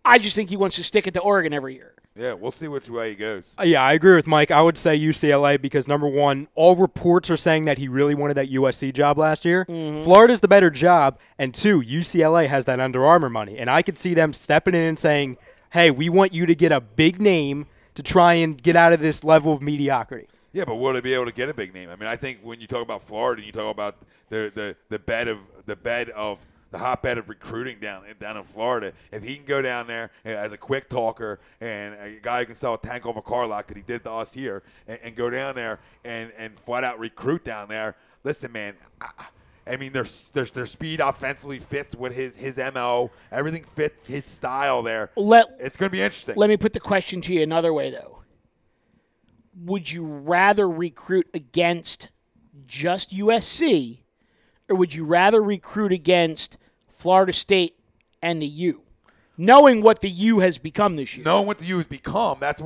I just think he wants to stick it to Oregon every year. Yeah, we'll see which way he goes. Yeah, I agree with Mike. I would say UCLA because, number one, all reports are saying that he really wanted that USC job last year. Mm-hmm. Florida's the better job. And 2, UCLA has that Under Armour money. And I could see them stepping in and saying, hey, we want you to get a big name to try and get out of this level of mediocrity. Yeah, but will they be able to get a big name? I think when you talk about Florida, you talk about the hotbed of recruiting down in Florida. If he can go down there as a quick talker and a guy who can sell a tank off a car lot, because he did to us here, and go down there and flat out recruit down there. Listen, man, their speed offensively fits with his MO. Everything fits his style there. It's going to be interesting. Let me put the question to you another way, though. Would you rather recruit against just USC, or would you rather recruit against Florida State and the U, knowing what the U has become this year? Knowing what the U has become, that's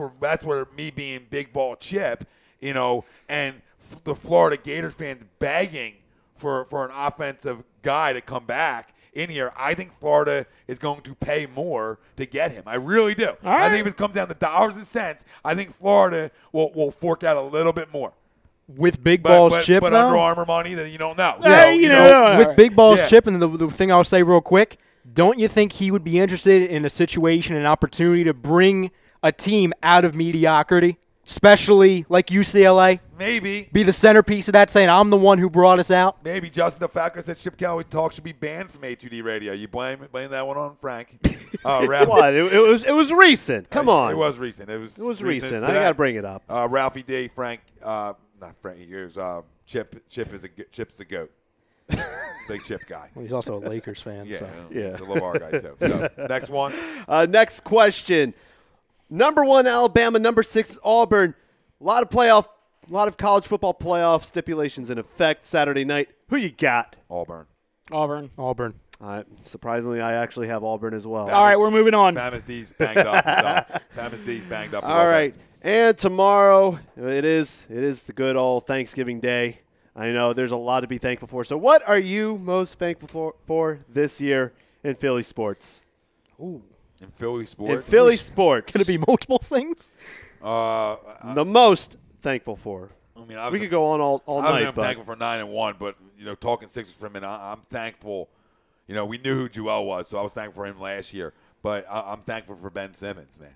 where me being Big Ball Chip, and the Florida Gators fans begging for an offensive guy to come back in here. I think Florida is going to pay more to get him. I really do. All right. I think if it comes down to dollars and cents, I think Florida will fork out a little bit more. With Big Ball's Chip, but though? Under Armour money, then you don't know. With Big Ball's Chip, and the thing I'll say real quick, don't you think he would be interested in a situation, an opportunity to bring a team out of mediocrity? especially like UCLA? Maybe. Be the centerpiece of that, saying I'm the one who brought us out? Maybe Justin DeFalco said Chip Kelly talk should be banned from A2D radio. You blame that one on Frank. Ralph, What? It was recent. Come on. It was recent. It was recent. I today. got to bring it up. Ralphie D, Frank, not Frank. Here's Chip. Chip's a goat. Big Chip guy. Well, he's also a Lakers fan. Yeah, So. he's a LeVar guy too. So, next one. Next question. Number 1, Alabama. Number 6, Auburn. A lot of college football playoff stipulations in effect Saturday night. Who you got? Auburn. Auburn. Surprisingly, I actually have Auburn as well. All right, we're moving on. Bama's D's banged up. Bama's D's banged up. All right. And tomorrow, it is the good old Thanksgiving Day. I know there's a lot to be thankful for. So what are you most thankful for this year in Philly sports? Ooh. In Philly sports? In Philly sports. Could it be multiple things? The most thankful for. I mean, we could go on all night. I'm thankful for 9-1, but talking Sixers for a minute, I'm thankful. We knew who Joel was, so I was thankful for him last year. But I'm thankful for Ben Simmons, man.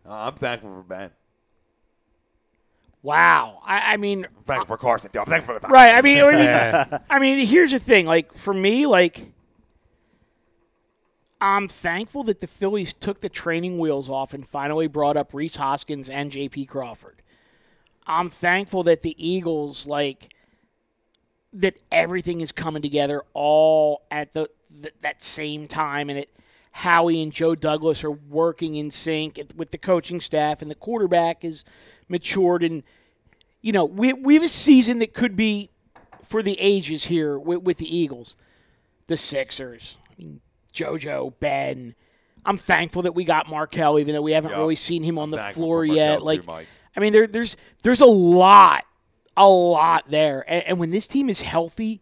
I'm thankful for Ben. Wow. I mean, I'm thankful for Carson. I'm thankful for right. I mean, here's the thing. Like for me, I'm thankful that the Phillies took the training wheels off and finally brought up Reese Hoskins and J.P. Crawford. I'm thankful that the Eagles, that everything is coming together all at that same time, and that Howie and Joe Douglas are working in sync with the coaching staff, and the quarterback is matured. And, we have a season that could be for the ages here with the Eagles. The Sixers, JoJo, Ben. I'm thankful that we got Markelle, even though we haven't really seen him on the floor yet. There's a lot there. And when this team is healthy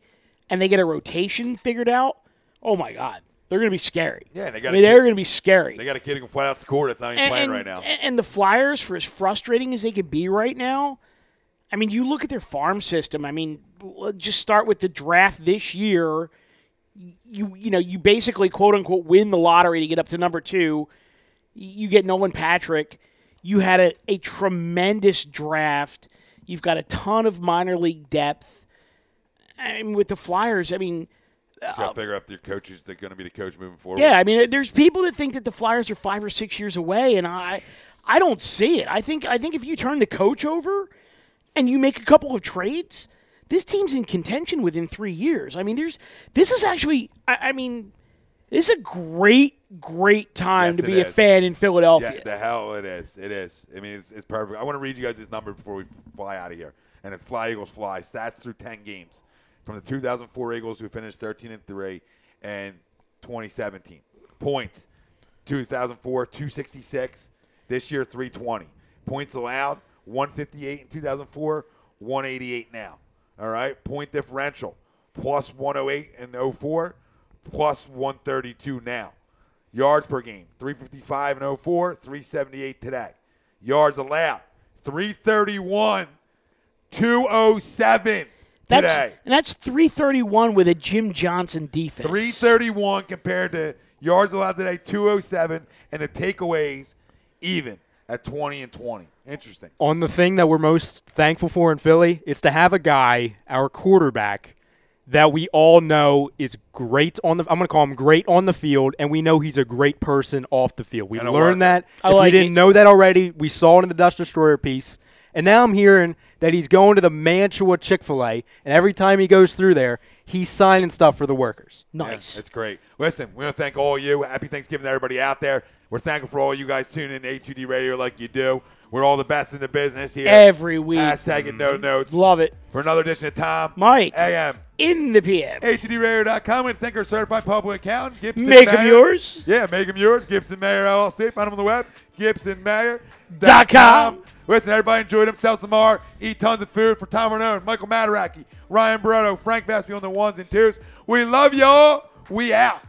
and they get a rotation figured out, oh my God, they're going to be scary. Yeah, they're going to be scary. They got a kid who can flat out score that's not even playing right now. And the Flyers, for as frustrating as they could be right now, I mean, you look at their farm system. I mean, just start with the draft this year. You basically, quote unquote, win the lottery to get up to number 2. You get Nolan Patrick. You had a tremendous draft. You've got a ton of minor league depth. I mean, with the Flyers, Got to figure out if your coach is going to be the coach moving forward. Yeah, I mean, there's people that think that the Flyers are 5 or 6 years away, and I don't see it. I think if you turn the coach over and you make a couple of trades, this team's in contention within 3 years. I mean, this is a great time to be a fan in Philadelphia. Yeah, the hell it is. It is. I mean, it's perfect. I want to read you guys this number before we fly out of here. And it's Fly Eagles Fly. Stats through 10 games. From the 2004 Eagles, who finished 13-3 and 2017. Points, 2004, 266. This year, 320. Points allowed, 158 in 2004, 188 now. All right? Point differential, plus 108 in 04, plus 132 now. Yards per game, 355 in 04, 378 today. Yards allowed, 331, 207. Today. And that's 331 with a Jim Johnson defense. 331 compared to yards allowed today, 207, and the takeaways even at 20 and 20. Interesting. On the thing that we're most thankful for in Philly, it's to have a guy, our quarterback, that we all know is great I'm going to call him great on the field, and we know he's a great person off the field. We learned that. If we didn't know that already, we saw it in the Dust Destroyer piece. And now I'm hearing that he's going to the Mantua Chick-fil-A, and every time he goes through there, he's signing stuff for the workers. Nice. Yeah, it's great. Listen, we want to thank all of you. Happy Thanksgiving to everybody out there. We're thankful for all you guys tuning in to A2D Radio like you do. We're all the best in the business here. Every week. Hashtag no notes. Love it. For another edition of Tom, Mike, AM, in the PM. A2DRadio.com. And thank our certified public accountant, Gibson Make Mayer. them yours. Yeah, make them yours. Gibson Mayer LLC. Find them on the web, GibsonMayer.com. Listen, everybody enjoy themselves tomorrow. Eat tons of food. For Tom Renone, Michael Mataraki, Ryan Barretto, Frank Vaspi on the ones and twos. We love y'all. We out.